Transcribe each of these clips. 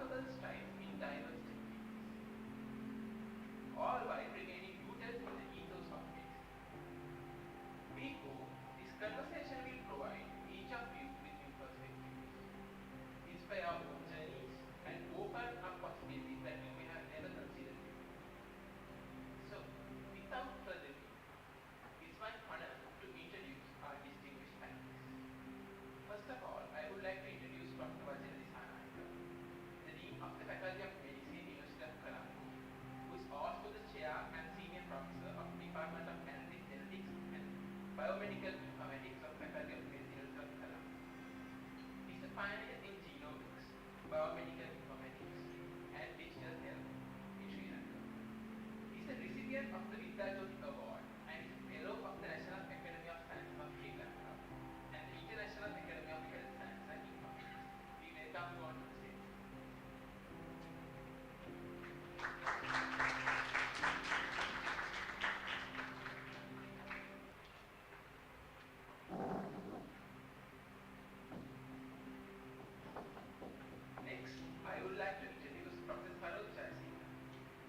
remarkable strides in diverse techniques, all while remaining rooted in the ethos of medicine. We hope this conversation will provide each of you with new perspectives, inspire our own journeys, and open up possibilities that you may have never considered before. So, without further ado, it's my honor to introduce our distinguished panelists. First of all, I would like to introduce Dr. Vajira Dissanayake, the Dean of the Faculty of Medicine, University of Colombo, who is also the Chair and Senior Professor of the Department of Analytic Genetics and Biomedical Informatics of Faculty of Medicine, University of Colombo. He is a pioneer in genomics, biomedical informatics, and digital health in Sri Lanka. He is a recipient of the Vidya Jyoti Award and is a Fellow of the National Academy of Sciences of Sri Lanka and the International Academy of Health Science and Informatics. We welcome you on to the stage. Next, I would like to introduce Professor Saroj Jayasinghe,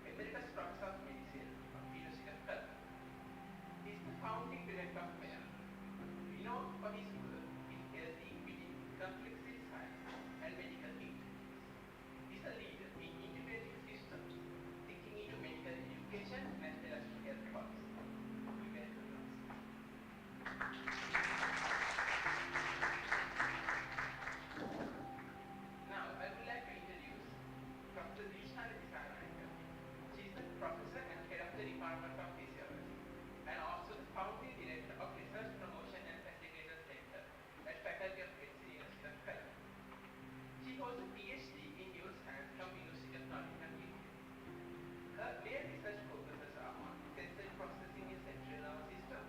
Emeritus Professor of Medicine of the University of Colombo. He is the founding director of Melanie, renowned for his work in healthy within complex science and medical intelligence. He is a leader in integrating systems, thinking into medical education and holistic health policy. We welcome you. Now, I would like to introduce Dr. Dilshani Dissanayake. She is the professor and head of the Department of Physiology and also the founding director of Research Promotion and Facilitator Center at Faculty of Medicine, University of Colombo. She holds a PhD in Neuroscience from University of Nottingham, UK. Her main research focuses are on sensory processing in central nervous system,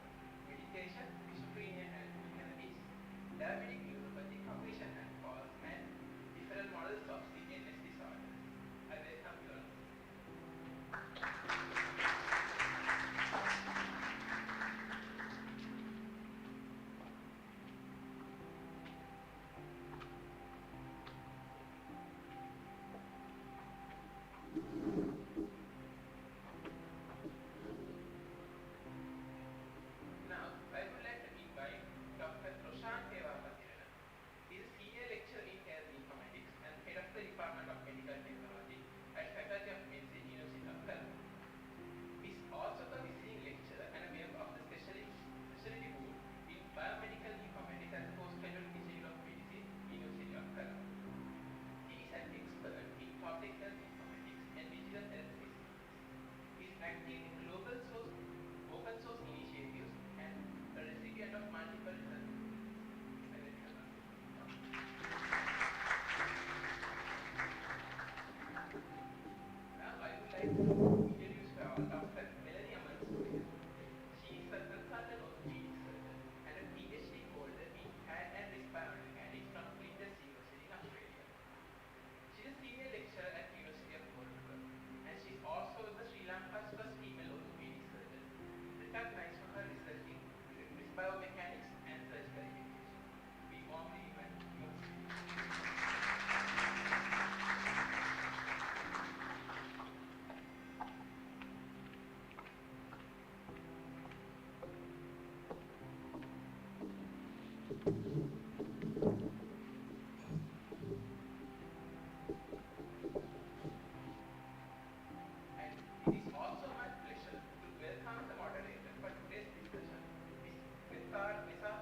meditation, schizophrenia and mechanics, diabetic neuropathy, cognition and cause, and different models of CNS disorders. I welcome you all. Now, I would like to invite Dr. Roshan Hewapathirana. He is a senior lecturer in health informatics and head of the Department of Medical Technology at Faculty of Medicine, University of Colombo. He is also a visiting lecturer and a member of the specialty board in biomedical informatics at the Postgraduate Institute of Medicine, University of Colombo. He is an expert in public health informatics and digital health systems. He is active in global source, open source initiatives and a recipient of multiple research. Now I would like to introduce to all Dr. Melanie Amarasooriya. She is a consultant orthopedic surgeon and a PhD holder in hand and wrist biomechanics from Flinders University in Australia. She is a senior lecturer at University of Orthopedic, and she is also the Sri Lanka's first female orthopedic surgeon, recognized for her research in wrist biomechanics and surgical education. We warmly invite you. And it is also my pleasure to welcome the moderator for today's discussion, Ms. Vajira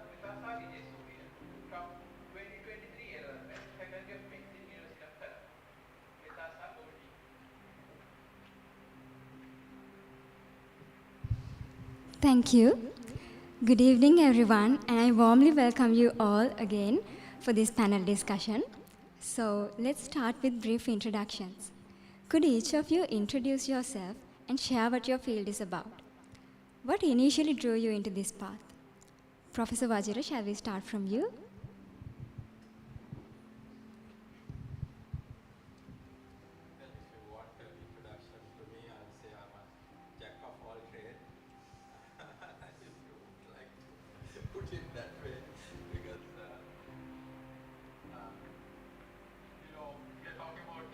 from 2023 era at Faculty of Medicine, University of Colombo. Vitasa, over to you. Thank you. Good evening, everyone, and I warmly welcome you all again for this panel discussion. So let's start with brief introductions. Could each of you introduce yourself and share what your field is about? What initially drew you into this path? Professor Vajira, shall we start from you? Well, if you want an introduction to me, I'll say I'm a jack of all trades. If you would like to put it that way, because you know, we are talking about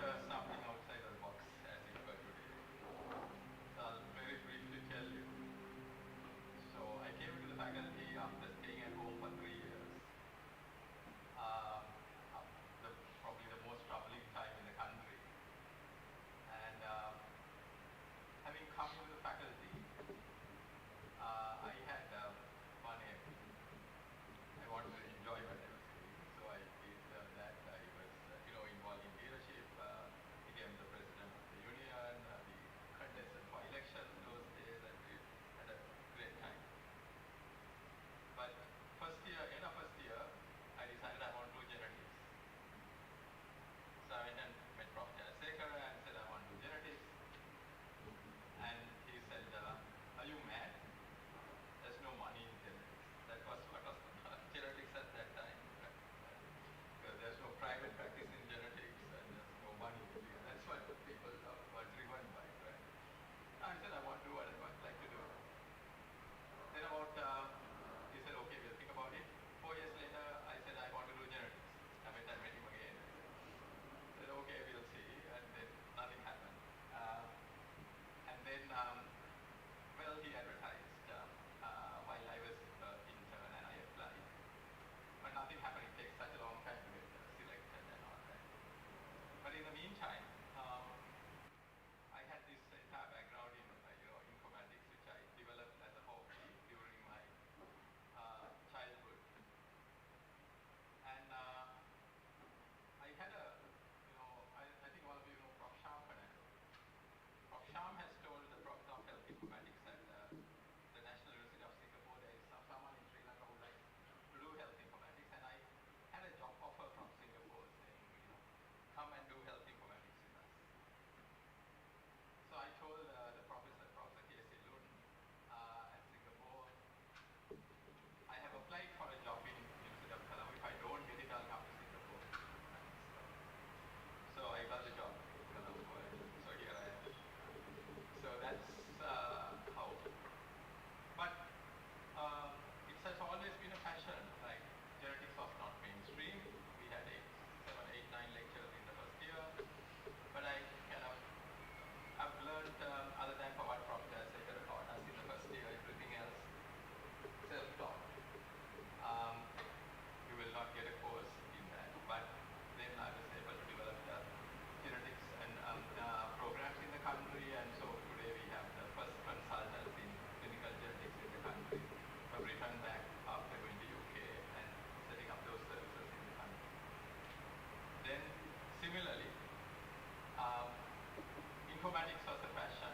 informatics was a passion.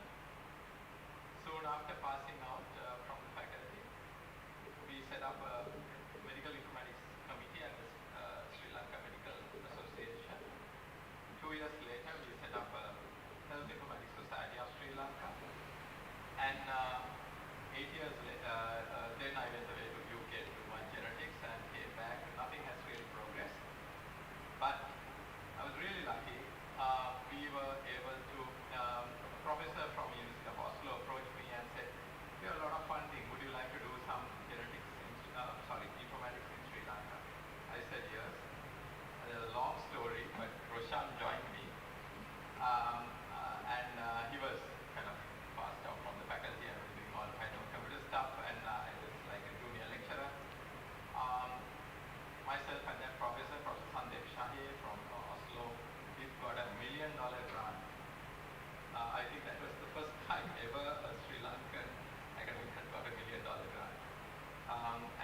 Soon after passing out from the faculty, we set up a medical informatics committee at the Sri Lanka Medical Association. 2 years later, we set up a Health Informatics Society of Sri Lanka. And 8 years later, then I went away to UK to do my genetics and came back. Nothing has really progressed. But I was really lucky. We were able to, a professor from University of Oslo approached me and said, "We have a lot of funding. Would you like to do some genetics, informatics in Sri Lanka?" I said yes. And there's a long story, but Roshan joined me. And he was kind of passed out from the faculty and was doing all kind of computer stuff, and I was like a junior lecturer. Myself and that professor, Prof. Dilshani from Oslo, we got $1 million grant. I think that was the first time ever a Sri Lankan academic had got $1 million grant.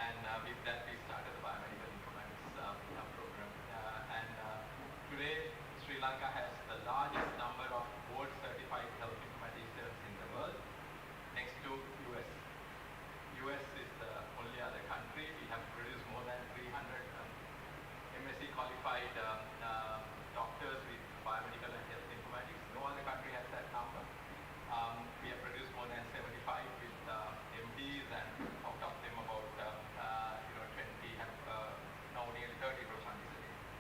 And with that we started the biomedical informatics program. Today Sri Lanka has the largest number of board certified health informaticians in the world, next to US. US is the only other country. We have produced more than 300 MSc qualified doctors with biomedical and health informatics. No other country has that number. We have produced more than 75 with MDs, and out of them about 20 have now nearly 30 Roshan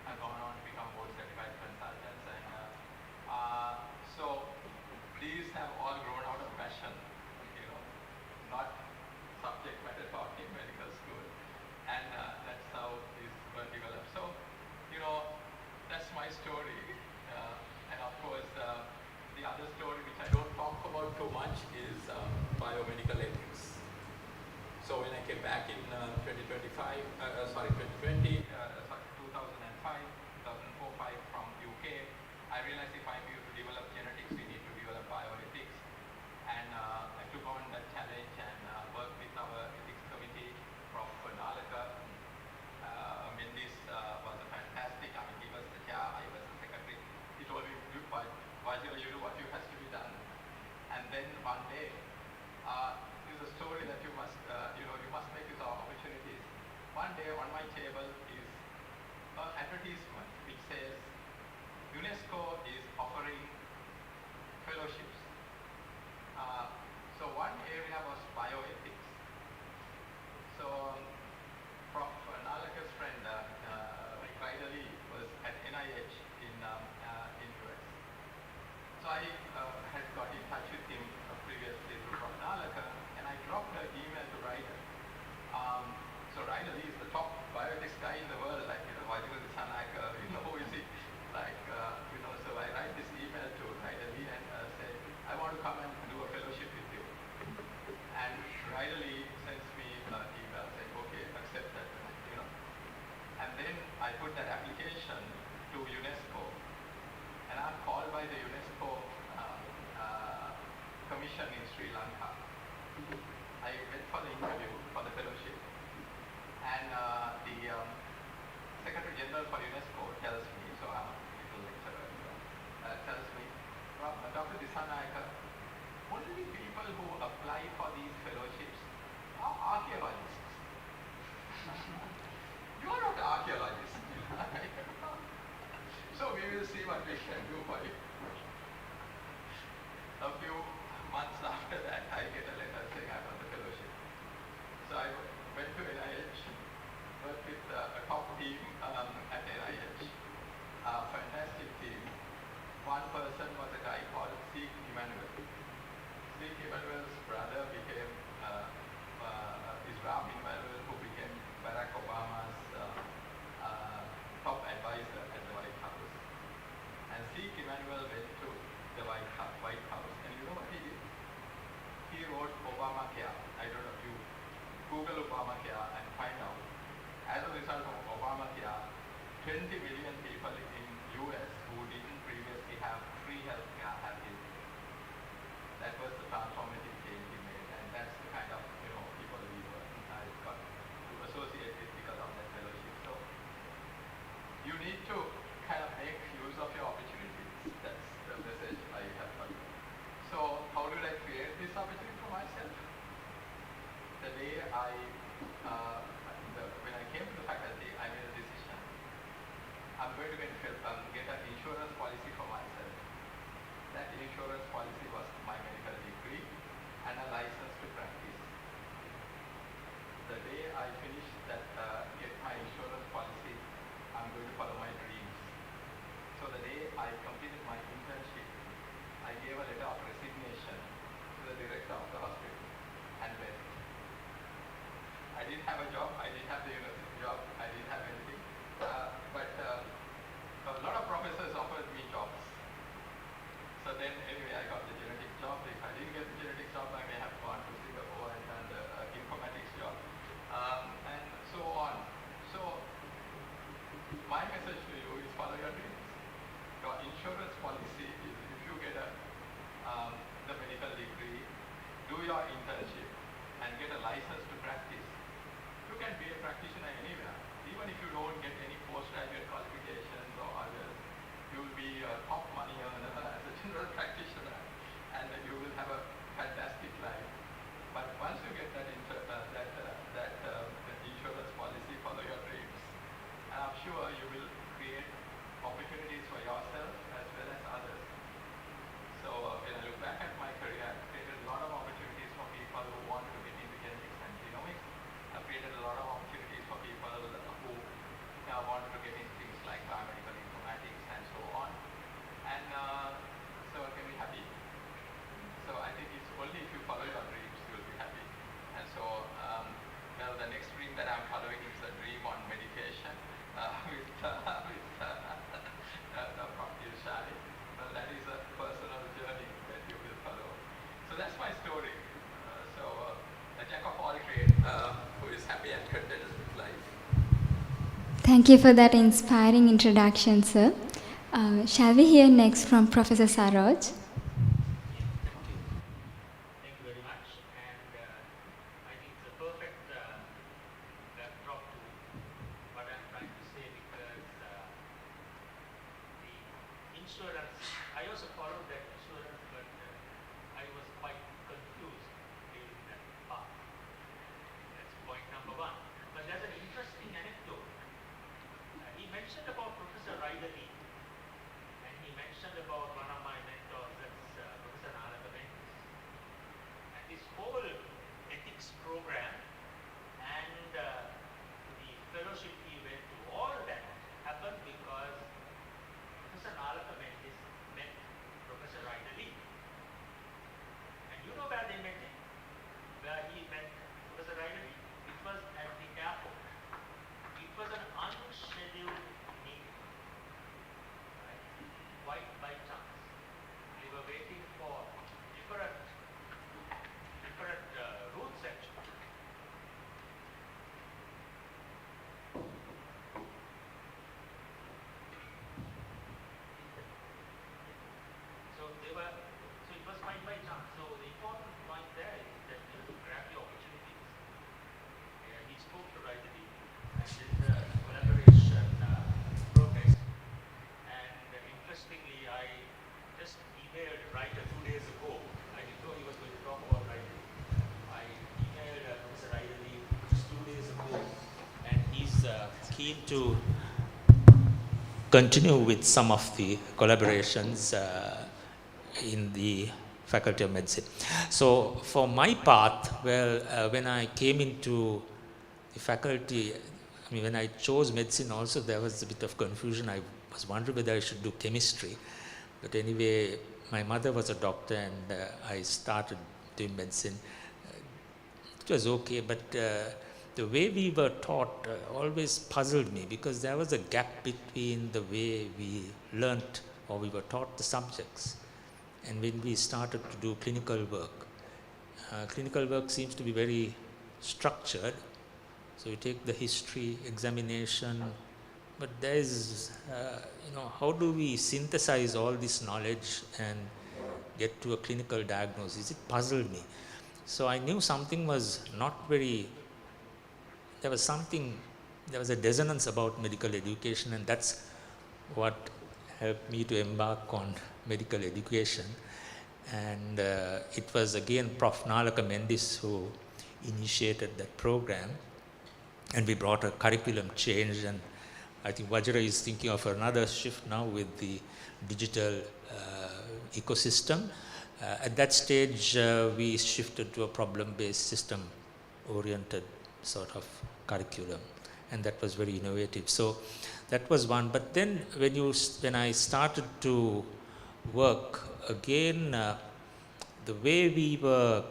have gone on to become board certified consultants. And so these have all grown out of passion, not subject matter taught in medical school. And that's how this were developed. So, that's my story. And of course, the other story which I don't talk about too much is biomedical ethics. So when I came back in 2005, 2004-5 from UK, I realized if I'm here to develop genetics, we need to develop bioethics. And I took on that challenge and worked with our ethics committee, Prof. Nalaka. Mendis was a fantastic, he was the chair, I was the secretary. He told me, Vajira, you do what you has to be done. And then one day, is a story that you must make use of opportunities. One day on my table is an advertisement which says, UNESCO is offering fellowships. So one area was bioethics. So Prof. Nalaka's friend, Ridley, was at NIH in US. So I had got in touch with him previously through Prof. Nalaka, and I dropped an email to Ridley. So Ridley is the top bioethics guy in the world, like, Vajira Dissanayake, who is he? Like, so I write this email to Ridley and say, I want to come and do a fellowship with you. And Ridley sends me an email saying, okay, accept that, And then I put that application to UNESCO, and I'm called by the UNESCO commission in Sri Lanka. I went for the interview for the fellowship, and the Secretary General for UNESCO tells me, so I'm a little lecturer, tells me, Dr. Dissanayake, only people who apply for these fellowships are archaeologists. You are not an archaeologist. So we will see what we can do for you. A few months after that, I get a letter saying I want the fellowship. So I went to NIH, worked with a top team at NIH, a fantastic team. One person was a guy called Sikh Emmanuel. Sikh Emmanuel's brother became Ram Emmanuel, who became Barack Obama's top advisor at the White House. And Sikh Emmanuel went to the White House, and you know what he did? He wrote Obamacare. I don't know if you Google Obamacare and find out. As a result of Obamacare, 20 million people in US who didn't previously have free health care have it. That was the transformative change he made, and that's the kind of people we were got to associate with because of that fellowship. So you need to kind of make use of your opportunities. That's the message I have for you. Thank you for that inspiring introduction, sir. Shall we hear next from Professor Saroj? Thank you very much. And I think it's a perfect backdrop to what I'm trying to say because the insurance, I also followed that insurance, but I was quite confused during that path. That's point number one. But there's an interesting anecdote. He mentioned about Professor Ryder Lee, and he mentioned about one of my mentors, that's Professor Nalaka. And this whole ethics program and the fellowship he went to, all that happened because Professor Nalaka met Professor Ryder Lee. And you know where they met him? Where he met Professor Ryder Lee? It was at the airport. It was an unscheduled meeting, right? Quite by chance. They were waiting for different routes actually. So it was quite by chance. So the important point there is that you have to grab the opportunities. He spoke to Ryder Lee and did the collaboration progress. And interestingly, I just emailed Ryder 2 days ago. I didn't know he was going to talk about Ryder. I emailed Professor Ryder just 2 days ago, and he's keen to continue with some of the collaborations in the Faculty of Medicine. So for my path, well, when I came into the faculty, I mean, when I chose medicine also, there was a bit of confusion. I was wondering whether I should do chemistry. But anyway, my mother was a doctor and I started doing medicine. It was okay, but the way we were taught always puzzled me because there was a gap between the way we learnt or we were taught the subjects and when we started to do clinical work. Clinical work seems to be very structured. So you take the history, examination, but there is, how do we synthesize all this knowledge and get to a clinical diagnosis? It puzzled me. So I knew something was not very, there was a dissonance about medical education, and that's what helped me to embark on medical education. And it was again Prof. Nalaka Mendis who initiated that program, and we brought a curriculum change, and I think Vajira is thinking of another shift now with the digital ecosystem. At that stage, we shifted to a problem-based, system-oriented sort of curriculum, and that was very innovative. So that was one. But then when I started to work again, the way we were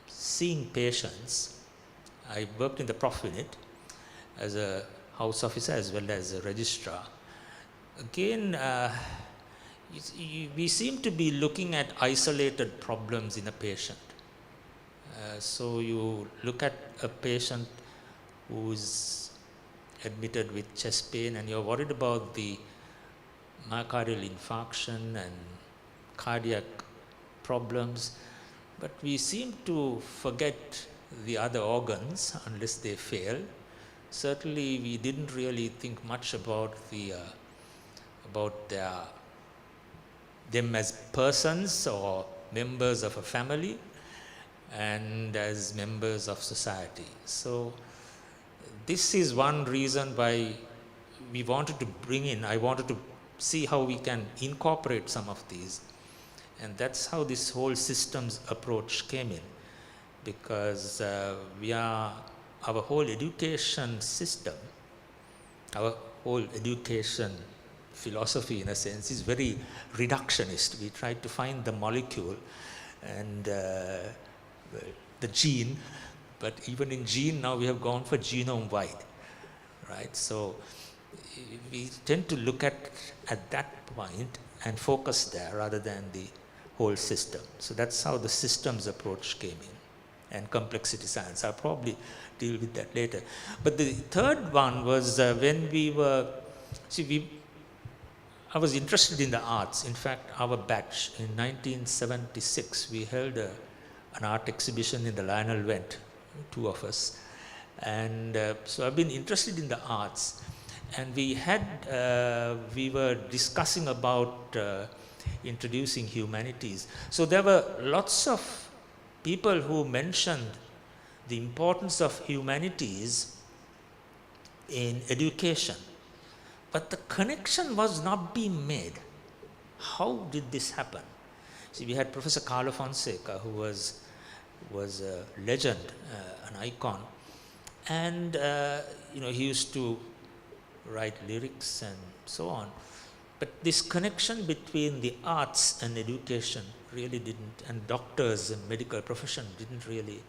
seeing patients, I worked in the Prof unit as a house officer as well as a registrar. Again, we seem to be looking at isolated problems in a patient. So you look at a patient who's admitted with chest pain and you're worried about the myocardial infarction and cardiac problems, but we seem to forget the other organs unless they fail. Certainly we didn't really think much about them as persons or members of a family and as members of society. So this is one reason why we wanted to I wanted to see how we can incorporate some of these, and that's how this whole systems approach came in, because our whole education system, our whole education philosophy in a sense is very reductionist. We try to find the molecule and the gene, but even in gene now we have gone for genome wide, right? So we tend to look at that point and focus there rather than the whole system. So that's how the systems approach came in. and complexity science. I'll probably deal with that later. But the third one was when we were, I was interested in the arts. In fact, our batch in 1976, we held an art exhibition in the Lionel Wendt, two of us. And so I've been interested in the arts. And we were discussing about introducing humanities. So there were lots of people who mentioned the importance of humanities in education. But the connection was not being made. How did this happen? See, we had Professor Carlo Fonseca, who was a legend, an icon. And, he used to write lyrics and so on. But this connection between the arts and education really didn't, and doctors and medical profession didn't really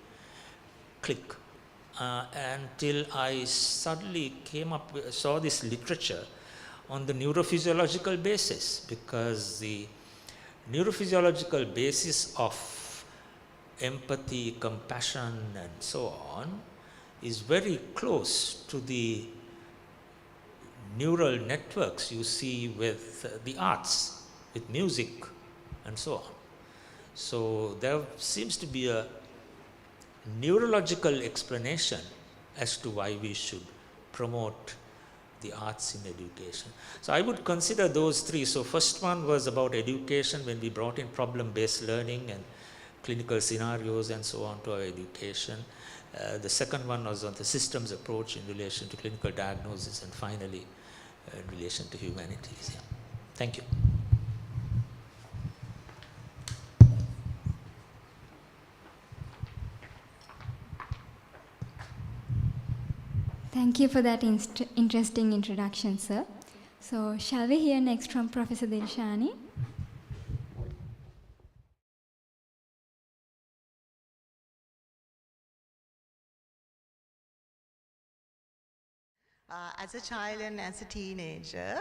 click until I suddenly saw this literature on the neurophysiological basis, because the neurophysiological basis of empathy, compassion, and so on is very close to the neural networks you see with the arts, with music, and so on. So there seems to be a neurological explanation as to why we should promote the arts in education. So I would consider those three. So first one was about education, when we brought in problem-based learning and clinical scenarios and so on to our education. The second one was on the systems approach in relation to clinical diagnosis, and finally in relation to humanities. Yeah. Thank you. Thank you for that interesting introduction, sir. So, shall we hear next from Professor Dilshani? As a child and as a teenager,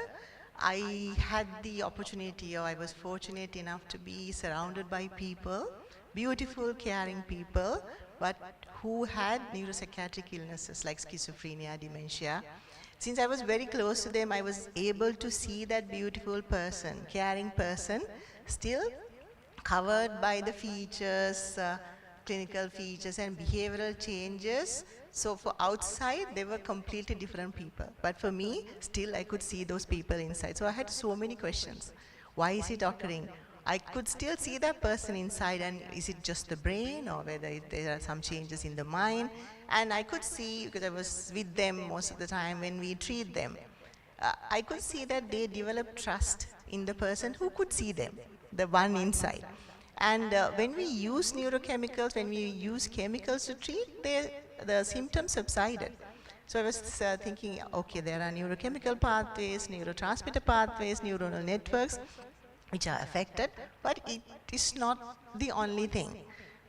I had the opportunity, or I was fortunate enough to be surrounded by people, beautiful, caring people, but who had neuropsychiatric illnesses like schizophrenia, dementia. Since I was very close to them, I was able to see that beautiful person, caring person, still covered by the features, clinical features and behavioral changes. So for outside, they were completely different people. But for me, still I could see those people inside. So I had so many questions. Why is it occurring? I could still see that person inside, and is it just the brain, or whether there are some changes in the mind? And I could see, because I was with them most of the time when we treat them, I could see that they develop trust in the person who could see them, the one inside. And when we use neurochemicals, when we use chemicals to treat, the symptoms subsided. So I was thinking, okay, there are neurochemical pathways, neurotransmitter pathways, neuronal networks, which are affected, but it is not the only thing.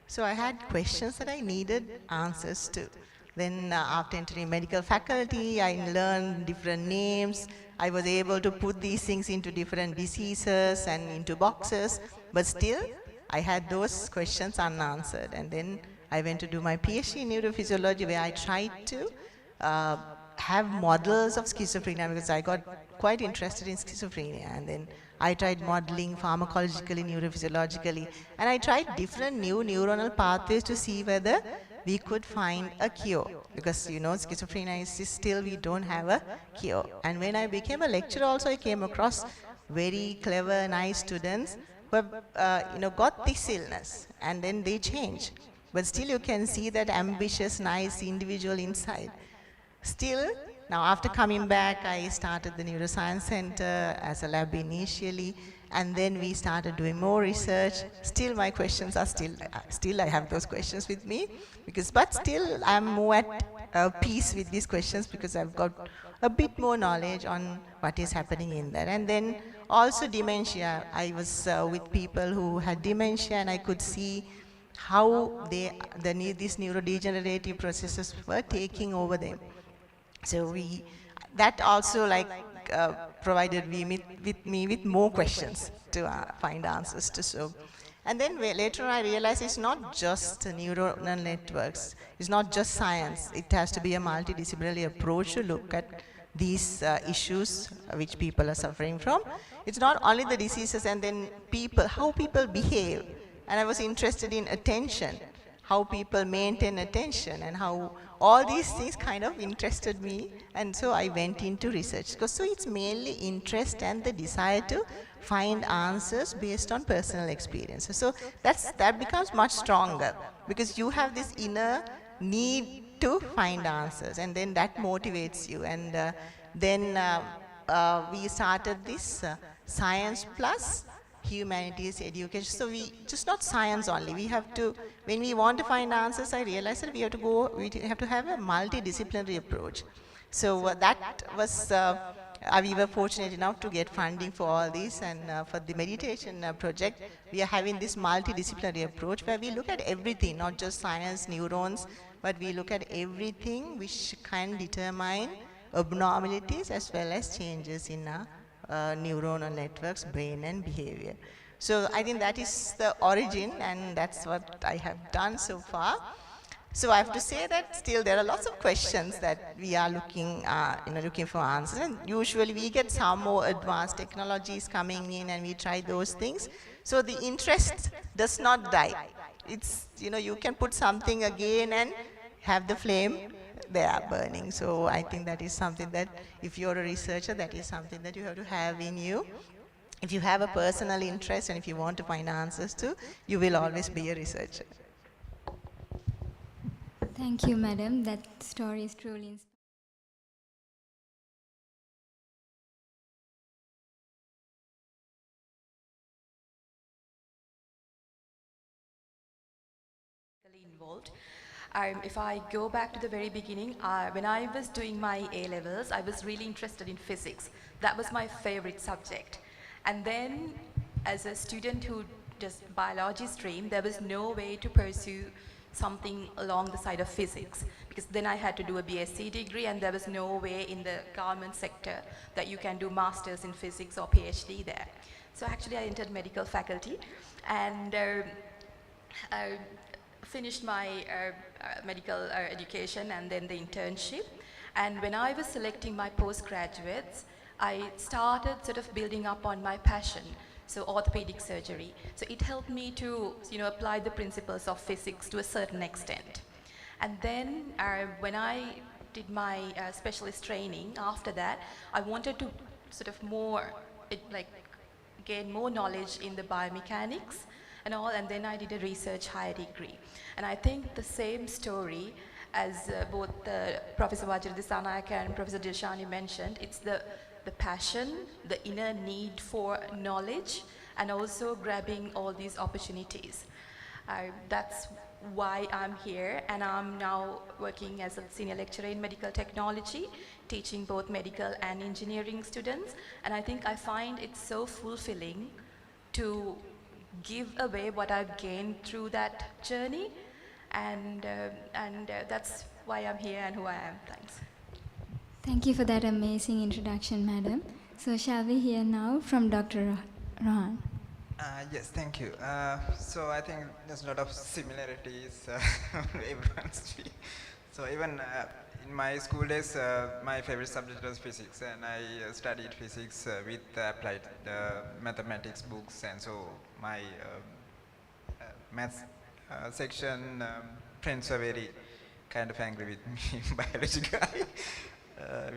So I had questions that I needed answers to. Then after entering medical faculty, I learned different names. I was able to put these things into different diseases and into boxes, but still I had those questions unanswered. And then I went to do my PhD in neurophysiology, where I tried to have models of schizophrenia, because I got quite interested in schizophrenia. And then I tried modeling pharmacologically, neurophysiologically, and I tried different new neuronal pathways to see whether we could find a cure. Because schizophrenia is still, we don't have a cure. And when I became a lecturer also, I came across very clever, nice students who have got this illness, and then they change. But still you can see that ambitious, nice individual inside. Still, now after coming back, I started the Neuroscience Center as a lab initially, and then we started doing more research. Still my questions are still I have those questions with me, but still I'm more at peace with these questions, because I've got a bit more knowledge on what is happening in there. And then also dementia. I was with people who had dementia, and I could see how these neurodegenerative processes were taking over them. So that also provided me with more questions to find answers to. So, And then later I realized it's not just neuronal networks, it's not just science, it has to be a multidisciplinary approach to look at these issues which people are suffering from. It's not only the diseases and then people, how people behave. And I was interested in attention, how people maintain attention, and how all these things kind of interested me, and so I went into research. So it's mainly interest and the desire to find answers based on personal experiences. So that becomes much stronger because you have this inner need to find answers, and then that motivates you. And then we started this science plus humanities education. So we just not science only. We have to, when we want to find answers, I realized that we have to have a multidisciplinary approach. So that was, we were fortunate enough to get funding for all these, and for the meditation project, we are having this multidisciplinary approach where we look at everything, not just science, neurons, but we look at everything which can determine abnormalities as well as changes in neuronal networks, brain and behavior. So I think that is the origin, and that's what I have done so far. So I have to say that still there are lots of questions that we are looking for answers, and usually we get some more advanced technologies coming in and we try those things. So the interest does not die. It's, you can put something again and have the flame there burning. So I think that is something that if you're a researcher, that is something that you have to have in you. If you have a personal interest and if you want to find answers to, you will always be a researcher. Thank you, madam. That story is truly inspiring. Involved. If I go back to the very beginning, when I was doing my A-levels, I was really interested in physics. That was my favorite subject. And then, as a student who does biology stream, there was no way to pursue something along the side of physics, because then I had to do a BSc degree, and there was no way in the government sector that you can do masters in physics or PhD there. So actually I entered medical faculty, and finished my medical education and then the internship. And when I was selecting my postgraduates, I started sort of building up on my passion, so orthopedic surgery. So it helped me to apply the principles of physics to a certain extent. And then when I did my specialist training, after that, I wanted to sort of gain more knowledge in the biomechanics and all, and then I did a research higher degree. And I think the same story as both Professor Vajira Dissanayake and Professor Dilshani mentioned, it's the passion, the inner need for knowledge, and also grabbing all these opportunities. That's why I'm here, and I'm now working as a senior lecturer in medical technology, teaching both medical and engineering students, and I think I find it so fulfilling to give away what I've gained through that journey, and that's why I'm here and who I am. Thanks. Thank you for that amazing introduction, madam. So shall we hear now from Dr. Rohan? Yes, thank you. So I think there's a lot of similarities everyone's speaking. So even in my school days, my favorite subject was physics, and I studied physics with applied mathematics books, and so my maths section friends were very kind of angry with me, biology guy,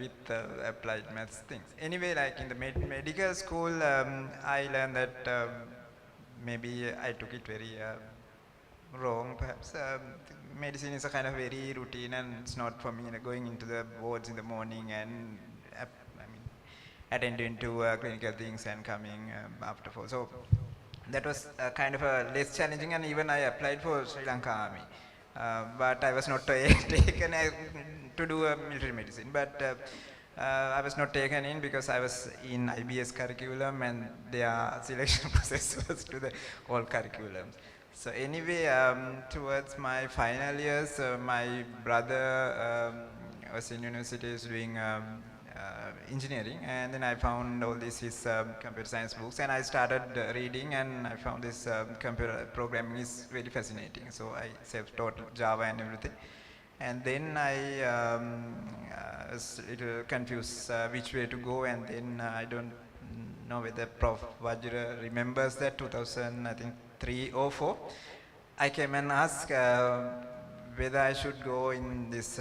with applied maths things. Anyway, like in the medical school, I learned that maybe I took it very wrong, perhaps. Medicine is a kind of very routine, and it's not for me, going into the wards in the morning and attending to clinical things and coming after 4. So that was kind of less challenging, and even I applied for Sri Lanka Army. But I was not taken to do military medicine. But I was not taken in because I was in IBS curriculum, and their selection process was to the all curriculums. So anyway, towards my final years, my brother was in university, is doing engineering, and then I found all these his computer science books, and I started reading, and I found this computer programming is very fascinating. So I self-taught Java and everything, and then I was a little confused which way to go, and then I don't know whether Prof. Vajira remembers that 2000, I think 3 or 4. I came and asked whether I should go in this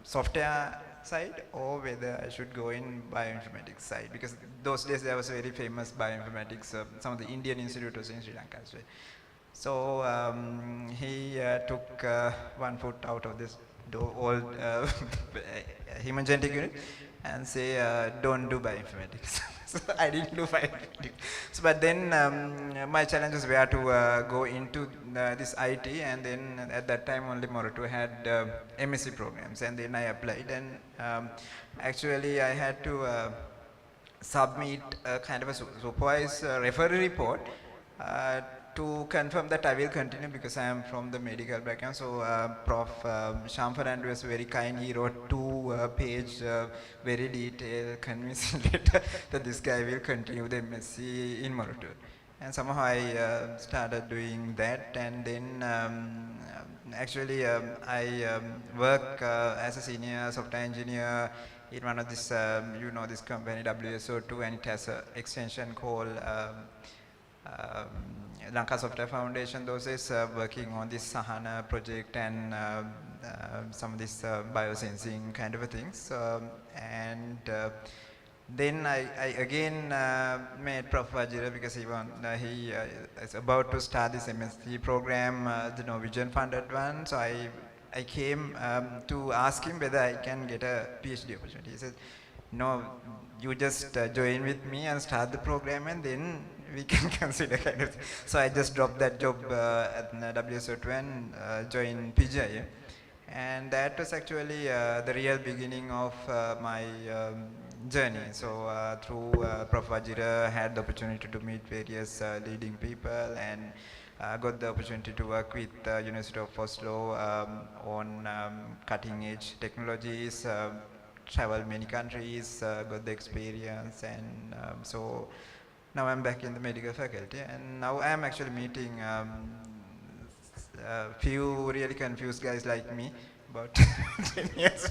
software side or whether I should go in bioinformatics side, because those days there was a very famous bioinformatics, some of the Indian institutes in Sri Lanka as well. So he took one foot out of this old human genetic unit and say, don't do bioinformatics. So I didn't do bioinformatics. So, but then my challenges were to go into this IT, and then at that time only Moroto had MSc programs, and then I applied, and actually I had to submit a kind of a supervised referee report to confirm that I will continue, because I am from the medical background. So Prof. Shamfaran was very kind. He wrote 2-page very detailed convincing letter that this guy will continue the MSc in Moroto. And somehow I started doing that, and then actually I work as a senior software engineer in one of this, you know, this company WSO2, and it has an extension called Lanka Software Foundation. Those is working on this Sahana project and some of this biosensing kind of a things. And then I again met Prof. Vajira, because he is about to start this MSc program, the Norwegian funded one. So I came to ask him whether I can get a PhD opportunity. He said, no, you just join with me and start the program, and then we can consider kind of. So I just dropped that job at WSO2 and joined PGI. And that was actually the real beginning of my journey. So through Prof. Vajira, I had the opportunity to meet various leading people, and got the opportunity to work with University of Oslo on cutting edge technologies, traveled many countries, got the experience, and so now I'm back in the medical faculty, and now I'm actually meeting a few really confused guys like me about 10 years.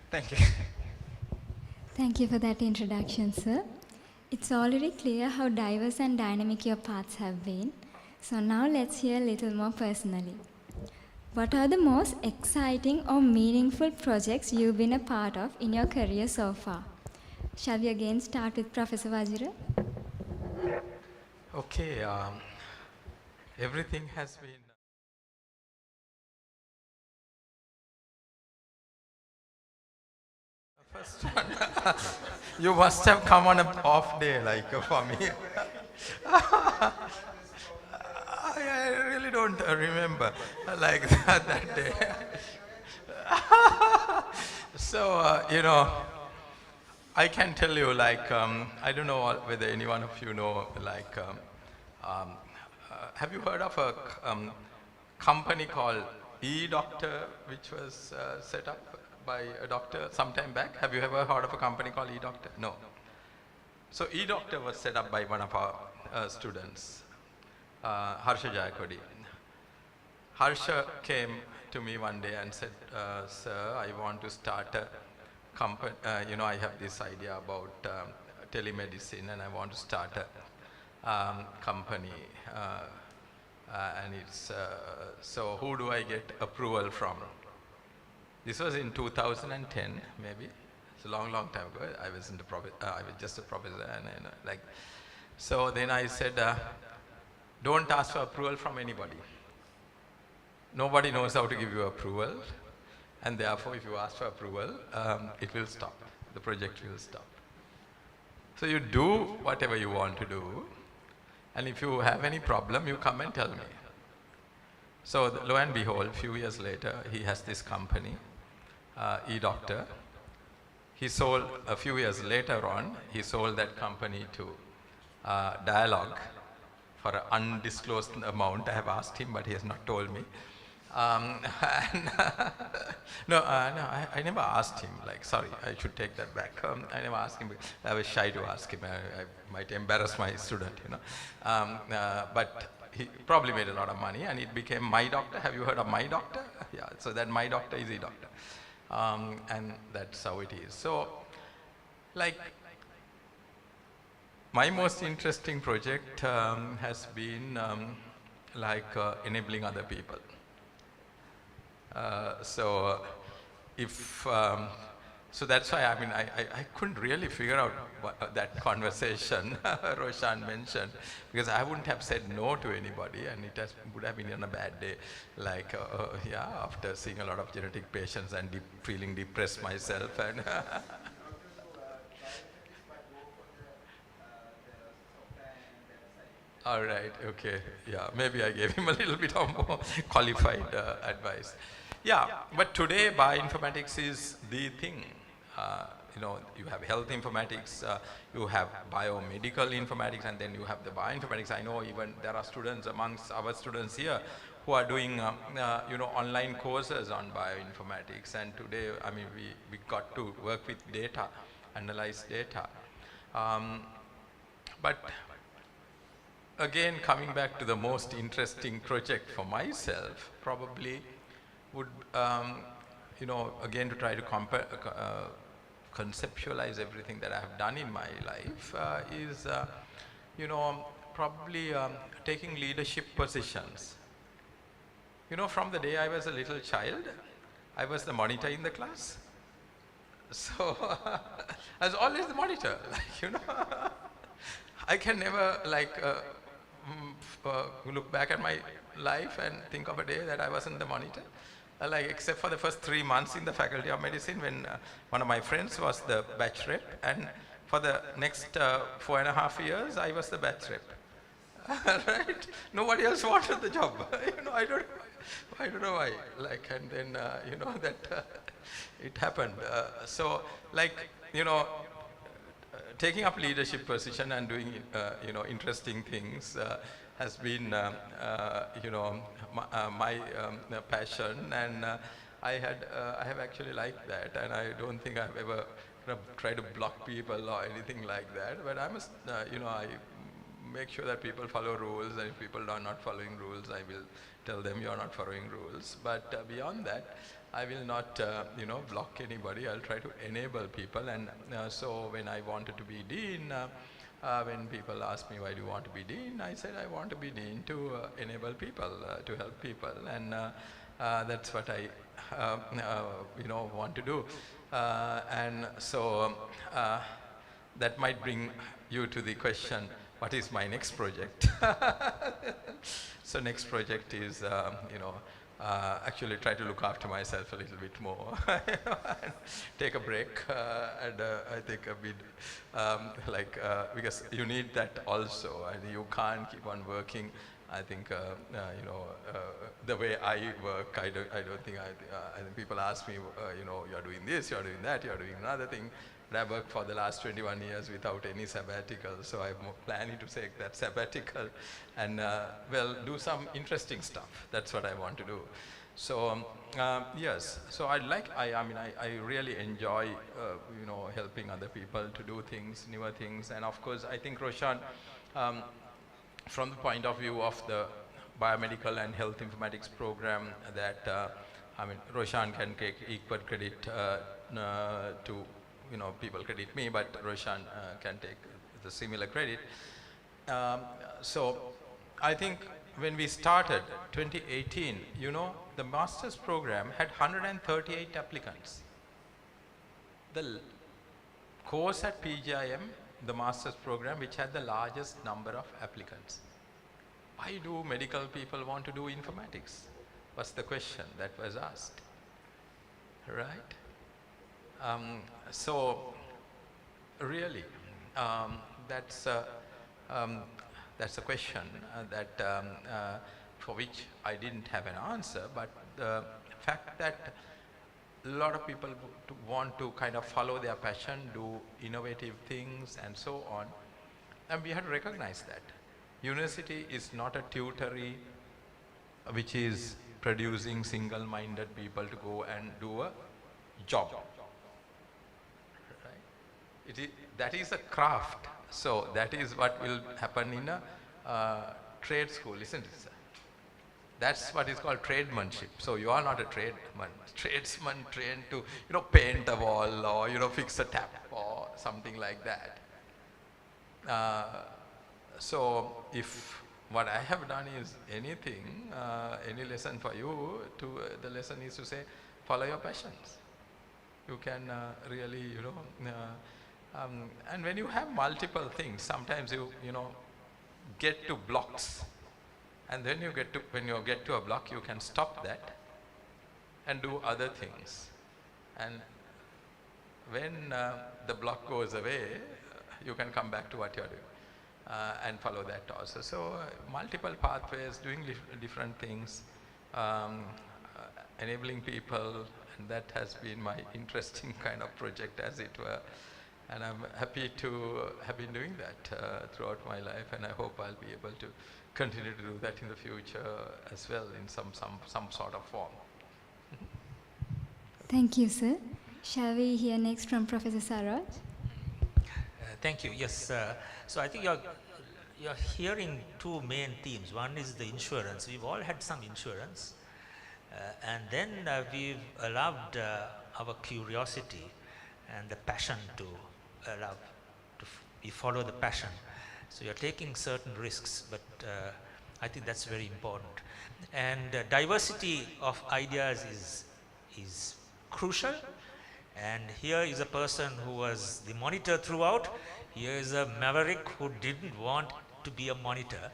Thank you. Thank you for that introduction, sir. It's already clear how diverse and dynamic your paths have been. So now let's hear a little more personally. What are the most exciting or meaningful projects you've been a part of in your career so far? Shall we again start with Professor Vajira? Okay, everything has been. First one, you must have come on an off day, like for me. I really don't remember like that day. So, you know, I can tell you, like, I don't know whether any one of you know, like, have you heard of a company called eDoctor, which was set up by a doctor some time back? Have you ever heard of a company called eDoctor? No. So eDoctor was set up by one of our students, Harsha Jayakodi. Harsha came to me one day and said, sir, I want to start a company, you know, I have this idea about telemedicine, and I want to start a company, and it's, so who do I get approval from? This was in 2010, maybe. It's a long, long time ago. I was just a professor, and like, so then I said, don't ask for approval from anybody. Nobody knows how to give you approval, and therefore if you ask for approval, it will stop. The project will stop. So you do whatever you want to do, and if you have any problem, you come and tell me. So lo and behold, a few years later, he has this company, eDoctor. He sold, a few years later on, he sold that company to Dialogue for an undisclosed amount. I have asked him, but he has not told me. And no, I never asked him, like, sorry, I should take that back. I never asked him, I was shy to ask him. I might embarrass my student, you know. But he probably made a lot of money and it became My Doctor. Have you heard of My Doctor? Yeah, so that My Doctor is a doctor. And that's how it is. So, like, my most interesting project has been enabling other people. So that's why, I mean, I couldn't really figure out what, that conversation Roshan mentioned, because I wouldn't have said no to anybody, and it would have been on a bad day, like, yeah, after seeing a lot of genetic patients and feeling depressed myself. And all right, okay, yeah, maybe I gave him a little bit of more qualified advice. Yeah, but today bioinformatics is the thing. You know, you have health informatics, you have biomedical informatics, and then you have the bioinformatics. I know even there are students amongst our students here who are doing, you know, online courses on bioinformatics. And today, I mean, we got to work with data, analyze data. But again, coming back to the most interesting project for myself, probably would, you know, again to try to conceptualize everything that I have done in my life is, you know, probably taking leadership positions. You know, from the day I was a little child, I was the monitor in the class. So I was always the monitor, like, you know. I can never, like, look back at my life and think of a day that I wasn't the monitor. Like, except for the first 3 months in the Faculty of Medicine when one of my friends was the batch rep, and for the next 4.5 years, I was the batch rep. Right? Nobody else wanted the job. You know, I don't know why. Like, and then, you know, that it happened. So, like, you know, taking up leadership position and doing, you know, interesting things has been, you know, my passion, and I have actually liked that, and I don't think I've ever tried to block people or anything like that. But I must, you know, I make sure that people follow rules, and if people are not following rules, I will tell them you are not following rules. But beyond that, I will not, you know, block anybody. I'll try to enable people. And so when I wanted to be dean, when people asked me, why do you want to be dean? I said, I want to be dean to enable people, to help people. And that's what I, you know, want to do. And so that might bring you to the question, what is my next project? So next project is, you know, actually try to look after myself a little bit more, and take a break, and I think a bit, like, because you need that also, and you can't keep on working. I think, you know, the way I work, I don't think, I think people ask me, you know, you're doing this, you're doing that, you're doing another thing. But I've worked for the last 21 years without any sabbatical, so I'm planning to take that sabbatical and, well, do some interesting stuff. That's what I want to do. So, yes, so I mean, I really enjoy, you know, helping other people to do things, newer things. And of course, I think Roshan, from the point of view of the biomedical and health informatics program, that, I mean, Roshan can take equal credit to, you know, people credit me, but Roshan can take the similar credit. So I think when we started 2018, you know, the master's program had 138 applicants. The course at PGIM, the master's program, which had the largest number of applicants. Why do medical people want to do informatics? Was the question that was asked, right? So really, that's a question that for which I didn't have an answer, but the fact that a lot of people want to kind of follow their passion, do innovative things and so on, and we had to recognize that. University is not a tutory which is producing single-minded people to go and do a job. Right? That is a craft. So that is what will happen in a trade school, isn't it, sir? That's what is called tradesmanship. So you are not a tradesman trained to, paint a wall or, fix a tap or something like that. So if what I have done is anything, any lesson for you, the lesson is to say, follow your passions. You can really, and when you have multiple things, sometimes you get to blocks. And then when you get to a block, you can stop that and do other things. And when the block goes away, you can come back to what you're doing and follow that also. So multiple pathways, doing different things, enabling people, and that has been my interesting kind of project, as it were. And I'm happy to have been doing that throughout my life, and I hope I'll be able to continue to do that in the future as well in some sort of form. Thank you, sir. Shall we hear next from Professor Saroj? Thank you. Yes. So I think you're hearing two main themes. One is the insurance. We've all had some insurance, and then we've allowed our curiosity and the passion to we follow the passion. So you're taking certain risks, but I think that's very important. And diversity of ideas is crucial. And here is a person who was the monitor throughout. Here is a maverick who didn't want to be a monitor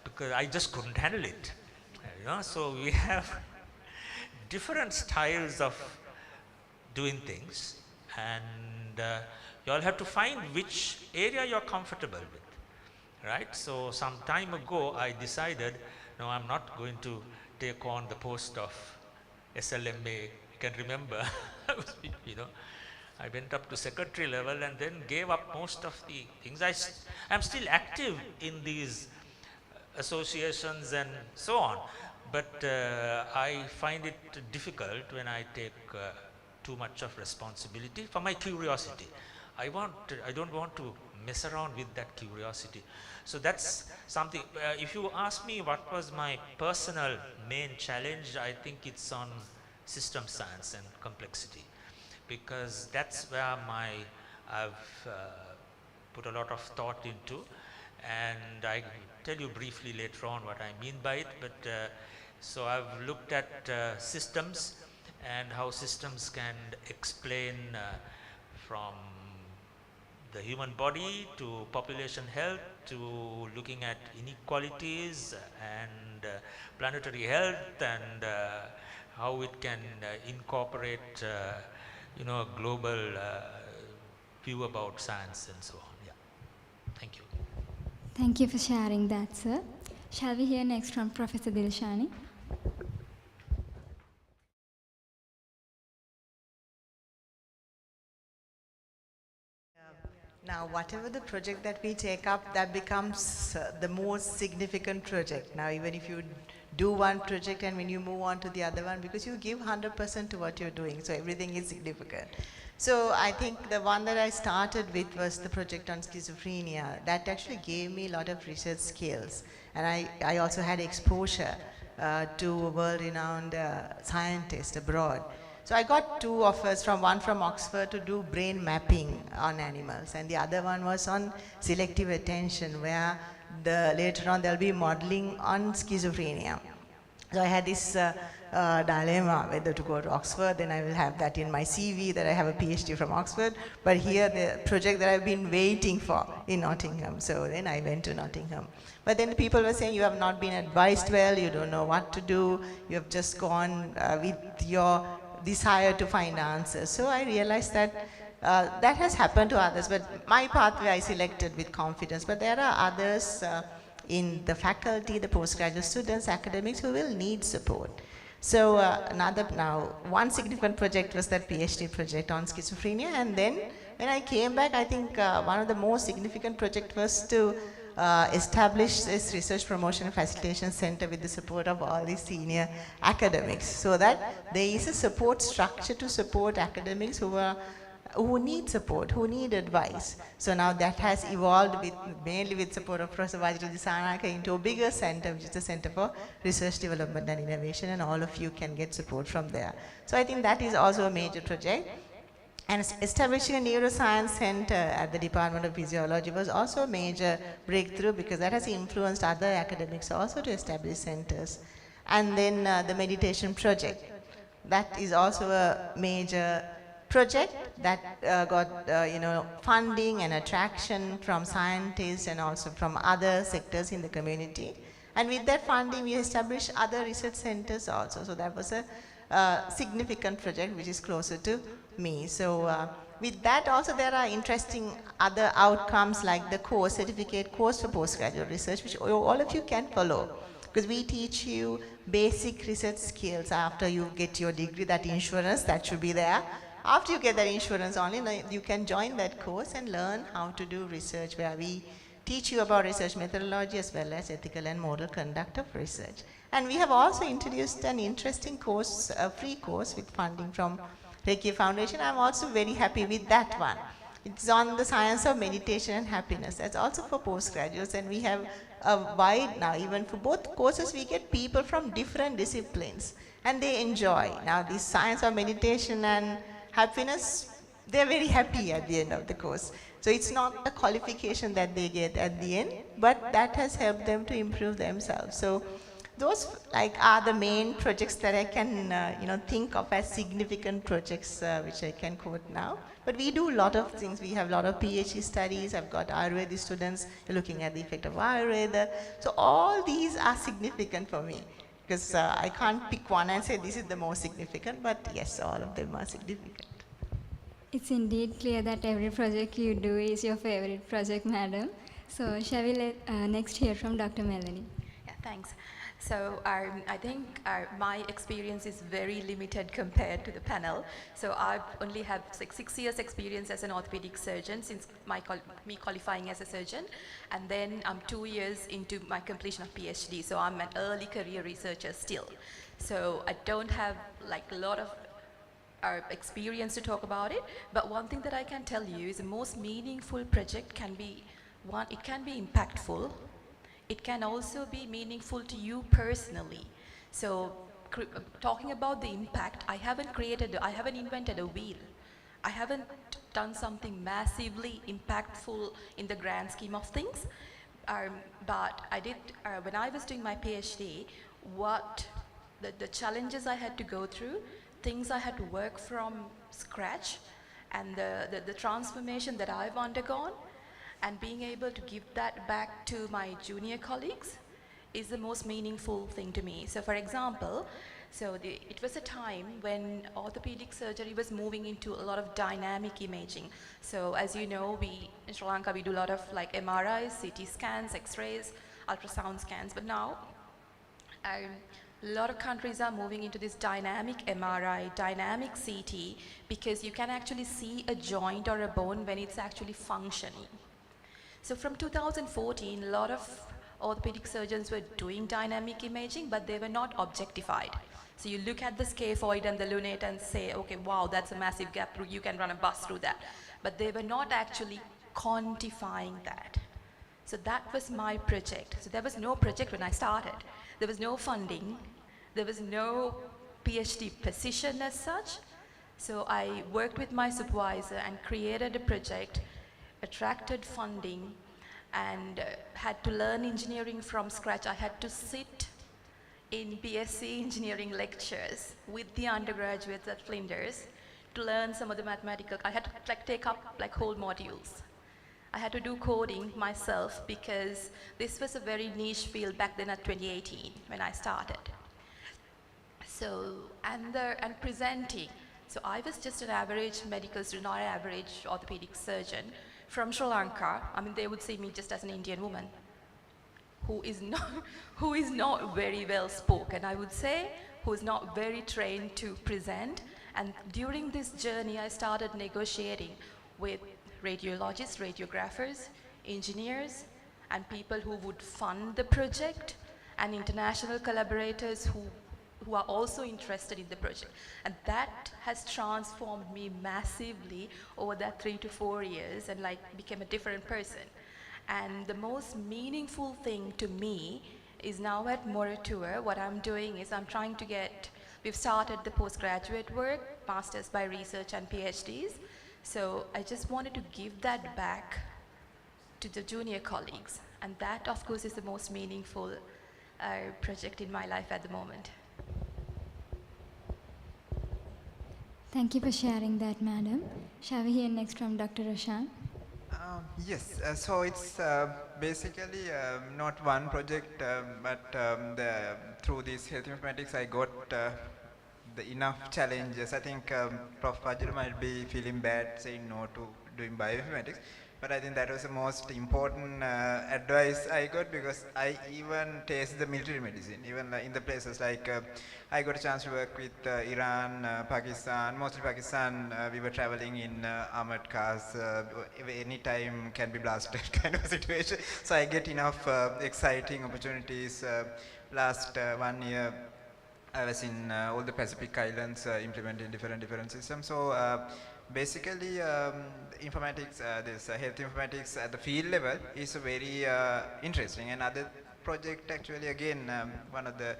because I just couldn't handle it. So we have different styles of doing things, and you all have to find which area you're comfortable with. Right? So some time ago I decided, no, I'm not going to take on the post of SLMA. You can remember, I went up to secretary level and then gave up most of the things. I'm still active in these associations and so on, but I find it difficult when I take too much of responsibility for my curiosity. I don't want to mess around with that curiosity. So that's something, if you ask me what was my personal main challenge, I think it's on system science and complexity, because that's where I've put a lot of thought into, and I tell you briefly later on what I mean by it. But so I've looked at systems and how systems can explain from the human body to population health to looking at inequalities and planetary health, and how it can incorporate a global view about science and so on. Yeah. Thank you. Thank you for sharing that, sir. Shall we hear next from Professor Dilshani? Now, whatever the project that we take up, that becomes the most significant project. Now, even if you do one project and when you move on to the other one, because you give 100% to what you're doing, so everything is significant. So I think the one that I started with was the project on schizophrenia. That actually gave me a lot of research skills. And I also had exposure to world-renowned scientists abroad. So I got two offers, one from Oxford to do brain mapping on animals, and the other one was on selective attention, where later on there'll be modeling on schizophrenia. So I had this dilemma whether to go to Oxford, then I will have that in my CV that I have a PhD from Oxford, but here the project that I've been waiting for in Nottingham. So then I went to Nottingham. But then the people were saying, you have not been advised well, you don't know what to do, you have just gone with your desire to find answers. So I realized that that has happened to others, but my pathway I selected with confidence. But there are others in the faculty, the postgraduate students, academics who will need support. So one significant project was that PhD project on schizophrenia, and then when I came back, I think one of the most significant projects was to establish this research promotion and facilitation center with the support of all the senior academics, so that there is a support structure to support academics who need support, who need advice. So now that has evolved mainly with support of Professor Vajira Dissanayake into a bigger center, which is the Center for Research, Development and Innovation, and all of you can get support from there. So I think that is also a major project. And establishing a neuroscience center at the Department of Physiology was also a major breakthrough, because that has influenced other academics also to establish centers. And then the meditation project, that is also a major project that got funding and attraction from scientists and also from other sectors in the community. And with that funding, we established other research centers also. So that was a significant project which is closer to me. So with that also there are interesting other outcomes, like the course, certificate course for postgraduate research, which all of you can follow. Because we teach you basic research skills after you get your degree. That insurance, that should be there. After you get that insurance only, you can join that course and learn how to do research, where we teach you about research methodology as well as ethical and moral conduct of research. And we have also introduced an interesting course, a free course with funding from Reiki Foundation. I'm also very happy with that one. It's on the science of meditation and happiness. That's also for postgraduates, and we have a wide now, even for both courses, we get people from different disciplines and they enjoy. Now this science of meditation and happiness, they're very happy at the end of the course. So it's not a qualification that they get at the end, but that has helped them to improve themselves. So those are the main projects that I can think of as significant projects which I can quote now. But we do a lot of things. We have a lot of PhD studies. I've got Ayurveda students looking at the effect of Ayurveda. So all these are significant for me, because I can't pick one and say this is the most significant, but yes, all of them are significant. It's indeed clear that every project you do is your favorite project, madam. So shall we next hear from Dr. Melanie? Yeah, thanks. So I think my experience is very limited compared to the panel. So I only have 6 years experience as an orthopedic surgeon since me qualifying as a surgeon, and then I'm 2 years into my completion of PhD. So I'm an early career researcher still. So I don't have a lot of experience to talk about it. But one thing that I can tell you is the most meaningful project can be one. It can be impactful. It can also be meaningful to you personally. So talking about the impact, I haven't invented a wheel. I haven't done something massively impactful in the grand scheme of things. But I did, when I was doing my PhD, the challenges I had to go through, things I had to work from scratch, and the transformation that I've undergone, and being able to give that back to my junior colleagues is the most meaningful thing to me. So for example, it was a time when orthopedic surgery was moving into a lot of dynamic imaging. So as you know, in Sri Lanka, we do a lot of MRIs, CT scans, X-rays, ultrasound scans, but now a lot of countries are moving into this dynamic MRI, dynamic CT, because you can actually see a joint or a bone when it's actually functioning. So from 2014, a lot of orthopedic surgeons were doing dynamic imaging, but they were not objectified. So you look at the scaphoid and the lunate and say, okay, wow, that's a massive gap, you can run a bus through that. But they were not actually quantifying that. So that was my project. So there was no project when I started. There was no funding. There was no PhD position as such. So I worked with my supervisor and created a project, attracted funding, and had to learn engineering from scratch. I had to sit in BSc engineering lectures with the undergraduates at Flinders to learn some of the mathematical. I had to take up whole modules. I had to do coding myself because this was a very niche field back then at 2018 when I started. So, and presenting. So I was just an average medical student, not an average orthopedic surgeon from Sri Lanka. I mean, they would see me just as an Indian woman who is not very well spoken, I would say, who is not very trained to present. And during this journey, I started negotiating with radiologists, radiographers, engineers, and people who would fund the project, and international collaborators who are also interested in the project. And that has transformed me massively over that 3 to 4 years, and like became a different person. And the most meaningful thing to me is now at Moratour, what I'm doing is I'm trying to we've started the postgraduate work, masters by research and PhDs. So I just wanted to give that back to the junior colleagues. And that, of course, is the most meaningful project in my life at the moment. Thank you for sharing that, madam. Shall we hear next from Dr. Roshan? Yes, so it's basically not one project, but through this health informatics I got the enough challenges. I think Prof. Vajira might be feeling bad saying no to doing bioinformatics, but I think that was the most important advice I got, because I even tasted the military medicine, even in the places like I got a chance to work with Iran, Pakistan, mostly Pakistan. We were traveling in armored cars, any time can be blasted kind of situation. So I get enough exciting opportunities. Last 1 year, I was in all the Pacific Islands implementing different systems. So basically, informatics, this health informatics at the field level is very interesting. Another project actually, again, one of the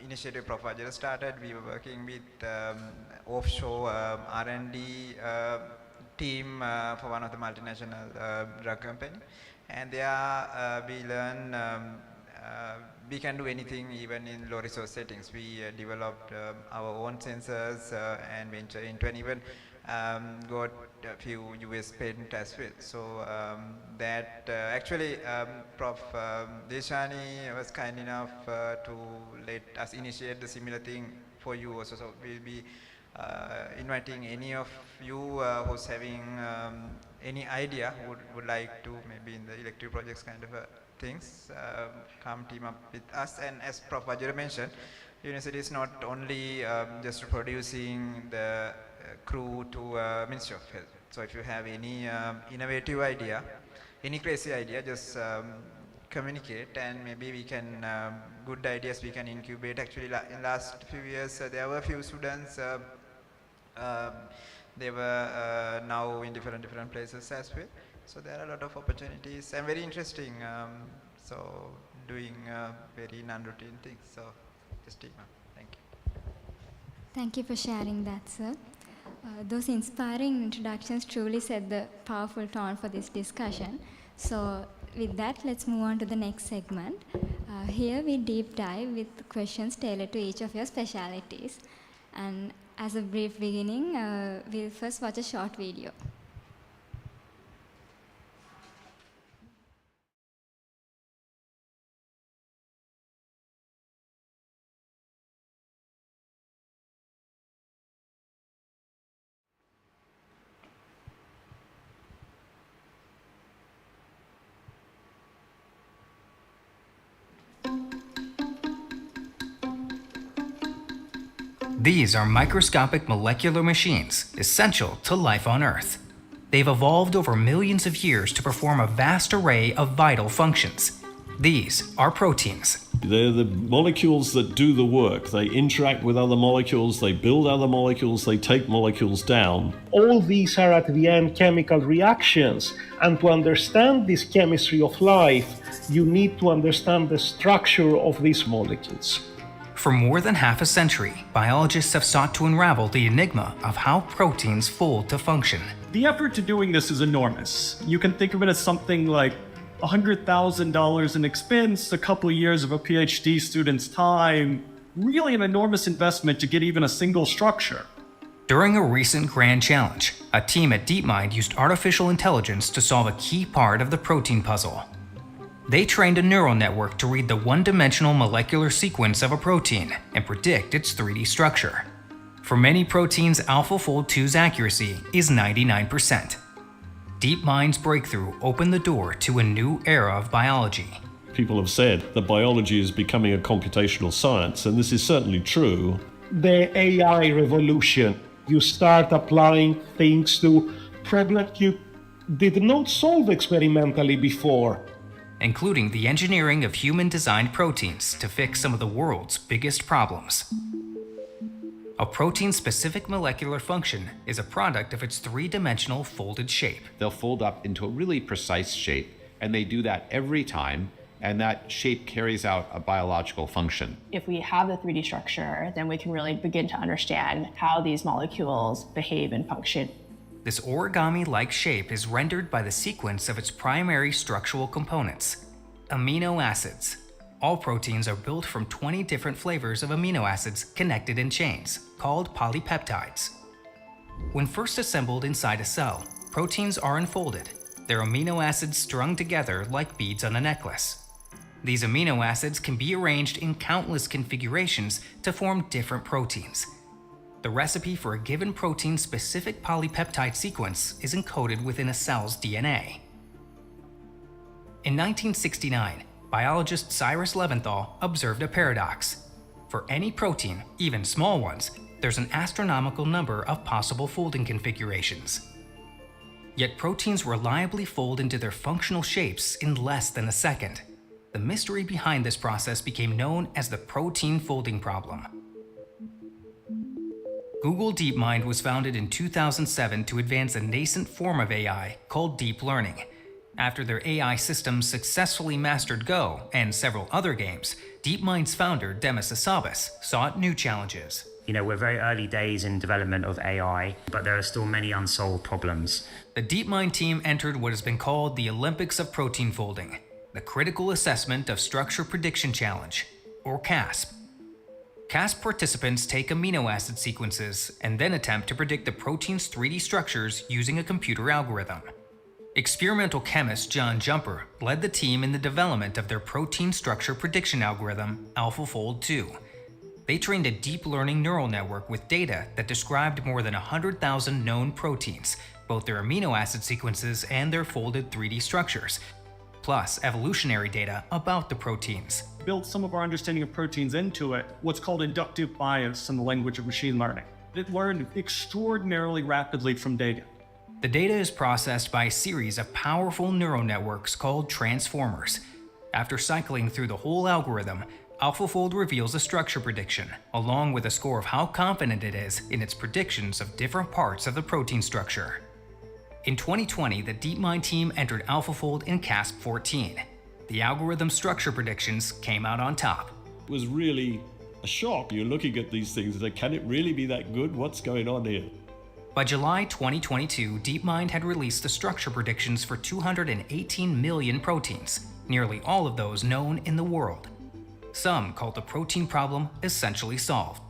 initiative Prof. Vajira started, we were working with offshore R&D team for one of the multinational drug company, and there we learn we can do anything even in low resource settings. We developed our own sensors and venture into, and even got a few US patents as well. So that actually Prof. Dilshani was kind enough to let us initiate the similar thing for you also. So we'll be inviting any of you who's having any idea, would like to maybe in the elective projects kind of things, come team up with us. And as Prof. Vajira mentioned, university is not only just producing the crew to Ministry of Health. So if you have any innovative idea, any crazy idea, just communicate, and maybe we can, good ideas we can incubate. Actually, in last few years, there were a few students, they were now in different places as well. So there are a lot of opportunities and very interesting, so doing very non-routine things. So just team up. Thank you. Thank you for sharing that, sir. Those inspiring introductions truly set the powerful tone for this discussion. So with that, let's move on to the next segment. Here we deep dive with questions tailored to each of your specialities. And as a brief beginning, we'll first watch a short video. These are microscopic molecular machines essential to life on Earth. They've evolved over millions of years to perform a vast array of vital functions. These are proteins. They're the molecules that do the work. They interact with other molecules, they build other molecules, they take molecules down. All these are at the end chemical reactions, and to understand this chemistry of life, you need to understand the structure of these molecules. For more than half a century, biologists have sought to unravel the enigma of how proteins fold to function. The effort to doing this is enormous. You can think of it as something like $100,000 in expense, a couple of years of a PhD student's time, really an enormous investment to get even a single structure. During a recent grand challenge, a team at DeepMind used artificial intelligence to solve a key part of the protein puzzle. They trained a neural network to read the one-dimensional molecular sequence of a protein and predict its 3D structure. For many proteins, AlphaFold 2's accuracy is 99%. DeepMind's breakthrough opened the door to a new era of biology. People have said that biology is becoming a computational science, and this is certainly true. The AI revolution. You start applying things to problems you did not solve experimentally before. including the engineering of human-designed proteins to fix some of the world's biggest problems. A protein's specific molecular function is a product of its three-dimensional folded shape. They'll fold up into a really precise shape, and they do that every time, and that shape carries out a biological function. If we have the 3D structure, then we can really begin to understand how these molecules behave and function. This origami-like shape is rendered by the sequence of its primary structural components, amino acids. All proteins are built from 20 different flavors of amino acids connected in chains, called polypeptides. When first assembled inside a cell, proteins are unfolded, their amino acids strung together like beads on a necklace. These amino acids can be arranged in countless configurations to form different proteins. The recipe for a given protein's specific polypeptide sequence is encoded within a cell's DNA. In 1969, biologist Cyrus Leventhal observed a paradox. For any protein, even small ones, there's an astronomical number of possible folding configurations. Yet proteins reliably fold into their functional shapes in less than a second. The mystery behind this process became known as the protein folding problem. Google DeepMind was founded in 2007 to advance a nascent form of AI called deep learning. After their AI systems successfully mastered Go and several other games, DeepMind's founder, Demis Hassabis, sought new challenges. We're very early days in development of AI, but there are still many unsolved problems. The DeepMind team entered what has been called the Olympics of protein folding, the Critical Assessment of Structure Prediction Challenge, or CASP. CASP participants take amino acid sequences and then attempt to predict the protein's 3D structures using a computer algorithm. Experimental chemist John Jumper led the team in the development of their protein structure prediction algorithm, AlphaFold 2. They trained a deep learning neural network with data that described more than 100,000 known proteins, both their amino acid sequences and their folded 3D structures, plus evolutionary data about the proteins. Built some of our understanding of proteins into it, what's called inductive bias in the language of machine learning. It learned extraordinarily rapidly from data. The data is processed by a series of powerful neural networks called transformers. After cycling through the whole algorithm, AlphaFold reveals a structure prediction, along with a score of how confident it is in its predictions of different parts of the protein structure. In 2020, the DeepMind team entered AlphaFold in CASP 14. The algorithm structure predictions came out on top. It was really a shock. You're looking at these things and say, can it really be that good? What's going on here? By July 2022, DeepMind had released the structure predictions for 218 million proteins, nearly all of those known in the world. Some called the protein problem essentially solved.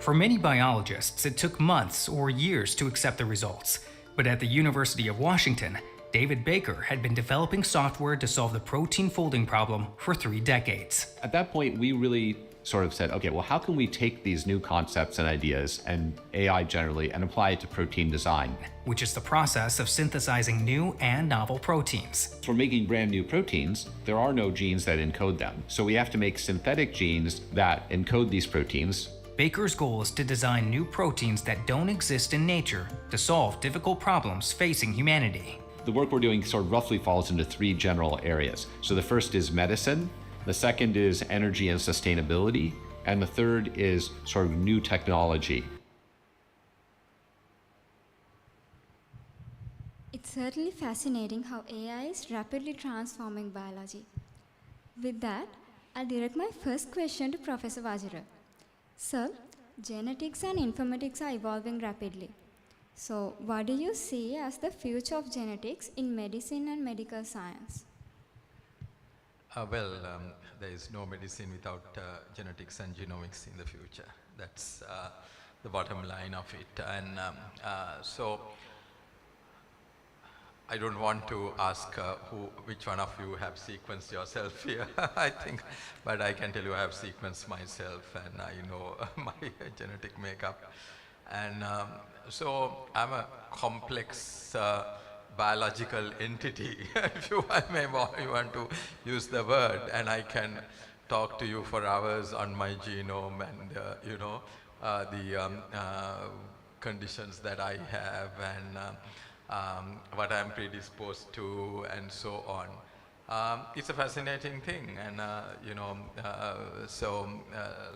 For many biologists, it took months or years to accept the results, but at the University of Washington, David Baker had been developing software to solve the protein folding problem for 3 decades. At that point, we really sort of said, okay, well, how can we take these new concepts and ideas and AI generally and apply it to protein design? Which is the process of synthesizing new and novel proteins. For making brand new proteins, there are no genes that encode them. So we have to make synthetic genes that encode these proteins. Baker's goal is to design new proteins that don't exist in nature to solve difficult problems facing humanity. The work we're doing sort of roughly falls into 3 general areas. So the first is medicine, the second is energy and sustainability, and the third is sort of new technology. It's certainly fascinating how AI is rapidly transforming biology. With that, I'll direct my first question to Professor Vajira. Sir, genetics and informatics are evolving rapidly. So, what do you see as the future of genetics in medicine and medical science? There is no medicine without genetics and genomics in the future. That's the bottom line of it. And so I don't want to ask which one of you have sequenced yourself here, I think, but I can tell you I have sequenced myself and I know my genetic makeup. And so I'm a complex biological entity, if you want to use the word, and I can talk to you for hours on my genome and the conditions that I have and what I'm predisposed to, and so on. It's a fascinating thing, and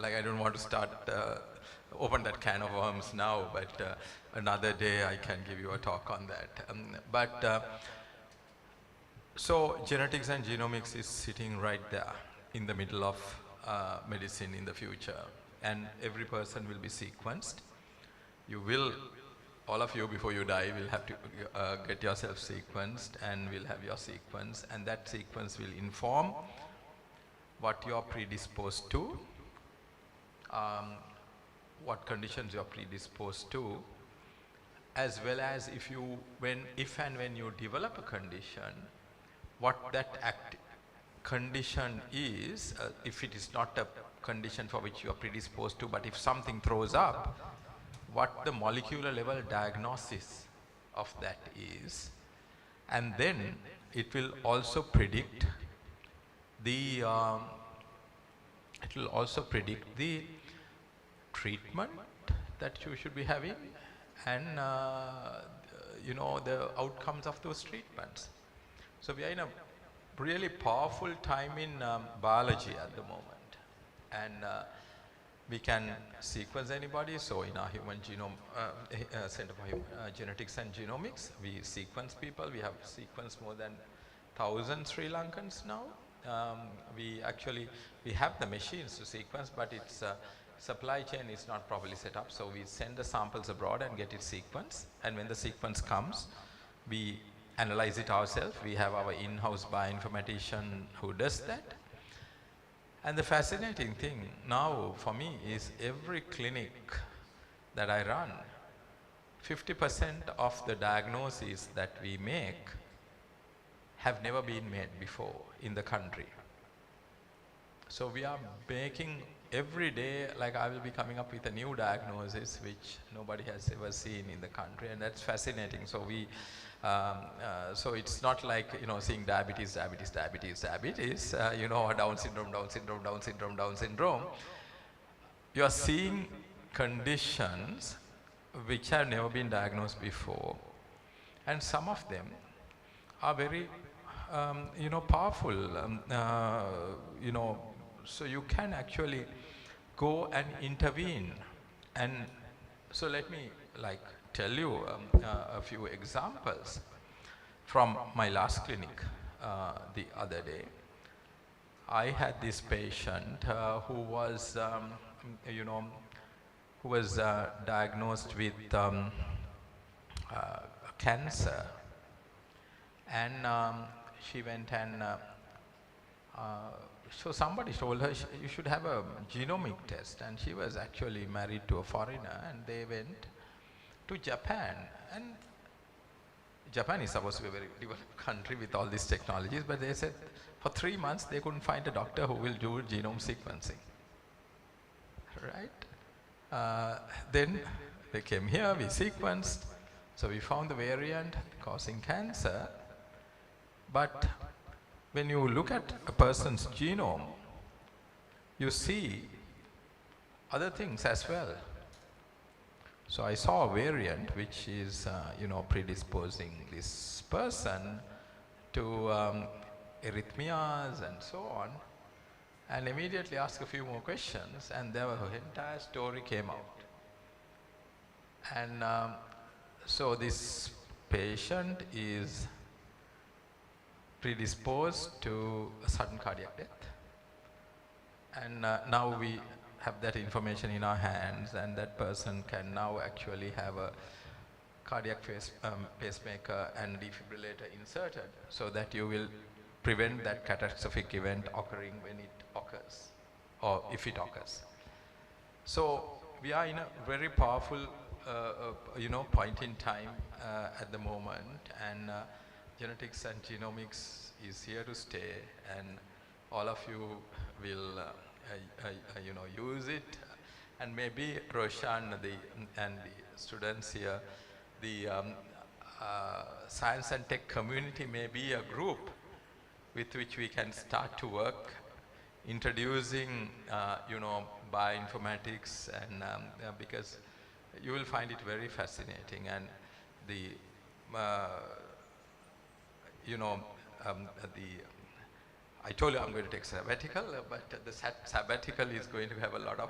like I don't want to start open that can of worms now, but another day I can give you a talk on that. So genetics and genomics is sitting right there in the middle of medicine in the future, and every person will be sequenced. You will, all of you before you die will have to get yourself sequenced, and will have your sequence, and that sequence will inform what you are predisposed to, what conditions you are predisposed to, as well as if and when you develop a condition, what that condition is, if it is not a condition for which you are predisposed to, but if something throws up, what the molecular level diagnosis of that is, and then it will also predict the treatment that you should be having, and the outcomes of those treatments. So we are in a really powerful time in biology at the moment, and we can sequence anybody. So in our Human Genome Center for Genetics and Genomics, we sequence people. We have sequenced more than 1,000 Sri Lankans now. We have the machines to sequence, but its supply chain is not properly set up. So we send the samples abroad and get it sequenced. And when the sequence comes, we analyze it ourselves. We have our in-house bioinformatician who does that. And the fascinating thing now for me is every clinic that I run, 50% of the diagnoses that we make have never been made before in the country. So we are making every day, like I will be coming up with a new diagnosis which nobody has ever seen in the country, and that's fascinating. So we, so it's not like, seeing diabetes, or Down syndrome. You are seeing conditions which have never been diagnosed before, and some of them are very, powerful, so you can actually go and intervene. And so let me tell you a few examples from my last clinic the other day. I had this patient who was, diagnosed with cancer, and she went and so somebody told her you should have a genomic test, and she was actually married to a foreigner, and they went to Japan. And Japan is supposed to be a very developed country with all these technologies, but they said for 3 months they couldn't find a doctor who will do genome sequencing. Right? Then they came here, we sequenced, so we found the variant causing cancer. But when you look at a person's genome, you see other things as well. So I saw a variant which is, predisposing this person to arrhythmias and so on, and immediately asked a few more questions, and their entire story came out. And so this patient is predisposed to a sudden cardiac death, and now we have that information in our hands, and that person can now actually have a cardiac pacemaker and defibrillator inserted, so that you will prevent that catastrophic event occurring when it occurs, or if it occurs. So we are in a very powerful point in time at the moment, and genetics and genomics is here to stay, and all of you will use it. And maybe Roshan and the students here, the science and tech community may be a group with which we can start to work, introducing bioinformatics, and because you will find it very fascinating. And you know, I told you I'm going to take sabbatical, but the sabbatical is going to have a lot of,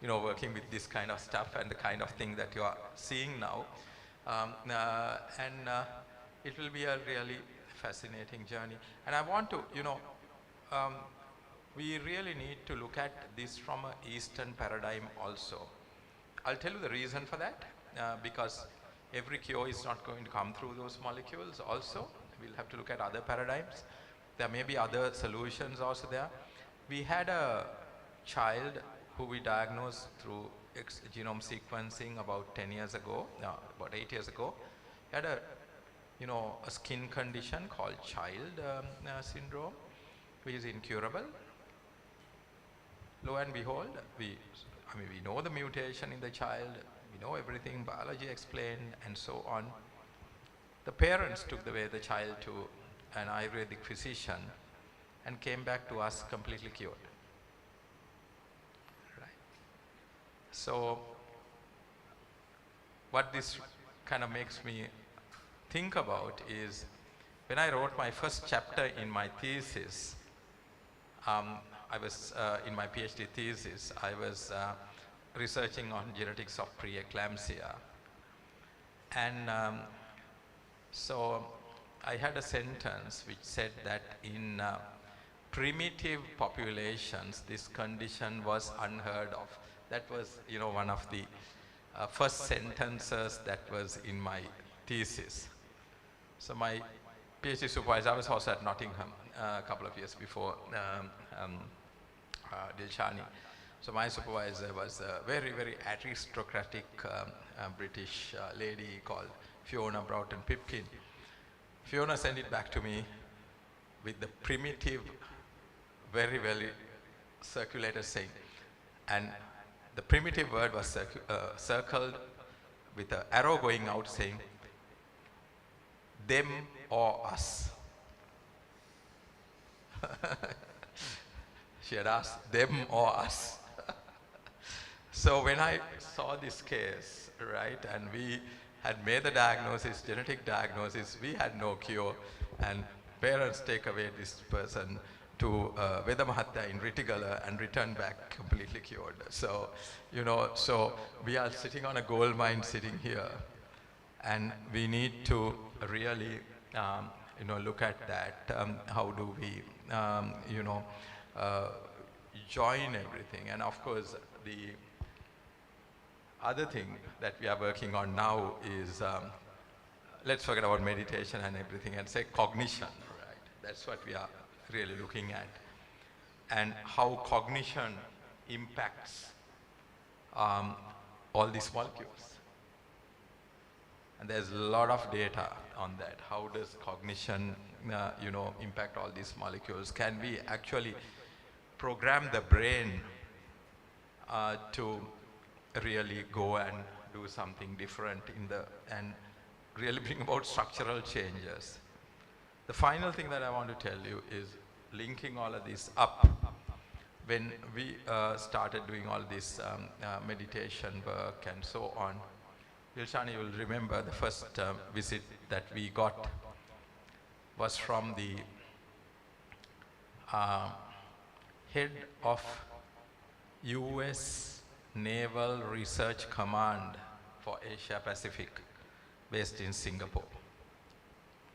you know, working with this kind of stuff and the kind of thing that you are seeing now. It will be a really fascinating journey. And I want to, you know, we really need to look at this from an Eastern paradigm also. I'll tell you the reason for that, because every cure is not going to come through those molecules also. We'll have to look at other paradigms. There may be other solutions also there. We had a child who we diagnosed through genome sequencing about 10 years ago, no, about 8 years ago. He had a, you know, a skin condition called child syndrome, which is incurable. Lo and behold, we know the mutation in the child, we know everything, biology explained, and so on. The parents took the child to an Ayurvedic physician and came back to us completely cured. Right. So, what this kind of makes me think about is, when I wrote my first chapter in my thesis, I was in my PhD thesis, I was researching on genetics of preeclampsia. And so I had a sentence which said that in primitive populations, this condition was unheard of. That was, you know, one of the first sentences that was in my thesis. So my PhD supervisor, I was also at Nottingham a couple of years before Dilshani. So my supervisor was a very, very aristocratic British lady called Fiona Broughton-Pipkin. Fiona sent it back to me with the primitive, very, very circulated saying. And the primitive word was circled with an arrow going out saying, them or us. She had asked, them or us. So when I saw this case, right, and we had made the diagnosis, genetic diagnosis, we had no cure, and parents take away this person to Veda Mahatya in Ritigala and return back completely cured. So, you know, so we are sitting on a gold mine sitting here, and we need to really, you know, look at that. How do we, you know, join everything? And of course, the other thing that we are working on now is, let's forget about meditation and everything and say cognition, right? That's what we are really looking at. And how cognition impacts all these molecules. And there's a lot of data on that. How does cognition, you know, impact all these molecules? Can we actually program the brain to really go and do something different and really bring about structural changes? The final thing that I want to tell you is linking all of this up. When we started doing all this meditation work and so on, Dilshani will remember the first visit that we got was from the head of US Naval Research Command for Asia Pacific, based in Singapore.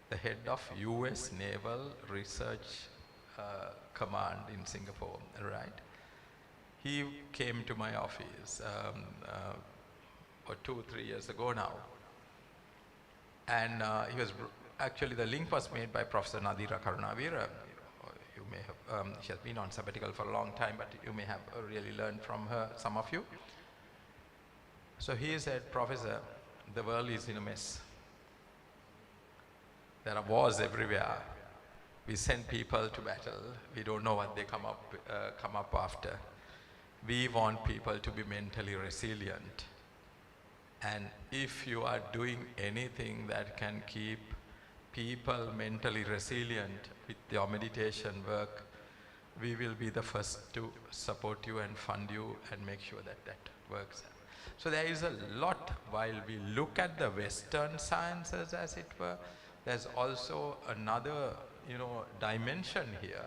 The head of US Naval Research Command in Singapore, right? He came to my office 2 or 3 years ago now, and he was actually, the link was made by Professor Nadira Karunavira. You may have, she has been on sabbatical for a long time, but you may have really learned from her, some of you. So he said, Professor, the world is in a mess. There are wars everywhere. We send people to battle. We don't know what they come up after. We want people to be mentally resilient. And if you are doing anything that can keep people mentally resilient with your meditation work, we will be the first to support you and fund you and make sure that that works. So there is a lot, while we look at the Western sciences as it were, there's also another, dimension here.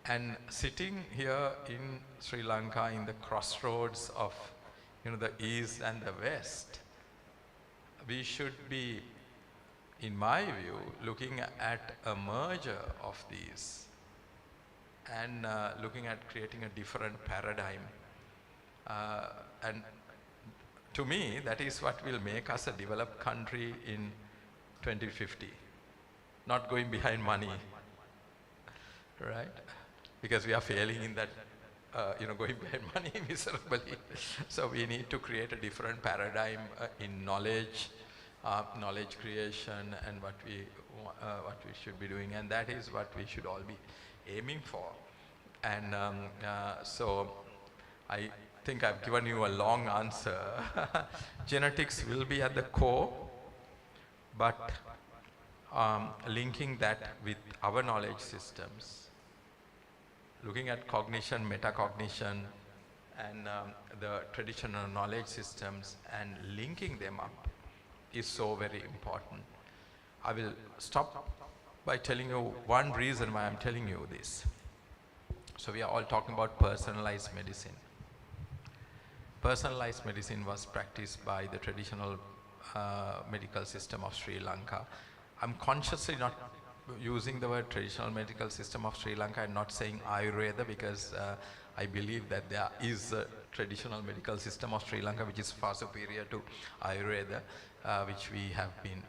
And sitting here in Sri Lanka in the crossroads of, the East and the West, we should be, in my view, looking at a merger of these and looking at creating a different paradigm. And to me, that is what will make us a developed country in 2050. Not going behind money, right? Because we are failing in that, going behind money miserably. So we need to create a different paradigm in knowledge, knowledge creation, and what we should be doing, and that is what we should all be aiming for. And so I think I've given you a long answer. Genetics will be at the core, but linking that with our knowledge systems, looking at cognition, metacognition, and the traditional knowledge systems and linking them up is so very important. I will stop by telling you one reason why I'm telling you this. So we are all talking about personalized medicine. Personalized medicine was practiced by the traditional medical system of Sri Lanka. I'm consciously not using the word traditional medical system of Sri Lanka and not saying Ayurveda, because I believe that there is a traditional medical system of Sri Lanka which is far superior to Ayurveda, which we have been,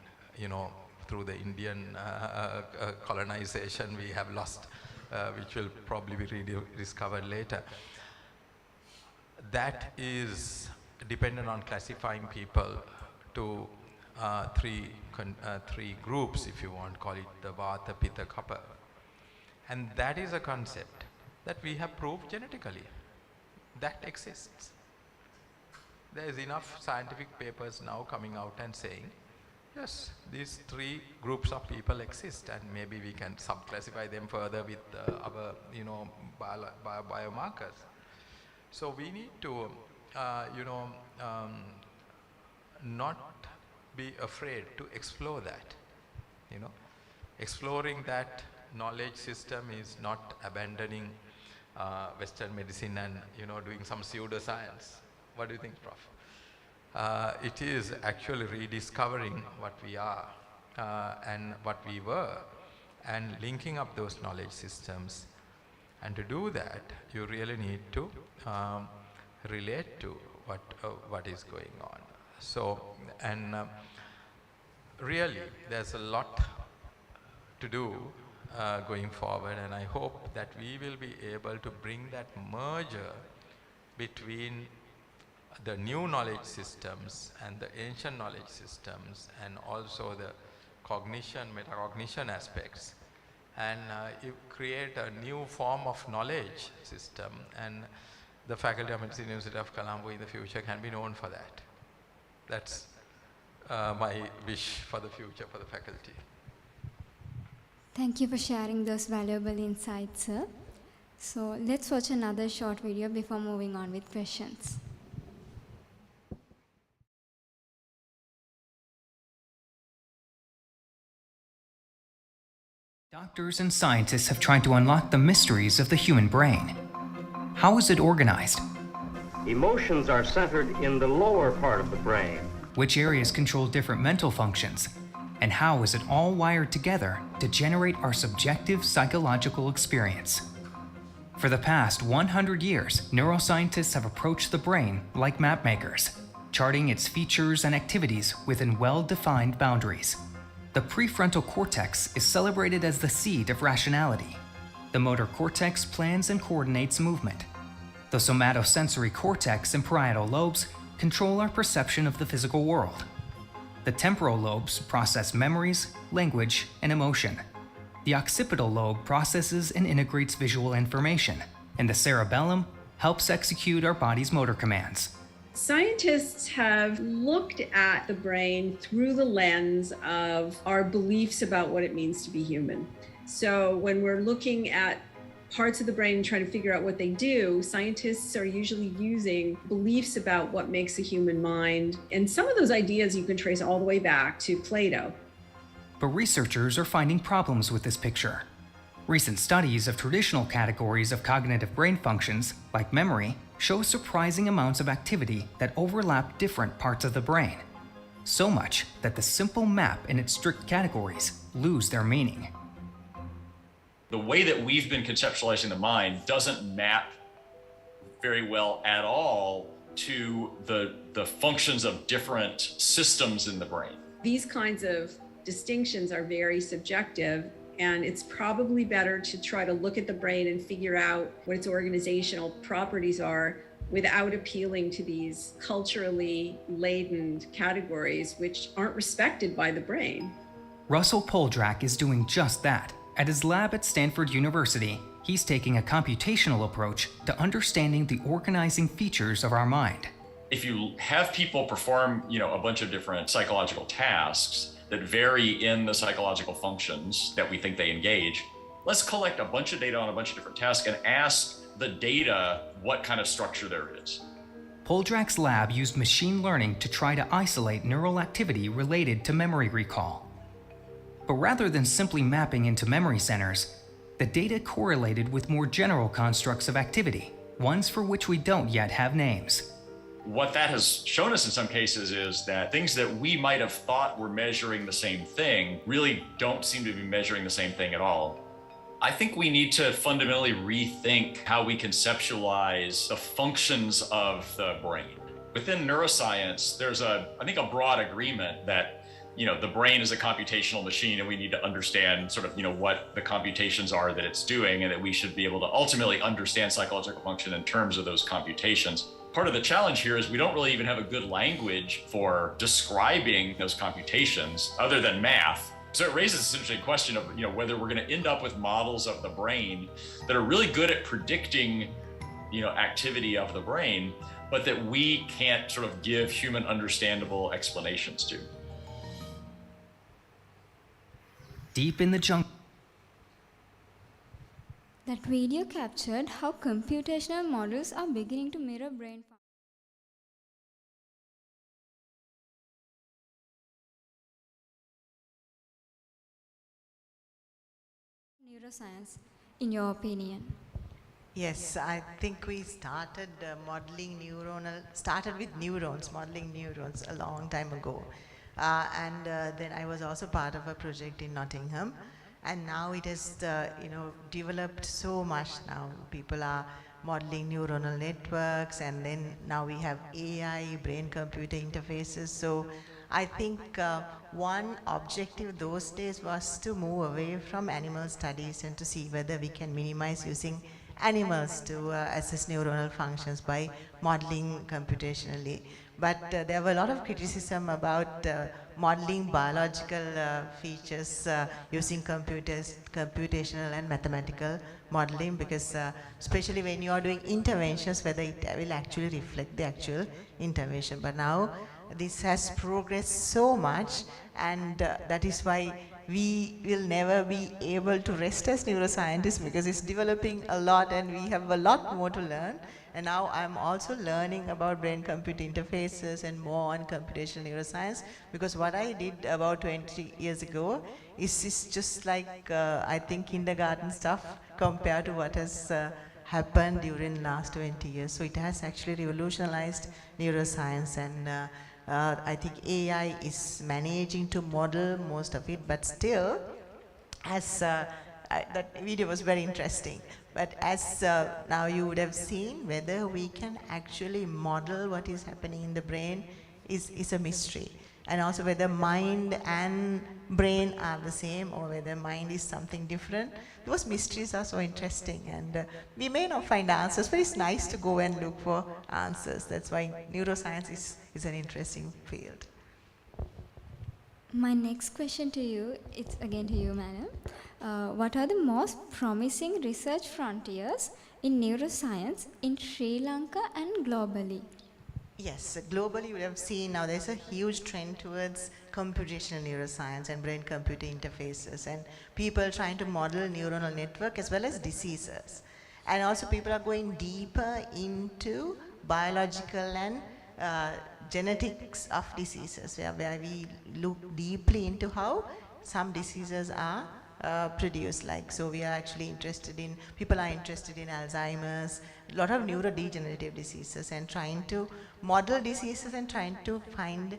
through the Indian colonization we have lost, which will probably be rediscovered later. That is dependent on classifying people to three groups, if you want, call it the Vata, Pitta, Kapha. And that is a concept that we have proved genetically. That exists. There is enough scientific papers now coming out and saying, yes, these three groups of people exist, and maybe we can sub-classify them further with our, biomarkers. So we need to, not be afraid to explore that. Exploring that knowledge system is not abandoning Western medicine and doing some pseudoscience. What do you think, Prof? It is actually rediscovering what we are and what we were, and linking up those knowledge systems. And to do that, you really need to relate to what is going on. So, and really, there's a lot to do going forward, and I hope that we will be able to bring that merger between the new knowledge systems and the ancient knowledge systems, and also the cognition, metacognition aspects, and you create a new form of knowledge system, and the Faculty of Medicine, University of Colombo in the future can be known for that. That's my wish for the future for the faculty. Thank you for sharing those valuable insights, sir. So let's watch another short video before moving on with questions. Doctors and scientists have tried to unlock the mysteries of the human brain. How is it organized? Emotions are centered in the lower part of the brain. Which areas control different mental functions? And how is it all wired together to generate our subjective psychological experience? For the past 100 years, neuroscientists have approached the brain like mapmakers, charting its features and activities within well-defined boundaries. The prefrontal cortex is celebrated as the seat of rationality. The motor cortex plans and coordinates movement. The somatosensory cortex and parietal lobes control our perception of the physical world. The temporal lobes process memories, language, and emotion. The occipital lobe processes and integrates visual information, and the cerebellum helps execute our body's motor commands. Scientists have looked at the brain through the lens of our beliefs about what it means to be human. So when we're looking at parts of the brain and trying to figure out what they do, scientists are usually using beliefs about what makes a human mind. And some of those ideas you can trace all the way back to Plato. But researchers are finding problems with this picture. Recent studies of traditional categories of cognitive brain functions, like memory, show surprising amounts of activity that overlap different parts of the brain. So much that the simple map in its strict categories lose their meaning. The way that we've been conceptualizing the mind doesn't map very well at all to the functions of different systems in the brain. These kinds of distinctions are very subjective, and it's probably better to try to look at the brain and figure out what its organizational properties are without appealing to these culturally laden categories which aren't respected by the brain. Russell Poldrack is doing just that. At his lab at Stanford University, he's taking a computational approach to understanding the organizing features of our mind. If you have people perform, a bunch of different psychological tasks that vary in the psychological functions that we think they engage, let's collect a bunch of data on a bunch of different tasks and ask the data what kind of structure there is. Poldrack's lab used machine learning to try to isolate neural activity related to memory recall. But rather than simply mapping into memory centers, the data correlated with more general constructs of activity, ones for which we don't yet have names. What that has shown us in some cases is that things that we might have thought were measuring the same thing really don't seem to be measuring the same thing at all. I think we need to fundamentally rethink how we conceptualize the functions of the brain. Within neuroscience, there's I think a broad agreement that the brain is a computational machine, and we need to understand what the computations are that it's doing, and that we should be able to ultimately understand psychological function in terms of those computations. Part of the challenge here is we don't really even have a good language for describing those computations other than math. So it raises essentially a question of whether we're going to end up with models of the brain that are really good at predicting activity of the brain, but that we can't sort of give human understandable explanations to. Deep in the jungle. That video captured how computational models are beginning to mirror brain function. Neuroscience, in your opinion? Yes, I think we started modeling with neurons, modeling neurons a long time ago. And then I was also part of a project in Nottingham, and now it has developed so much. Now people are modeling neuronal networks, and then now we have AI, brain-computer interfaces. So I think one objective those days was to move away from animal studies and to see whether we can minimize using animals to assess neuronal functions by modeling computationally. But there were a lot of criticism about modeling biological features using computational and mathematical modeling, because especially when you are doing interventions, whether it will actually reflect the actual intervention. But now this has progressed so much, and that is why we will never be able to rest as neuroscientists, because it's developing a lot and we have a lot more to learn. And now I'm also learning about brain-computer interfaces and more on computational neuroscience, because what I did about 20 years ago is just like, I think, kindergarten stuff compared to what has happened during the last 20 years. So it has actually revolutionized neuroscience, and I think AI is managing to model most of it, but still, as that video was very interesting. But as now you would have seen, whether we can actually model what is happening in the brain is a mystery. And also whether mind and brain are the same, or whether mind is something different. Those mysteries are so interesting, and we may not find answers, but it's nice to go and look for answers. That's why neuroscience is an interesting field. My next question to you, it's again to you, madam. What are the most promising research frontiers in neuroscience in Sri Lanka and globally? Yes, globally you would have seen now there's a huge trend towards computational neuroscience and brain-computer interfaces, and people trying to model neuronal network as well as diseases. And also people are going deeper into biological and genetics of diseases, where we look deeply into how some diseases are produced. Like, so we are actually interested in, people are interested in Alzheimer's, a lot of neurodegenerative diseases, and trying to model diseases and trying to find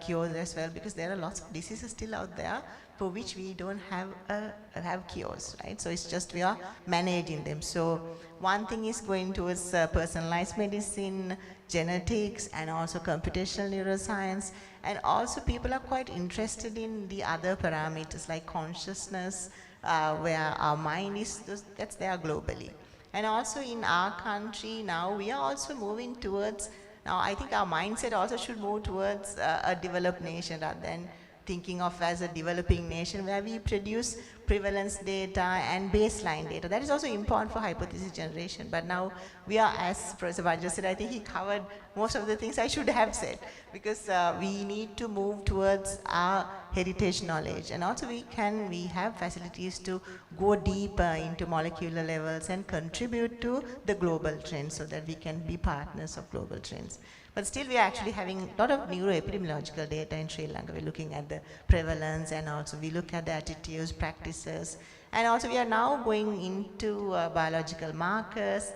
cures as well, because there are lots of diseases still out there for which we don't have cures, right? So it's just we are managing them. So one thing is going towards personalized medicine, genetics, and also computational neuroscience. And also people are quite interested in the other parameters like consciousness, where our mind is, that's there globally. And also in our country now, we are also moving towards, now I think our mindset also should move towards a developed nation rather than thinking of as a developing nation, where we produce prevalence data and baseline data. That is also important for hypothesis generation. But now we are, as Professor Vajira said, I think he covered most of the things I should have said, because we need to move towards our heritage knowledge. And also we have facilities to go deeper into molecular levels and contribute to the global trends, so that we can be partners of global trends. But still we are actually having a lot of neuroepidemiological data in Sri Lanka. We're looking at the prevalence, and also we look at the attitudes, practices, and also we are now going into biological markers,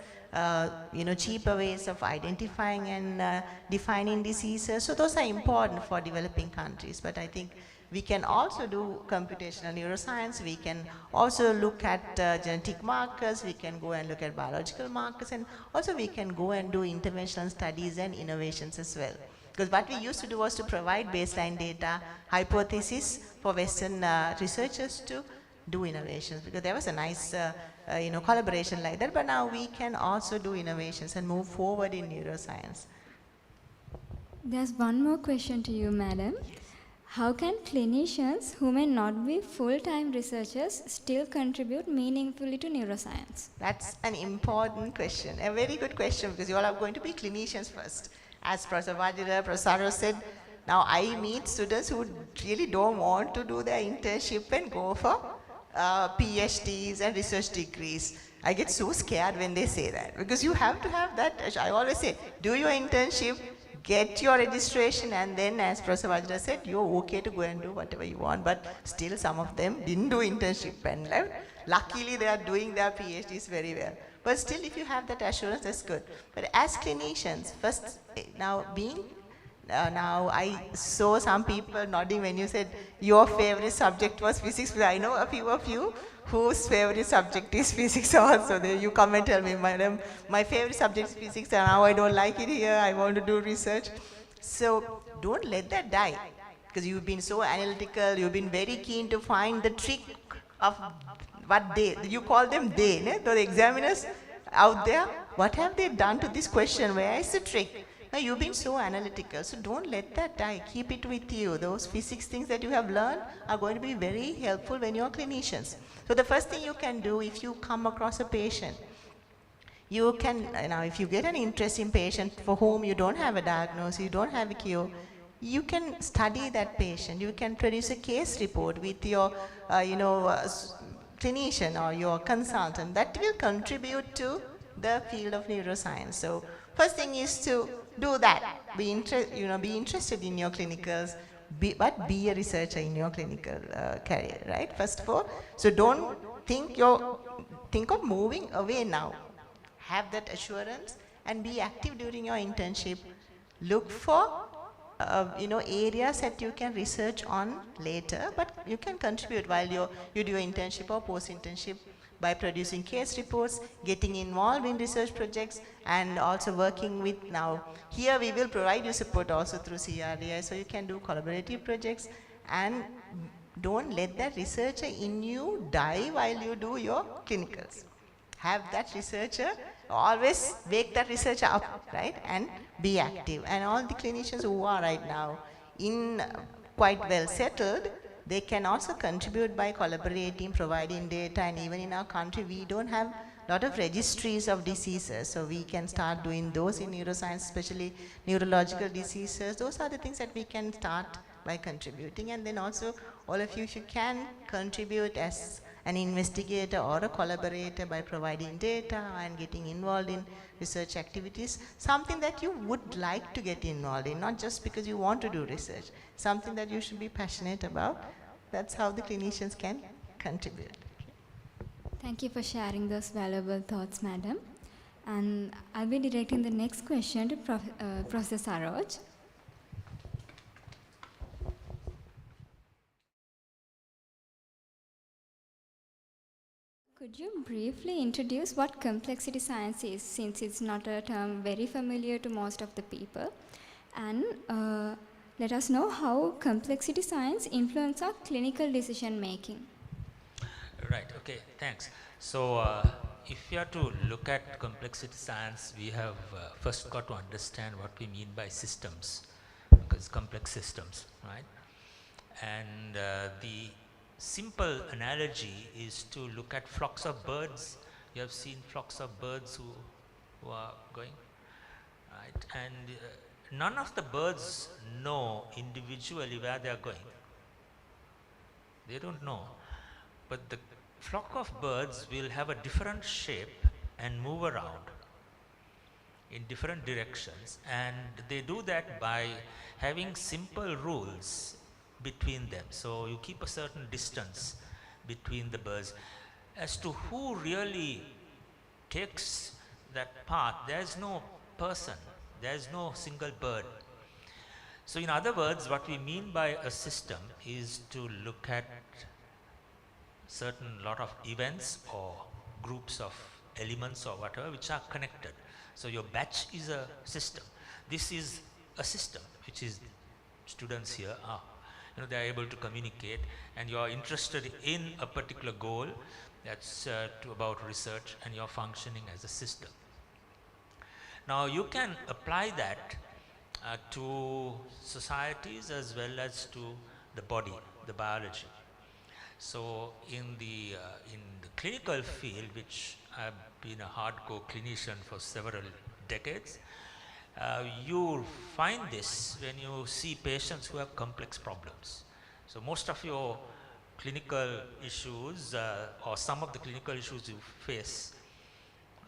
cheaper ways of identifying and defining diseases. So those are important for developing countries. But I think we can also do computational neuroscience. We can also look at genetic markers. We can go and look at biological markers, and also we can go and do interventional studies and innovations as well. Because what we used to do was to provide baseline data, hypothesis for Western researchers to do innovations, because there was a nice collaboration like that. But now we can also do innovations and move forward in neuroscience. There's one more question to you, madam. How can clinicians who may not be full-time researchers still contribute meaningfully to neuroscience? That's an important question, a very good question, because you all are going to be clinicians first. As Professor Vajira, Professor Saroj said, now I meet students who really don't want to do their internship and go for PhDs and research degrees. I get so scared when they say that, because you have to have that. I always say, do your internship, get your registration, and then, as Professor Vajira said, you're okay to go and do whatever you want. But still some of them didn't do internship, and luckily they are doing their PhDs very well. But still, if you have that assurance, that's good. But as clinicians, first, now I saw some people nodding when you said your favorite subject was physics. I know a few of you whose favorite subject is physics also. There you come and tell me, madam, my favorite subject is physics, and now I don't like it here, I want to do research. So don't let that die, because you've been so analytical, you've been very keen to find the trick of what you call them the examiners out there, what have they done to this question, where is the trick? Now you've been so analytical, so don't let that die, keep it with you. Those physics things that you have learned are going to be very helpful when you're clinicians. So the first thing you can do, if you come across a patient, you can, now if you get an interesting patient for whom you don't have a diagnosis, you don't have a cure, you can study that patient. You can produce a case report with your, clinician or your consultant. That will contribute to the field of neuroscience. So first thing is to do that. Be interested in your clinicals, but be a researcher in your clinical career, right? First of all, so don't think of moving away now. Have that assurance and be active during your internship. Look for areas that you can research on later, but you can contribute while you do your internship or post-internship by producing case reports, getting involved in research projects, and also working with, now here we will provide you support also through CRDI, so you can do collaborative projects. And don't let that researcher in you die while you do your clinicals. Have that researcher, always wake that researcher up, right, and be active. And all the clinicians who are right now quite well settled, they can also contribute by collaborating, providing data. And even in our country, we don't have lot of registries of diseases, so we can start doing those in neuroscience, especially neurological diseases. Those are the things that we can start by contributing. And then also, all of you, if you can contribute as an investigator or a collaborator by providing data and getting involved in research activities, something that you would like to get involved in, not just because you want to do research, something that you should be passionate about. That's how the clinicians can contribute. Thank you for sharing those valuable thoughts, madam. And I'll be directing the next question to Professor Saroj. Could you briefly introduce what complexity science is, since it's not a term very familiar to most of the people, and let us know how complexity science influences our clinical decision making? Right, okay, thanks. So if you are to look at complexity science, we have first got to understand what we mean by systems, because complex systems, right? And the simple analogy is to look at flocks of birds. You have seen flocks of birds who are going, right? And none of the birds know individually where they are going. They don't know. But the flock of birds will have a different shape and move around in different directions, and they do that by having simple rules between them. So you keep a certain distance between the birds. As to who really takes that path, there is no person, there is no single bird. So in other words, what we mean by a system is to look at certain lot of events or groups of elements or whatever which are connected. So your batch is a system. This is a system, which is students here are. They are able to communicate, and you are interested in a particular goal that's about research, and you're functioning as a system. Now you can apply that to societies as well as to the body, the biology. So in the clinical field, which I've been a hardcore clinician for several decades, you find this when you see patients who have complex problems. So most of your clinical issues or some of the clinical issues you face,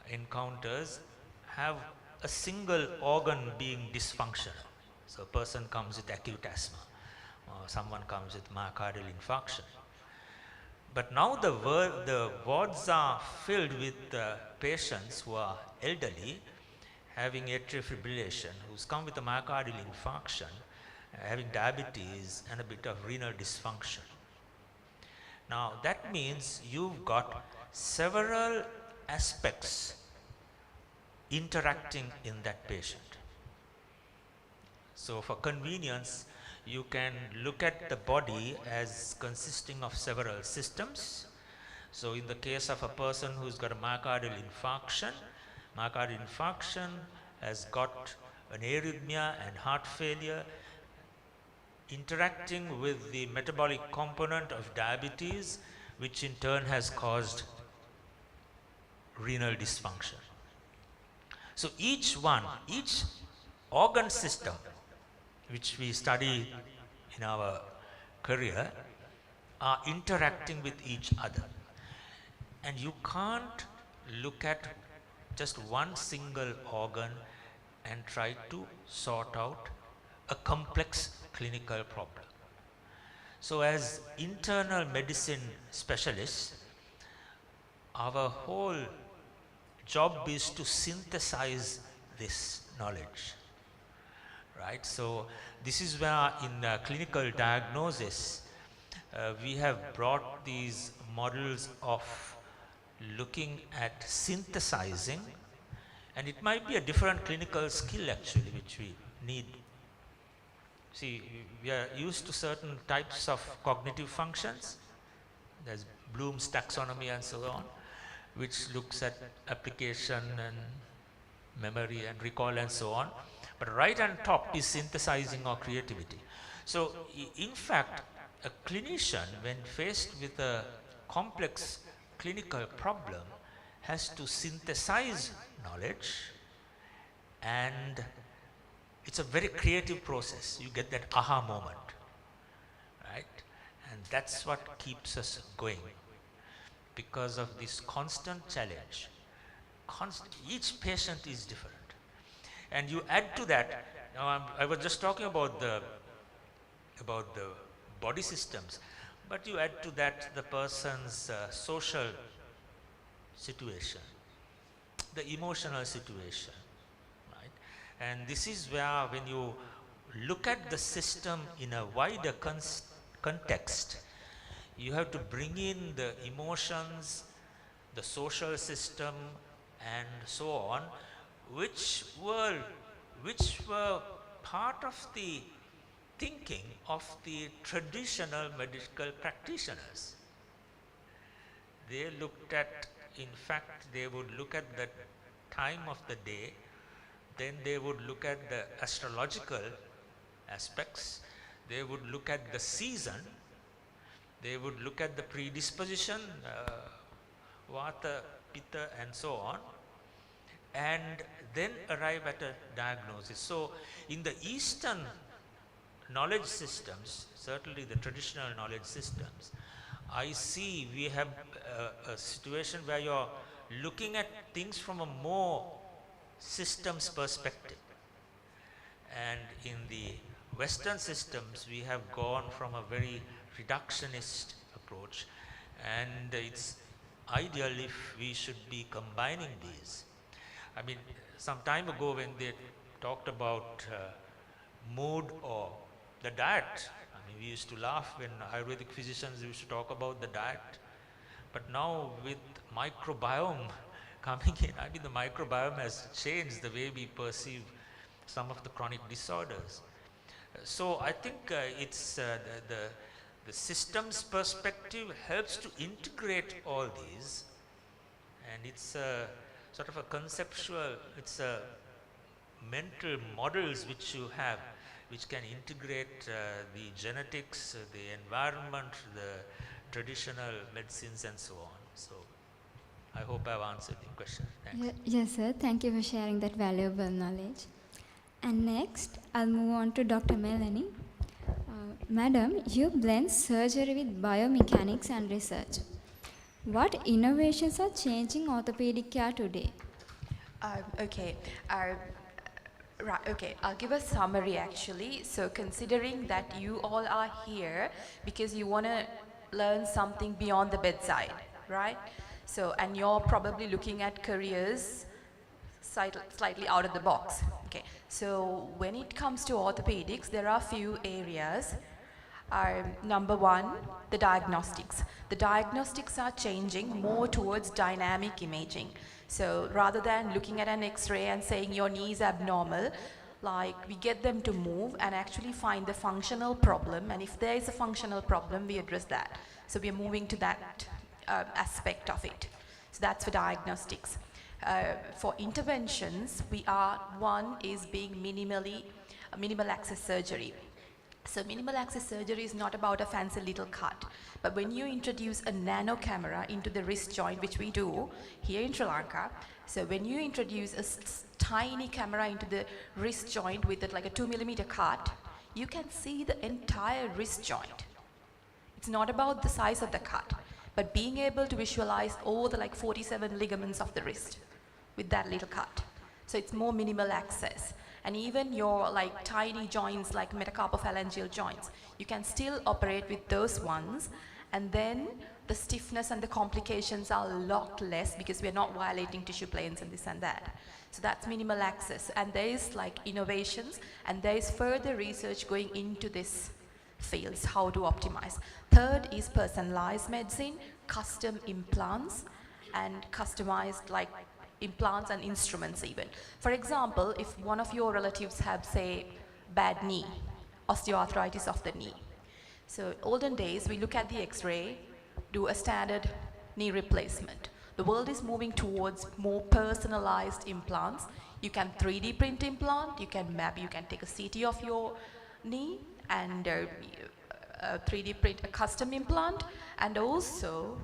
encounters, have a single organ being dysfunctional. So a person comes with acute asthma, or someone comes with myocardial infarction. But now the wards are filled with patients who are elderly, having atrial fibrillation, who's come with a myocardial infarction, having diabetes and a bit of renal dysfunction. Now that means you've got several aspects interacting in that patient. So for convenience, you can look at the body as consisting of several systems. So in the case of a person who's got a myocardial infarction has got an arrhythmia and heart failure interacting with the metabolic component of diabetes, which in turn has caused renal dysfunction. So each organ system which we study in our career are interacting with each other. And you can't look at just one single organ and try to sort out a complex clinical problem. So as internal medicine specialists, our whole job is to synthesize this knowledge, right? So this is where in clinical diagnosis, we have brought these models of looking at synthesizing, and it might be a different clinical skill actually which we need. See, we are used to certain types of cognitive functions. There's Bloom's taxonomy and so on, which looks at application and memory and recall and so on. But right on top is synthesizing or creativity. So in fact, a clinician, when faced with a complex clinical problem, has to synthesize knowledge, and it's a very creative process. You get that aha moment, right? And that's what keeps us going, because of this constant challenge. Each patient is different. And you add to that, now I was just talking about the body systems, but you add to that the person's social situation, the emotional situation, right? And this is where, when you look at the system in a wider context, you have to bring in the emotions, the social system, and so on, which were part of the thinking of the traditional medical practitioners. They looked at, in fact, they would look at the time of the day, then they would look at the astrological aspects, they would look at the season, they would look at the predisposition, Vata, Pitta, and so on, and then arrive at a diagnosis. So in the Eastern knowledge systems, certainly the traditional knowledge systems, I see we have a situation where you're looking at things from a more systems perspective. And in the Western systems, we have gone from a very reductionist approach, and it's ideal if we should be combining these. I mean, some time ago when they talked about mood or the diet, I mean, we used to laugh when Ayurvedic physicians used to talk about the diet. But now with microbiome coming in, I mean, the microbiome has changed the way we perceive some of the chronic disorders. So I think it's the systems perspective helps to integrate all these, and it's sort of a conceptual, it's a mental models which you have, which can integrate the genetics, the environment, the traditional medicines, and so on. So I hope I've answered the question. Thanks. Yes, sir. Thank you for sharing that valuable knowledge. And next, I'll move on to Dr. Melanie. Madam, you blend surgery with biomechanics and research. What innovations are changing orthopedic care today? Okay, I'll give a summary actually. So considering that you all are here because you want to learn something beyond the bedside, right? So, and you're probably looking at careers slightly out of the box. Okay, so when it comes to orthopedics, there are a few areas. Number one, the diagnostics. The diagnostics are changing more towards dynamic imaging. So rather than looking at an X-ray and saying your knee is abnormal, like we get them to move and actually find the functional problem, and if there is a functional problem, we address that. So we are moving to that aspect of it. So that's for diagnostics. For interventions, one is being minimal access surgery. So minimal access surgery is not about a fancy little cut, but when you introduce a nano camera into the wrist joint, which we do here in Sri Lanka, so when you introduce a tiny camera into the wrist joint with like a 2mm cut, you can see the entire wrist joint. It's not about the size of the cut, but being able to visualize all the like 47 ligaments of the wrist with that little cut. So it's more minimal access. And even your like tiny joints like metacarpophalangeal joints, you can still operate with those ones, and then the stiffness and the complications are a lot less because we are not violating tissue planes and this and that. So that's minimal access, and there is like innovations, and there is further research going into this fields, how to optimize. Third is personalized medicine, custom implants, and customized like implants and instruments even. For example, if one of your relatives have, say, bad knee, osteoarthritis of the knee. So olden days, we look at the X-ray, do a standard knee replacement. The world is moving towards more personalized implants. You can 3D print implant, you can take a CT of your knee and 3D print a custom implant, and also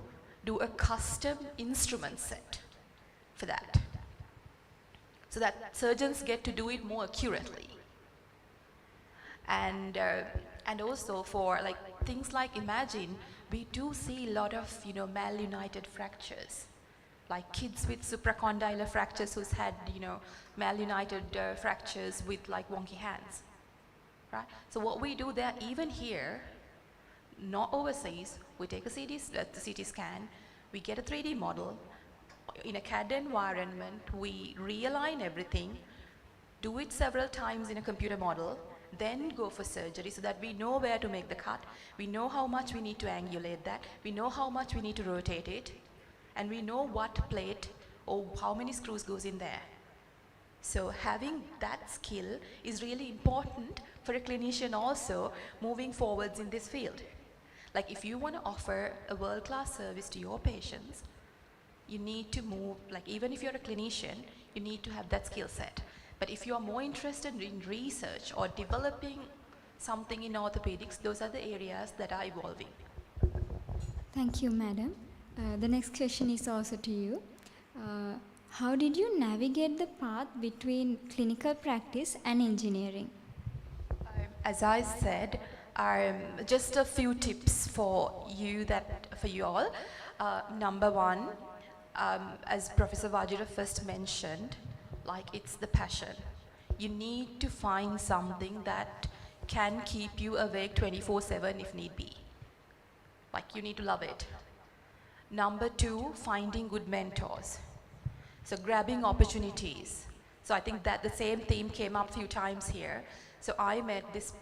do a custom instrument set. for that, so that surgeons get to do it more accurately. And also for like things like, imagine, we do see a lot of malunited fractures, like kids with supracondylar fractures who's had malunited fractures with like wonky hands, right? So what we do there, even here, not overseas, we take a CT scan, we get a 3D model, in a CAD environment, we realign everything, do it several times in a computer model, then go for surgery so that we know where to make the cut, we know how much we need to angulate that, we know how much we need to rotate it, and we know what plate or how many screws goes in there. So having that skill is really important for a clinician also moving forwards in this field. Like if you want to offer a world-class service to your patients, you need to move, like even if you're a clinician, you need to have that skill set. But if you are more interested in research or developing something in orthopedics, those are the areas that are evolving. Thank you, madam. The next question is also to you. How did you navigate the path between clinical practice and engineering? As I said, just a few tips for you all. Number one, as Professor Vajira first mentioned, like it's the passion. You need to find something that can keep you awake 24/7 if need be. Like you need to love it. Number two, finding good mentors. So grabbing opportunities. So I think that the same theme came up a few times here. So I met this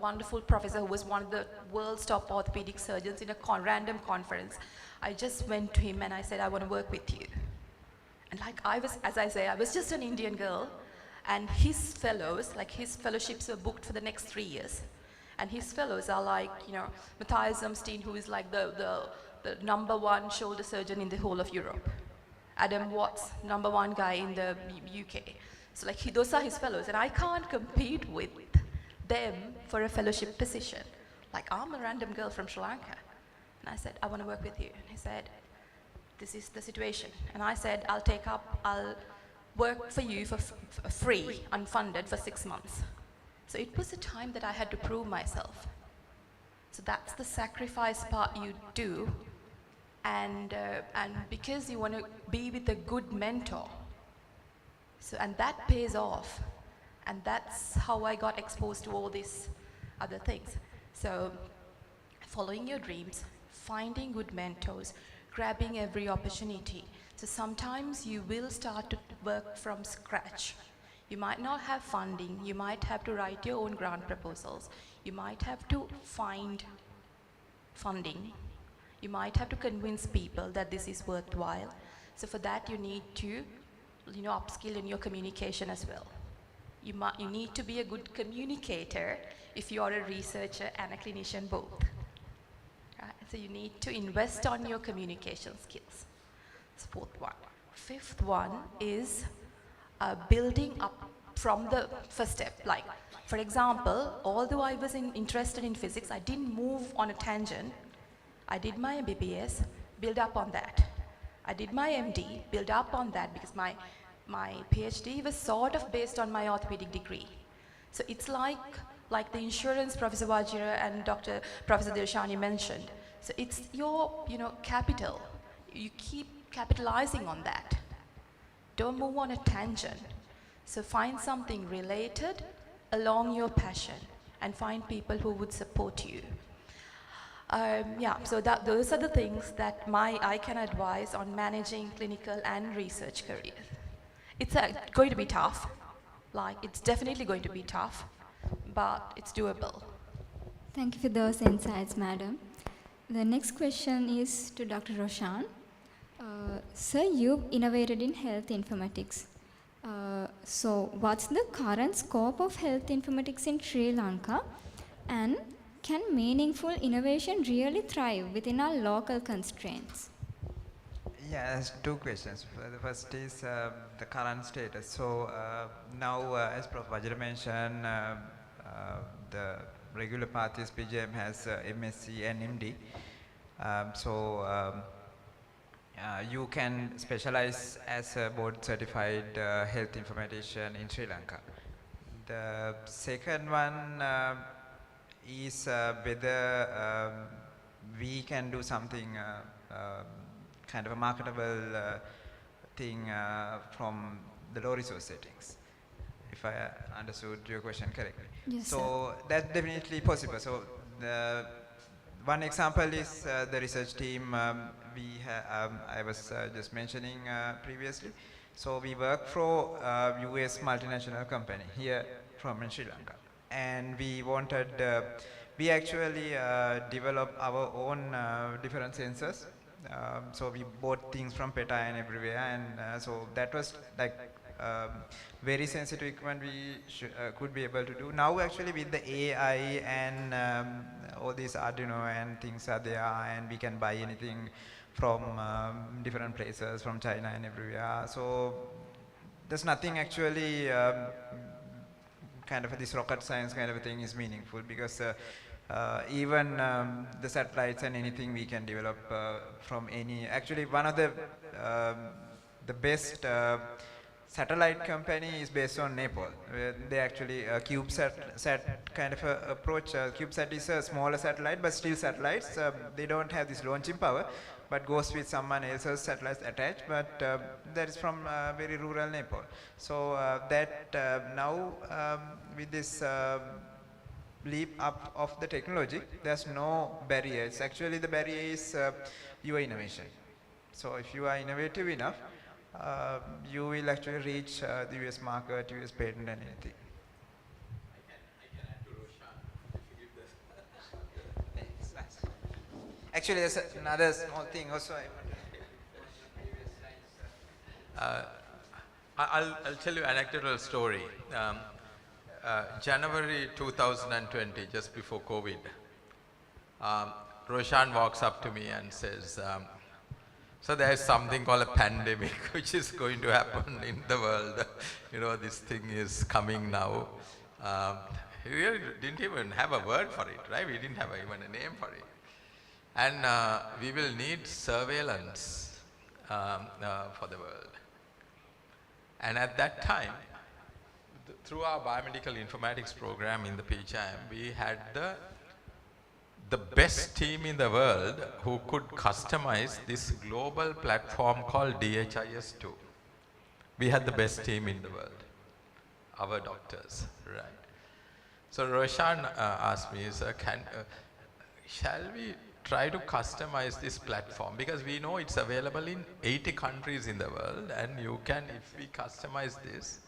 wonderful professor who was one of the world's top orthopedic surgeons in a random conference. I just went to him and I said, I want to work with you. And like I was just an Indian girl, and his fellows, like his fellowships were booked for the next 3 years. And his fellows are like, Matthias Zumstein, who is like the #1 shoulder surgeon in the whole of Europe. Adam Watts, #1 guy in the UK. So like those are his fellows, and I can't compete with them for a fellowship position. Like I'm a random girl from Sri Lanka. And I said, I want to work with you. And he said, this is the situation. And I said, I'll work for you for free, unfunded, for 6 months. So it was a time that I had to prove myself. So that's the sacrifice part you do. And because you want to be with a good mentor. So, and that pays off. And that's how I got exposed to all these other things. So following your dreams, finding good mentors, grabbing every opportunity. So sometimes you will start to work from scratch. You might not have funding, you might have to write your own grant proposals, you might have to find funding, you might have to convince people that this is worthwhile. So for that you need to upskill in your communication as well. You need to be a good communicator if you are a researcher and a clinician both. Right? So you need to invest on your communication skills. That's the fourth one. Fifth one is building up from the first step. Like, for example, although I was interested in physics, I didn't move on a tangent. I did my MBBS, build up on that. I did my MD, build up on that, because my PhD was sort of based on my orthopedic degree. So it's like the insurance Professor Vajira and Professor Dilshani mentioned. So it's your capital. You keep capitalizing on that. Don't move on a tangent. So find something related along your passion and find people who would support you. So those are the things that I can advise on managing clinical and research careers. It's going to be tough. Like, it's definitely going to be tough, but it's doable. Thank you for those insights, madam. The next question is to Dr. Roshan. Sir, you've innovated in health informatics. So what's the current scope of health informatics in Sri Lanka, and can meaningful innovation really thrive within our local constraints? Yeah, there's two questions. The first is the current status. So now, as Prof. Vajira mentioned, the regular path is PGM has MSc and MD. you can specialize as a board certified health informatician in Sri Lanka. The second one is whether we can do something kind of a marketable thing from the low resource settings, if I understood your question correctly. Yes, so that's definitely possible. So the one example is the research team I was just mentioning previously. So we work for US multinational company here from Sri Lanka, and we wanted, we actually developed our own different sensors. So we bought things from PETA and everywhere, and so that was like very sensitive equipment we could be able to do. Now actually with the AI and all these Arduino and things are there, and we can buy anything from different places, from China and everywhere. So there's nothing actually kind of this rocket science kind of a thing is meaningful, because even the satellites and anything we can develop from any, actually one of the best satellite company is based on Nepal. They actually CubeSat kind of approach. CubeSat is a smaller satellite, but still satellites. They don't have this launching power, but goes with someone else's satellites attached. But that is from very rural Nepal. So that now with this leap up of the technology, there's no barrier. It's actually the barrier is your innovation. So if you are innovative enough, you will actually reach the US market, US patent and anything. I can add to Roshan if you give this. Actually, there's another small thing also. I'll tell you an anecdotal story. January 2020, just before COVID, Roshan walks up to me and says, so there is something called a pandemic which is going to happen in the world. You know, this thing is coming now. He really didn't even have a word for it, right? We didn't have even a name for it. And we will need surveillance for the world. And at that time, through our biomedical informatics program in the PHIM, we had the best team in the world who could customize this global platform called DHIS2. We had the best team in the world, our doctors, right? So Roshan asked me, sir, shall we try to customize this platform? Because we know it's available in 80 countries in the world, and you can, if we customize this,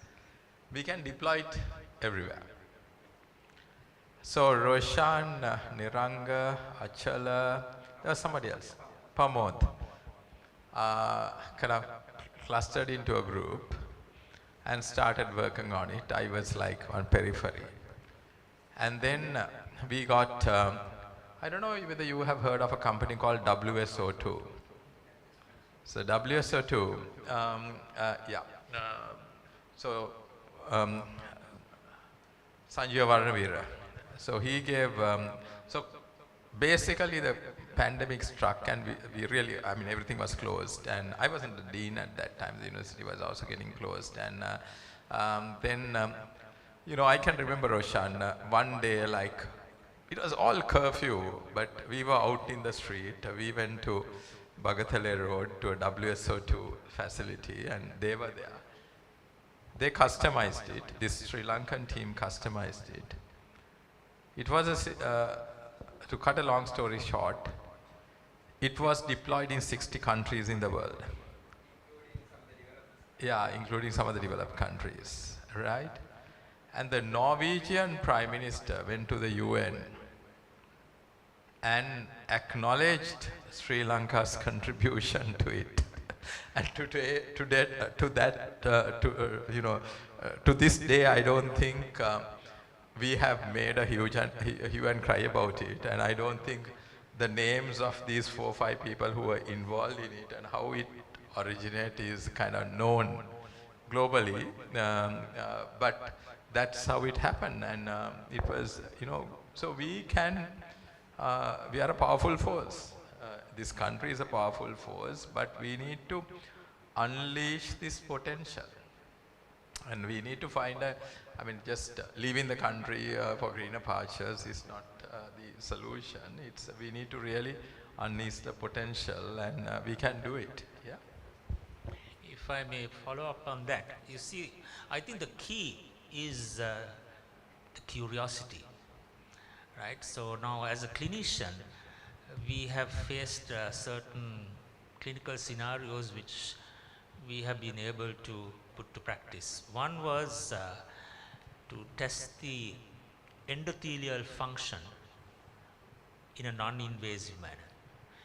we can deploy it everywhere. So Roshan, Niranga, Achala, there was somebody else, Pamod, kind of clustered into a group and started working on it. I was like on periphery. And then we got, I don't know whether you have heard of a company called WSO2. So WSO2, yeah. So Sanjeev Varnavira. So he gave, so basically the pandemic struck, and we really, I mean, everything was closed, and I wasn't the dean at that time. The university was also getting closed, and then, you know, I can remember, Roshan, one day, like, it was all curfew, but we were out in the street. We went to Bagatale Road to a WSO2 facility, and they were there. They customized it. This Sri Lankan team customized it. It was to cut a long story short, it was deployed in 60 countries in the world. Yeah, including some of the developed countries, right? And the Norwegian Prime Minister went to the UN and acknowledged Sri Lanka's contribution to it. And to this day, I don't think we have made a huge hue and cry about it, and I don't think the names of these 4 or 5 people who were involved in it and how it originated is kind of known globally, but that's how it happened, and it was, you know, so we are a powerful force. this country is a powerful force, but we need to unleash this potential. And we need to find just leaving the country for greener pastures is not the solution. We need to really unleash the potential, and we can do it. Yeah. If I may follow up on that, you see, I think the key is the curiosity, right? So now as a clinician, we have faced certain clinical scenarios which we have been able to put to practice. One was to test the endothelial function in a non-invasive manner.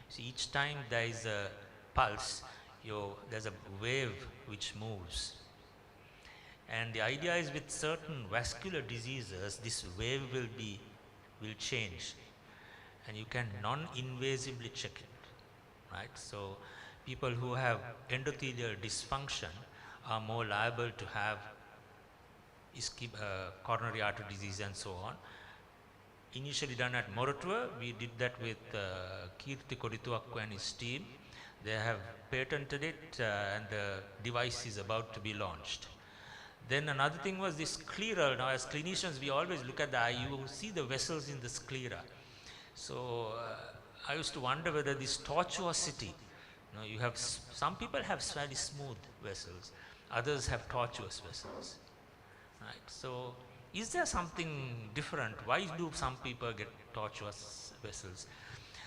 So each time there is a pulse, there's a wave which moves. And the idea is with certain vascular diseases, this wave will change, and you can non-invasively check it, right? So people who have endothelial dysfunction are more liable to have coronary artery disease and so on. Initially done at Moratuwa, we did that with Kirti Kodituakku and his team. They have patented it and the device is about to be launched. Then another thing was this sclera. Now as clinicians, we always look at the eye, you see the vessels in the sclera. So I used to wonder whether this tortuosity, you have some people have fairly smooth vessels, others have tortuous vessels, right? So is there something different? Why do some people get tortuous vessels?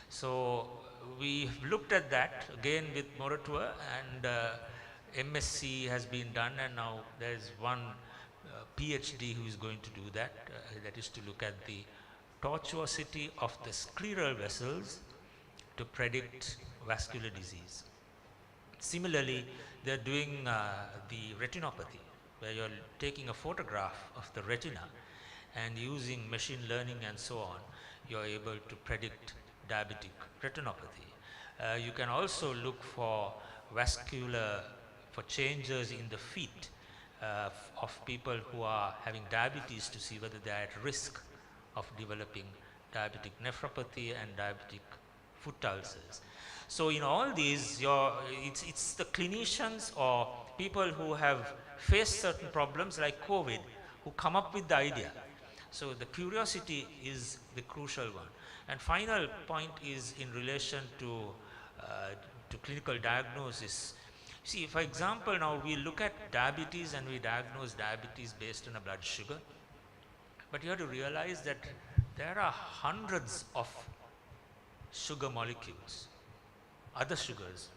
So we looked at that again with Moratuwa, and MSc has been done, and now there is one PhD who is going to do that. That is to look at the tortuosity of the scleral vessels to predict vascular disease. Similarly, they are doing the retinopathy, where you are taking a photograph of the retina and using machine learning and so on, you are able to predict diabetic retinopathy. You can also look for changes in the feet of people who are having diabetes to see whether they are at risk of developing diabetic nephropathy and diabetic foot ulcers. So in all these, it's the clinicians or people who have faced certain problems like COVID who come up with the idea. So the curiosity is the crucial one. And final point is in relation to clinical diagnosis. See, for example, now we look at diabetes and we diagnose diabetes based on a blood sugar, but you have to realize that there are hundreds of sugar molecules, other sugars,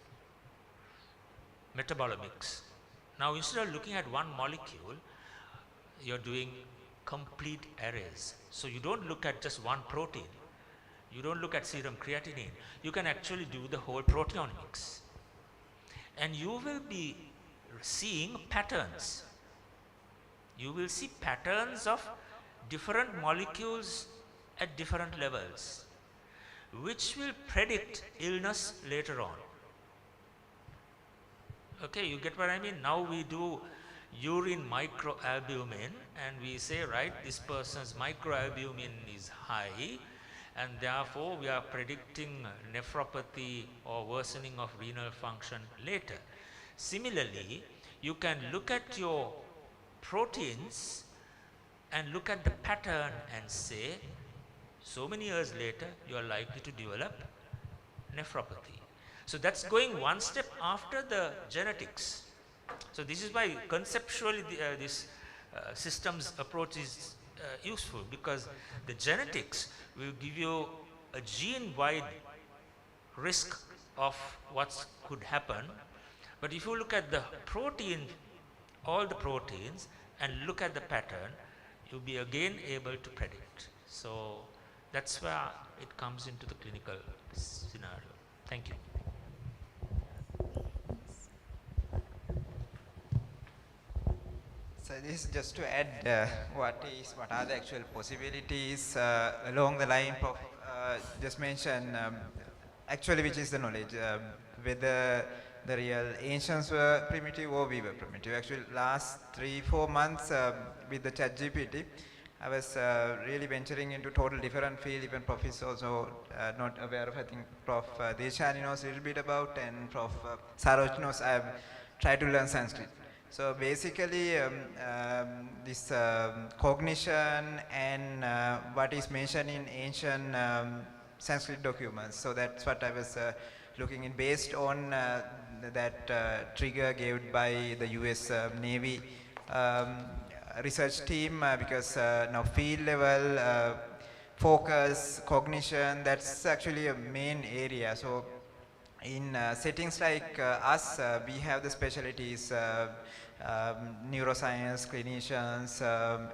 metabolomics. Now instead of looking at one molecule, you're doing complete arrays. So you don't look at just one protein. You don't look at serum creatinine. You can actually do the whole proteomics. And you will be seeing patterns. You will see patterns of different molecules at different levels, which will predict illness later on. Okay, you get what I mean? Now we do urine microalbumin and we say, right, this person's microalbumin is high, and therefore we are predicting nephropathy or worsening of renal function later. Similarly, you can look at your proteins and look at the pattern and say, so many years later, you are likely to develop nephropathy. So that's going one step after the genetics. So this is why conceptually this systems approach is useful, because the genetics will give you a gene-wide risk of what could happen. But if you look at the protein, all the proteins, and look at the pattern, you'll be again able to predict. So that's where it comes into the clinical scenario. Thank you. So this is just to add what are the actual possibilities along the line of just mentioned, actually which is the knowledge, whether the real ancients were primitive or we were primitive. Actually last 3-4 months with the ChatGPT, I was really venturing into total different field. Even Prof is also not aware of. I think Prof Dilshani knows a little bit about, and Prof Saroj knows. I have tried to learn Sanskrit. So basically, this cognition and what is mentioned in ancient Sanskrit documents. So that's what I was looking in, based on that trigger given by the US Navy research team, because now field level focus, cognition, that's actually a main area. So in settings like us, we have the specialties, neuroscience, clinicians,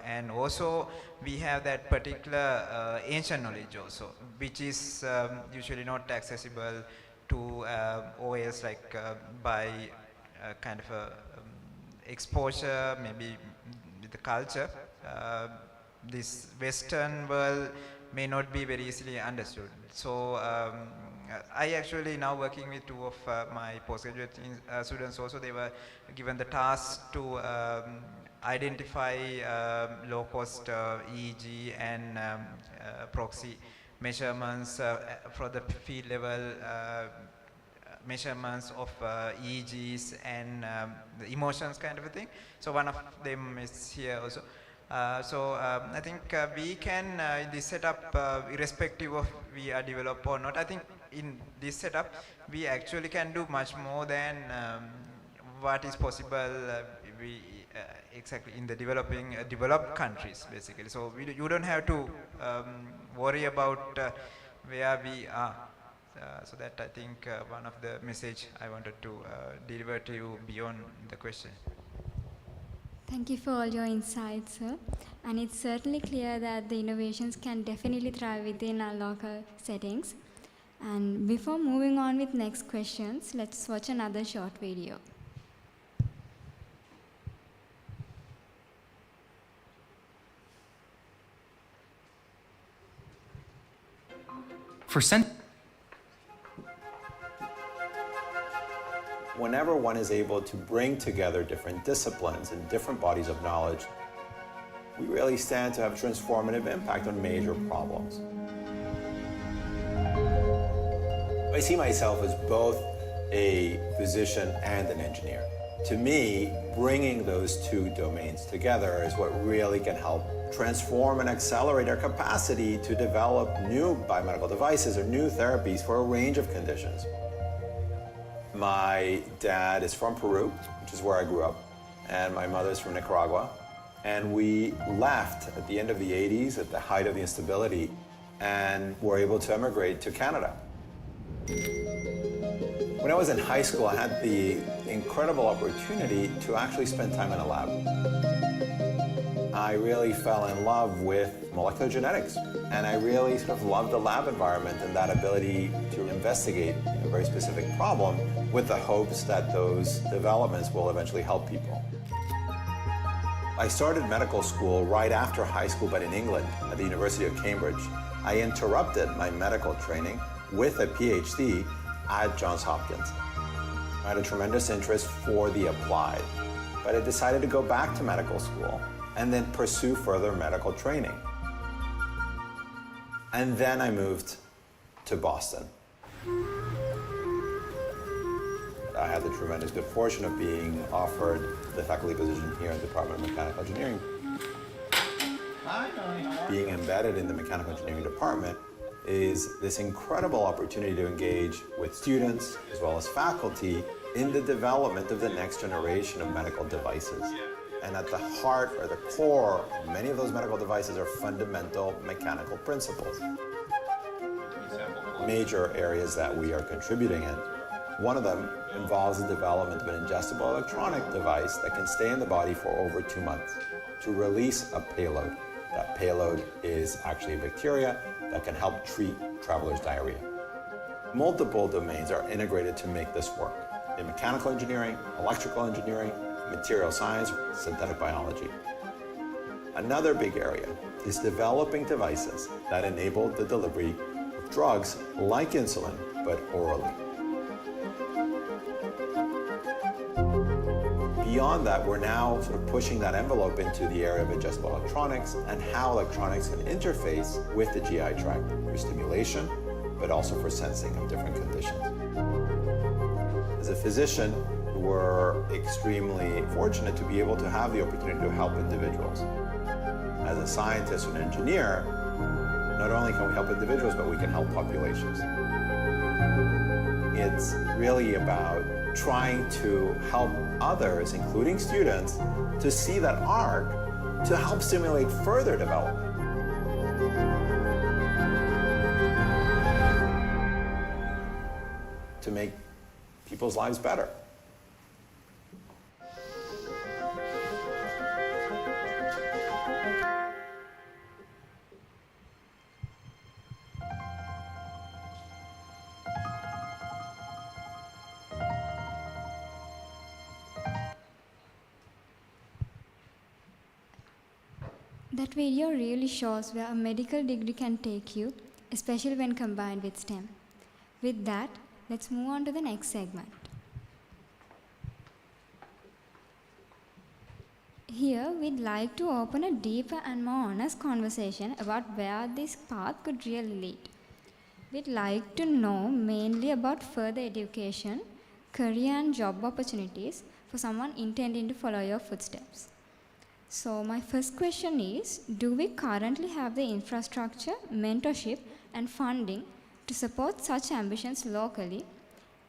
and also we have that particular ancient knowledge also, which is usually not accessible to OAs, like by kind of a exposure, maybe with the culture. This Western world may not be very easily understood. So I actually now working with two of my postgraduate students also. They were given the task to identify low-cost EEG and proxy measurements for the field level measurements of EEGs and the emotions kind of a thing. So one of them is here also. I think we can, in this setup, irrespective of we are developed or not, I think in this setup, we actually can do much more than what is possible exactly in the developed countries, basically. So you don't have to worry about where we are. So that, I think, one of the message I wanted to deliver to you beyond the question. Thank you for all your insights, sir. And it's certainly clear that the innovations can definitely thrive within our local settings. And before moving on with next questions, let's watch another short video. Whenever one is able to bring together different disciplines and different bodies of knowledge, we really stand to have transformative impact on major problems. I see myself as both a physician and an engineer. To me, bringing those two domains together is what really can help transform and accelerate our capacity to develop new biomedical devices or new therapies for a range of conditions. My dad is from Peru, which is where I grew up, and my mother is from Nicaragua. And we left at the end of the 80s, at the height of the instability, and were able to emigrate to Canada. When I was in high school, I had the incredible opportunity to actually spend time in a lab. I really fell in love with molecular genetics, and I really sort of loved the lab environment and that ability to investigate a very specific problem with the hopes that those developments will eventually help people. I started medical school right after high school, but in England, at the University of Cambridge. I interrupted my medical training with a PhD at Johns Hopkins. I had a tremendous interest for the applied, but I decided to go back to medical school and then pursue further medical training. And then I moved to Boston. I had the tremendous good fortune of being offered the faculty position here in the Department of Mechanical Engineering. Being embedded in the Mechanical Engineering department is this incredible opportunity to engage with students as well as faculty in the development of the next generation of medical devices. And at the heart or the core of many of those medical devices are fundamental mechanical principles. Major areas that we are contributing in. One of them involves the development of an ingestible electronic device that can stay in the body for over 2 months to release a payload. That payload is actually a bacteria that can help treat traveler's diarrhea. Multiple domains are integrated to make this work. In mechanical engineering, electrical engineering, material science, synthetic biology. Another big area is developing devices that enable the delivery of drugs like insulin, but orally. beyond that, we're now sort of pushing that envelope into the area of adjustable electronics and how electronics can interface with the GI tract for stimulation, but also for sensing of different conditions. As a physician, we're extremely fortunate to be able to have the opportunity to help individuals. As a scientist or an engineer, not only can we help individuals, but we can help populations. It's really about trying to help others, including students, to see that arc to help stimulate further development. To make people's lives better. That video really shows where a medical degree can take you, especially when combined with STEM. With that, let's move on to the next segment. Here, we'd like to open a deeper and more honest conversation about where this path could really lead. We'd like to know mainly about further education, career and job opportunities for someone intending to follow your footsteps. So my first question is, do we currently have the infrastructure, mentorship and funding to support such ambitions locally,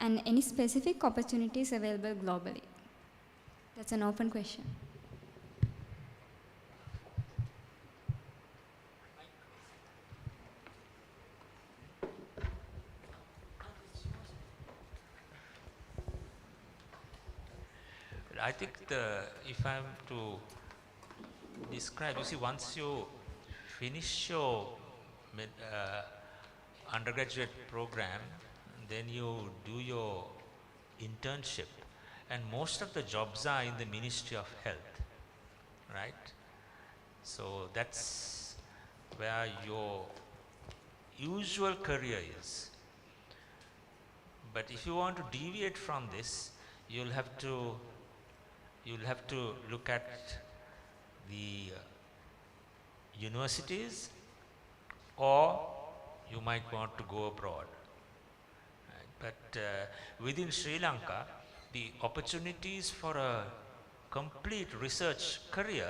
and any specific opportunities available globally? That's an open question. I think if I'm to describe, you see, once you finish your undergraduate program, then you do your internship, and most of the jobs are in the Ministry of Health, right? So that's where your usual career is. But if you want to deviate from this, you'll have to look at the universities, or you might want to go abroad. Right? But within Sri Lanka, the opportunities for a complete research career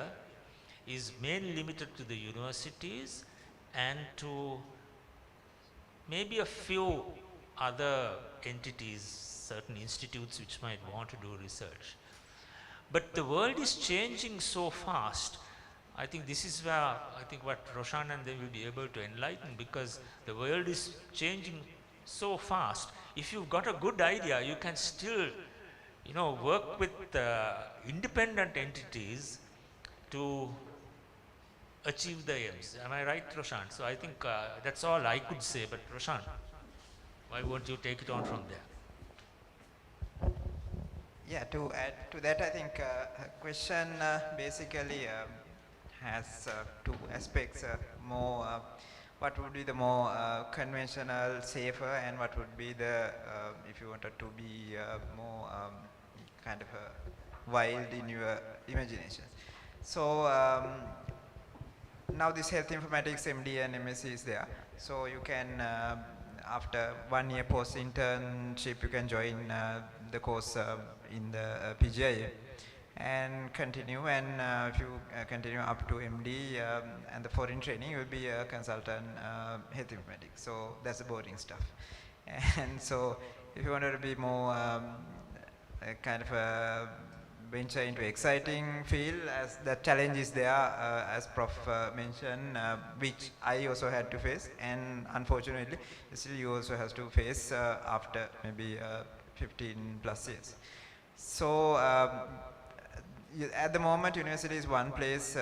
is mainly limited to the universities and to maybe a few other entities, certain institutes which might want to do research. But the world is changing so fast. I think this is where I think what Roshan and they will be able to enlighten, because the world is changing so fast. If you've got a good idea, you can still, work with independent entities to achieve the aims. Am I right, Roshan? So I think that's all I could say. But Roshan, why won't you take it on from there? Yeah, to add to that, I think her question basically has two aspects. More, what would be the more conventional, safer, and what would be the, if you wanted to be more kind of wild in your imagination. So now this health informatics MD and MSc is there. So you can, after 1 year post internship, you can join the course in the PGIA and continue, and if you continue up to MD and the foreign training, you will be a consultant health informatics. So that's the boring stuff. And so if you wanted to be more kind of a venture into exciting field, as the challenge is there, as Prof mentioned, which I also had to face, and unfortunately still you also have to face after maybe 15 plus years. So at the moment, university is one place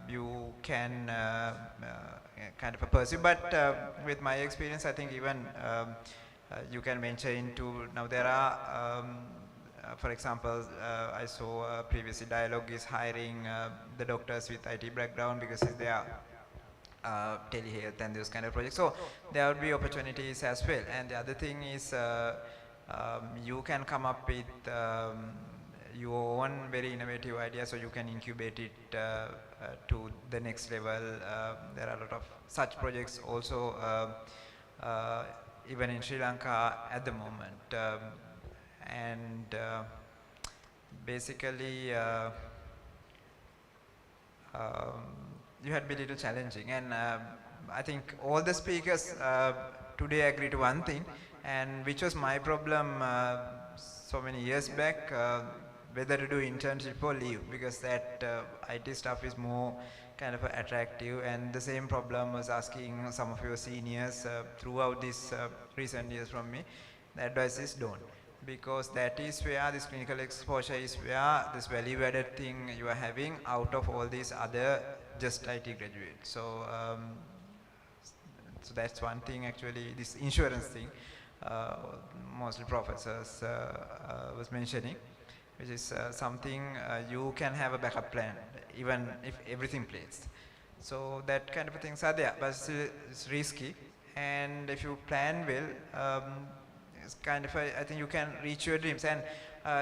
you can kind of pursue, but with my experience, I think even you can venture into, now there are for example, I saw previously Dialogue is hiring the doctors with IT background because they are telehealth and those kind of projects. So there would be opportunities as well. And the other thing is you can come up with your own very innovative idea, so you can incubate it to the next level. There are a lot of such projects also, even in Sri Lanka at the moment. Basically, you had been a little challenging, and I think all the speakers today agree to one thing, and which was my problem so many years back, whether to do internship or leave, because that IT stuff is more kind of attractive, and the same problem was asking some of your seniors throughout these recent years from me. The advice is don't, because that is where this clinical exposure is, where this value added thing you are having out of all these other just IT graduates. So that's one thing actually, this insurance thing, mostly professors was mentioning, which is something you can have a backup plan even if everything plays. So that kind of things are there, but still it's risky, and if you plan well, it's kind of I think you can reach your dreams. And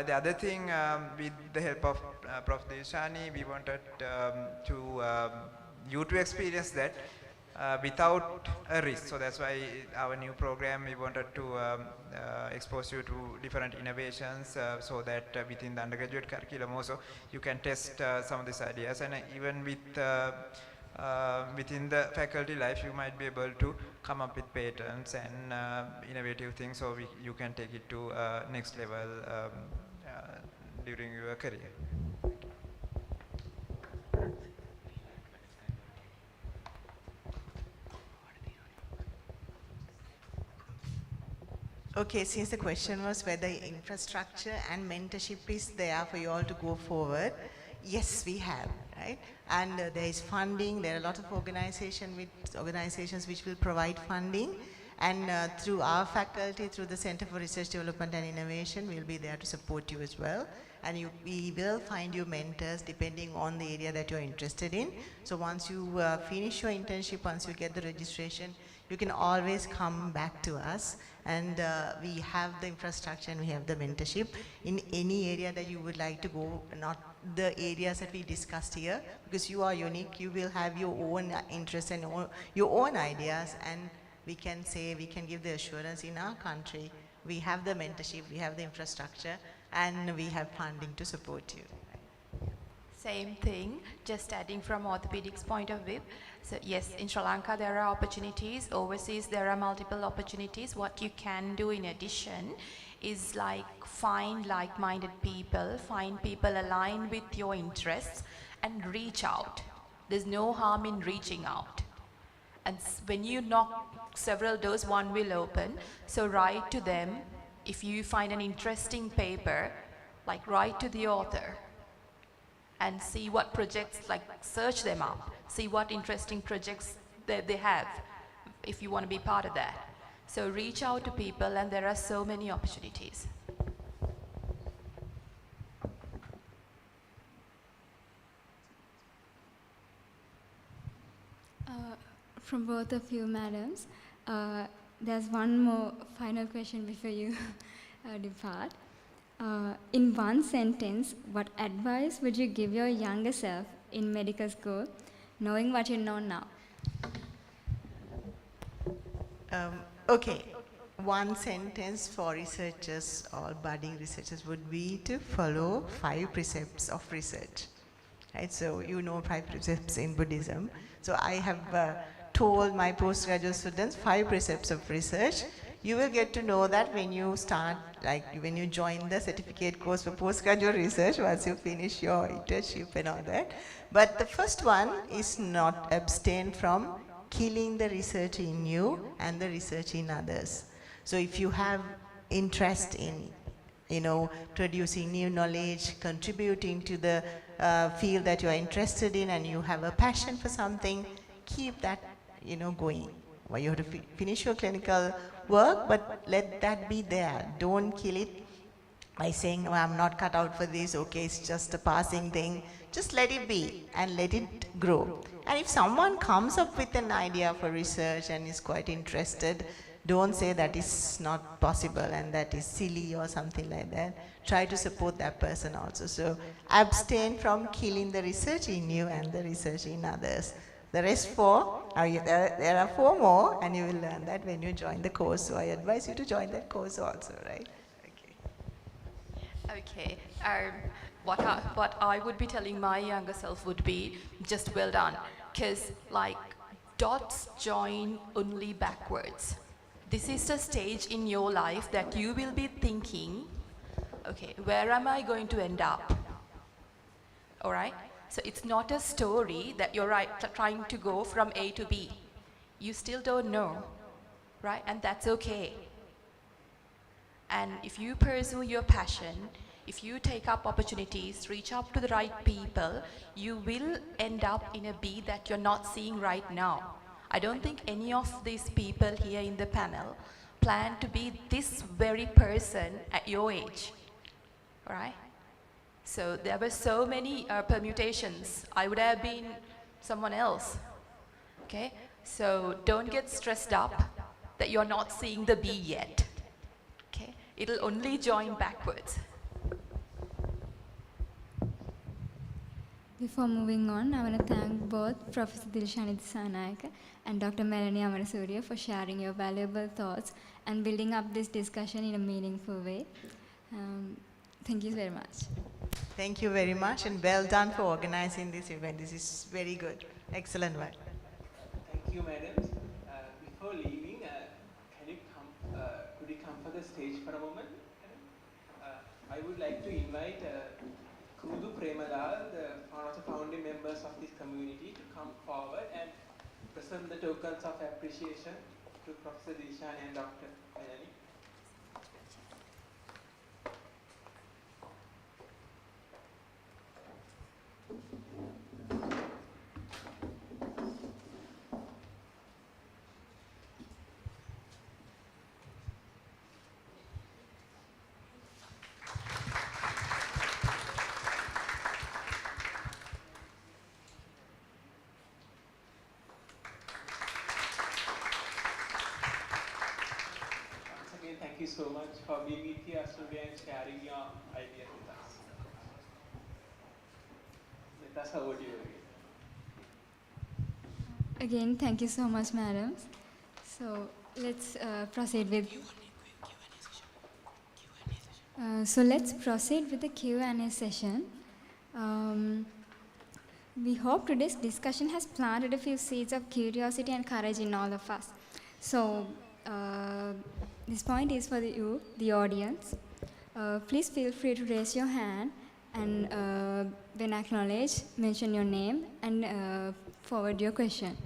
the other thing, with the help of Prof. Dilshani, we wanted you to experience that without a risk. So that's why our new program, we wanted to expose you to different innovations, so that within the undergraduate curriculum also you can test some of these ideas, and even with within the faculty life you might be able to come up with patents and innovative things, so you can take it to next level during your career. Okay, since the question was whether infrastructure and mentorship is there for you all to go forward, yes, we have, right? And there is funding. There are a lot of organizations which will provide funding, and through our faculty, through the Center for Research Development and Innovation, we'll be there to support you as well. And we will find you mentors depending on the area that you're interested in. So once you finish your internship, once you get the registration, you can always come back to us, and we have the infrastructure and we have the mentorship in any area that you would like to go, not the areas that we discussed here, because you are unique. You will have your own interests and your own ideas, and we can give the assurance in our country. We have the mentorship, we have the infrastructure, and we have funding to support you. Same thing, just adding from orthopedics point of view. So yes, in Sri Lanka there are opportunities, overseas there are multiple opportunities. What you can do in addition is like find like-minded people, find people aligned with your interests, and reach out. There's no harm in reaching out. And when you knock several doors, one will open. So write to them. If you find an interesting paper, like write to the author and see what projects, like search them up, see what interesting projects that they have, if you want to be part of that. So reach out to people, and there are so many opportunities. From both of you, madams, there's one more final question before you depart. In one sentence, what advice would you give your younger self in medical school, knowing what you know now? Okay, one sentence for researchers or budding researchers would be to follow 5 precepts of research. Right? So you know 5 precepts in Buddhism. So I have told my postgraduate students 5 precepts of research. You will get to know that when you start, like when you join the certificate course for postgraduate research, once you finish your internship and all that. But the first one is not abstain from killing the research in you and the research in others. So if you have interest in, producing new knowledge, contributing to the field that you are interested in, and you have a passion for something, keep that, going. Well, you have to finish your clinical work, but let that be there. Don't kill it by saying, oh, I'm not cut out for this, okay, it's just a passing thing. Just let it be and let it grow. And if someone comes up with an idea for research and is quite interested, Don't say that is not possible and that is silly or something like that. Try to support that person also. So abstain from killing the research in you and the research in others. The rest there are 4 more, and you will learn that when you join the course. So I advise you to join that course also, right? Okay. What I would be telling my younger self would be just well done, because like dots join only backwards. This is the stage in your life that you will be thinking, okay, where am I going to end up? All right? So it's not a story that you're trying to go from A to B. You still don't know, right? And that's okay. And if you pursue your passion, if you take up opportunities, reach out to the right people, you will end up in a B that you're not seeing right now. I don't think any of these people here in the panel plan to be this very person at your age, all right? So there were so many permutations. I would have been someone else, okay? So don't get stressed up that you're not seeing the B yet, okay? It'll only join backwards. Before moving on, I want to thank both Professor Dilshani Dissanayake and Dr. Melanie Amarasooriya for sharing your valuable thoughts and building up this discussion in a meaningful way. Thank you very much. Thank you very much, and well done for organizing this event. This is very good. Excellent work. Thank you, madams. Before leaving, could you come for the stage for a moment? I would like to invite Kudu Premalal, one of the founding members of this community, to come forward and present the tokens of appreciation to Professor Dilshani and Dr. Melanie. Thank you so much for being with us today and sharing your ideas with us. Let us over to you again. Again, thank you so much, madams. So let's proceed with. Let's proceed with the Q&A session. We hope today's discussion has planted a few seeds of curiosity and courage in all of us. So. This point is for you, the audience. Please feel free to raise your hand, and when acknowledged, mention your name and forward your question.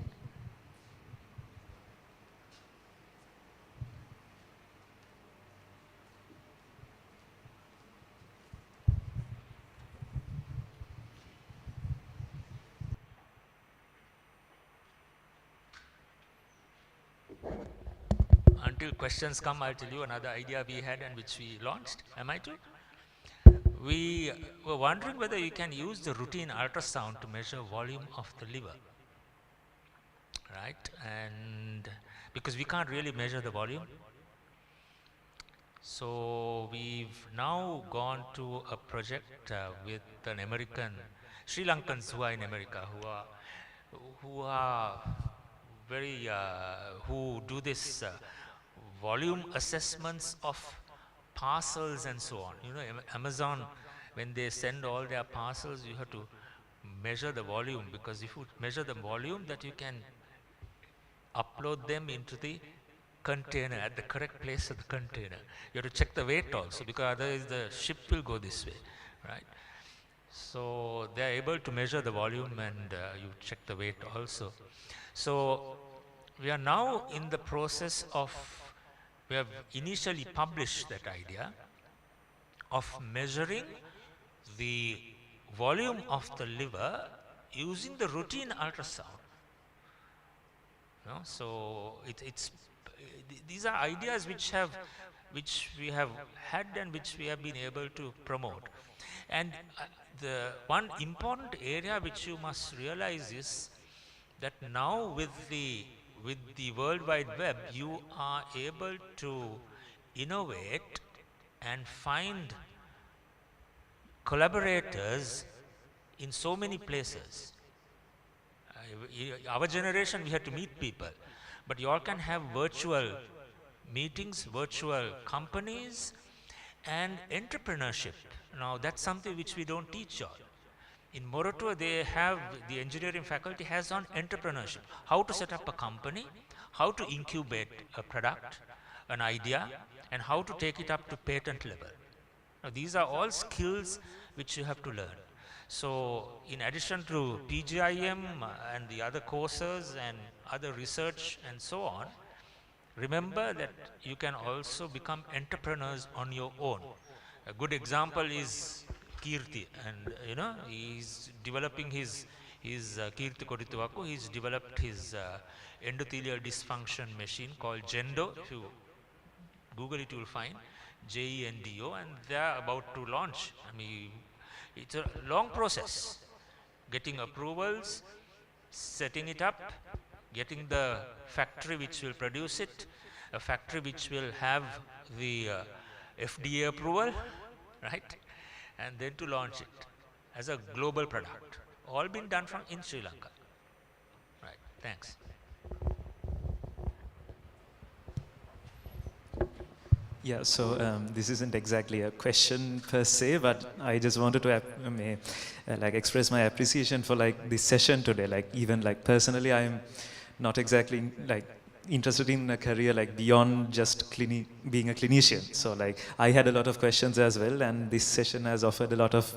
Until questions come, I'll tell you another idea we had and which we launched. Am I too? We were wondering whether you can use the routine ultrasound to measure volume of the liver, right? And because we can't really measure the volume, so we've now gone to a project with an American, Sri Lankans who are in America, who are very, who do this volume assessments of parcels and so on. You know, Amazon, when they send all their parcels, you have to measure the volume, because if you measure the volume, that you can upload them into the container at the correct place of the container. You have to check the weight also, because otherwise the ship will go this way, right? So they are able to measure the volume, and you check the weight also. So we are now in the process of, we have initially published that idea of measuring the volume of the liver using the routine ultrasound. You know, so these are ideas which we have had and which we have been able to promote. And the one important area which you must realize is that now with the with the World Wide Web, you are able to innovate and find collaborators in so many places. Our generation, we had to meet people, but you all can have virtual meetings, virtual companies, and entrepreneurship. Now, that's something which we don't teach all. In Moratuwa, they have, the engineering faculty has on entrepreneurship, how to set up a company, how to incubate a product, an idea, and how to take it up to patent level. Now, these are all skills which you have to learn. So, in addition to PGIM and the other courses and other research and so on, remember that you can also become entrepreneurs on your own. A good example is Kirti, and he's developing his Kirti Kodituwaku. He's developed his endothelial dysfunction machine called Gendo. If you Google it, you will find Gendo, and they are about to launch. I mean, it's a long process, getting approvals, setting it up, getting the factory which will produce it, a factory which will have the FDA approval, right? And then to launch it as a global product. All been done from in Sri Lanka. Right, thanks. Yeah, so this isn't exactly a question per se, but I just wanted to express my appreciation for this session today. Even personally, I'm not exactly interested in a career beyond just being a clinician. So I had a lot of questions as well, and this session has offered a lot of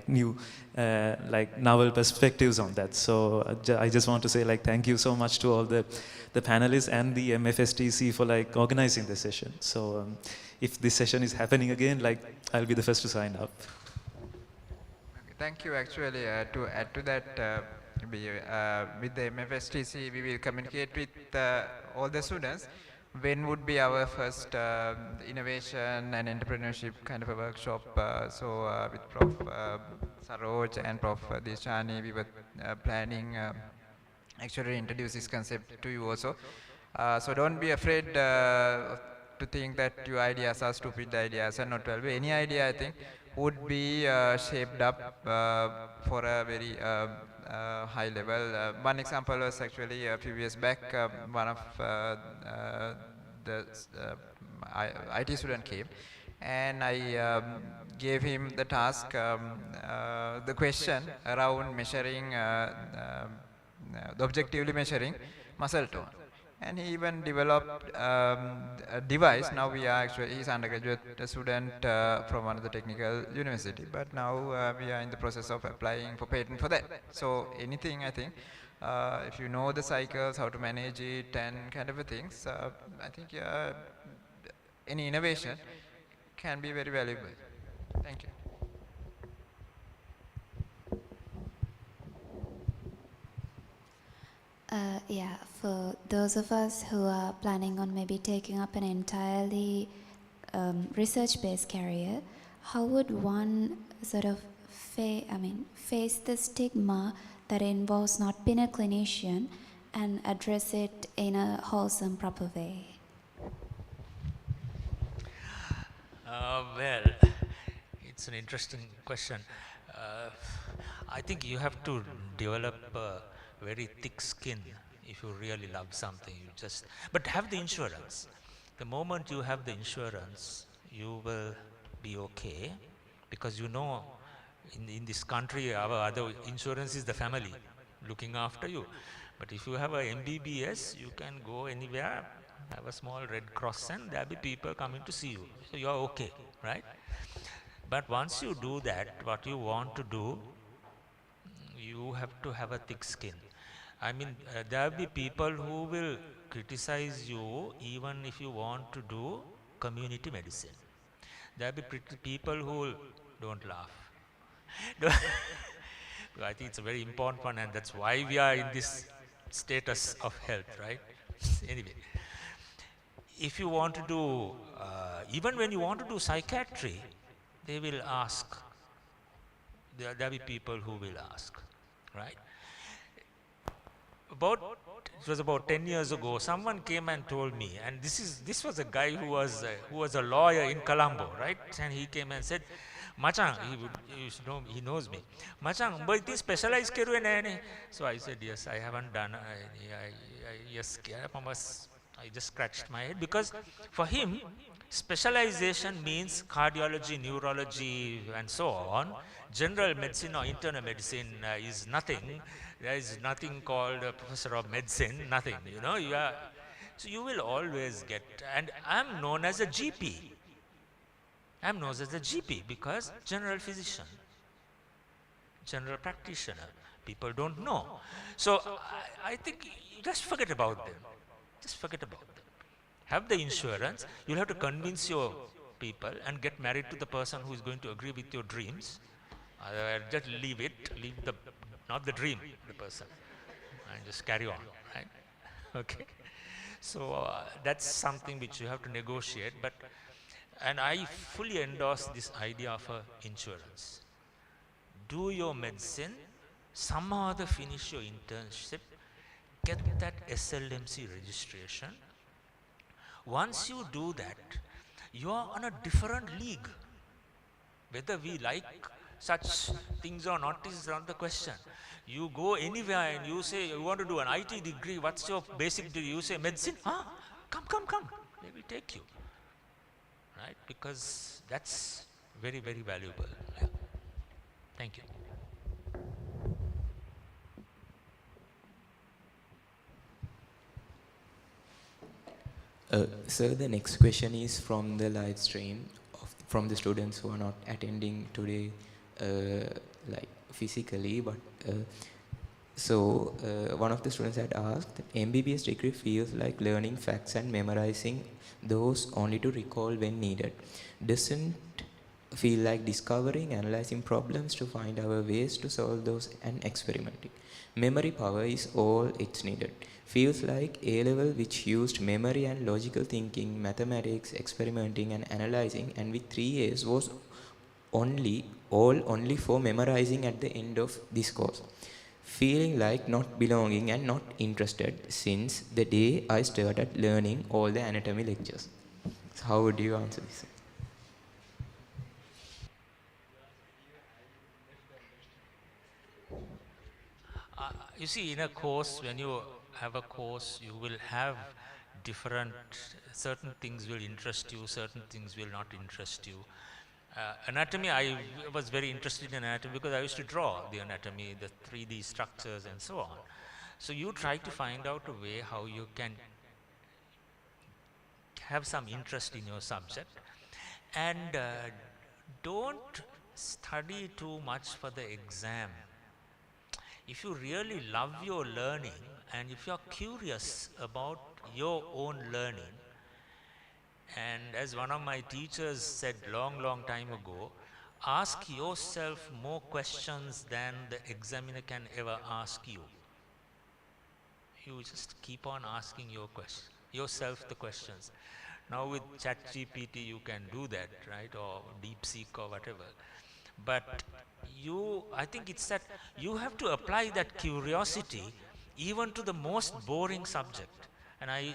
new novel perspectives on that. So I just want to say thank you so much to all the panelists and the MFSTC for organizing this session. So if this session is happening again, I'll be the first to sign up. Okay, thank you. Actually, to add to that, with the MFSTC, we will communicate with all the students when would be our first innovation and entrepreneurship kind of a workshop. With Prof. Saroj and Prof. Dilshani, we were planning actually introduce this concept to you also. So don't be afraid to think that your ideas are stupid ideas and not valuable. Any idea, I think, would be shaped up for a very high level. One example was actually a few years back, one of the IT student came, and I gave him the task, the question around measuring, objectively measuring muscle tone. And he even developed a device. Now he's undergraduate student from another technical university, but now we are in the process of applying for patent for that. So anything, I think, if you know the cycles, how to manage it and kind of things, I think any innovation can be very valuable. Thank you. Yeah, for those of us who are planning on maybe taking up an entirely research-based career, how would one sort of face the stigma that involves not being a clinician and address it in a wholesome, proper way? Well, it's an interesting question. I think you have to develop a very thick skin if you really love something. But have the insurance. The moment you have the insurance, you will be okay, because in this country, our other insurance is the family looking after you. But if you have a MBBS, you can go anywhere, have a small Red Cross, and there'll be people coming to see you. So you're okay, right? But once you do that, what you want to do, you have to have a thick skin. I mean, there will be people who will criticize you even if you want to do community medicine. There will be people who don't laugh. I think it's a very important one, and that's why we are in this status of health, right? Anyway, if you want to do, even when you want to do psychiatry, they will ask. There will be people who will ask, right? About it was about 10 years ago, someone came and told me, and this was a guy who was a lawyer in Colombo, right? And he came and said, Machang, he knows me. Machang, but this specialized keruwe nahe. So I said, yes, I haven't done. Yes, I just scratched my head because for him, specialization means cardiology, neurology, and so on. General medicine or internal medicine is nothing. There is nothing called a professor of medicine, nothing, you know. So you will always get, and I'm known as a GP. I'm known as a GP because general physician, general practitioner. People don't know. So I think just forget about them. Just forget about them. Have the insurance. You'll have to convince your people and get married to the person who is going to agree with your dreams. Otherwise, just leave it. Leave the, not the dream, the person. And just carry on, right? Okay. So that's something which you have to negotiate. And I fully endorse this idea of insurance. Do your medicine, somehow or other finish your internship, get that SLMC registration. Once you do that, you are on a different league. Whether we like such things or not is not the question. You go anywhere and you say, you want to do an IT degree, what's your basic degree? You say, medicine? Huh? Come. They will take you. Right? Because that's very, very valuable. Yeah. Thank you. Sir, the next question is from the live stream, from the students who are not attending today, like physically, but one of the students had asked, MBBS degree feels like learning facts and memorizing those only to recall when needed. Doesn't feel like discovering, analyzing problems to find our ways to solve those and experimenting. Memory power is all it's needed. Feels like A-level which used memory and logical thinking, mathematics, experimenting and analyzing, and with 3 A's was only for memorizing at the end of this course. Feeling like not belonging and not interested since the day I started learning all the anatomy lectures. So how would you answer this? You see, in a course, when you have a course, you will have different, certain things will interest you, certain things will not interest you. Anatomy, I was very interested in anatomy because I used to draw the anatomy, the 3D structures and so on. So you try to find out a way how you can have some interest in your subject, and don't study too much for the exam. If you really love your learning and if you are curious about your own learning, and as one of my teachers said long time ago, ask yourself more questions than the examiner can ever ask you. You just keep on asking yourself the questions. Now with ChatGPT you can do that, right, or DeepSeek or whatever. But I think it's that you have to apply that curiosity even to the most boring subject. And I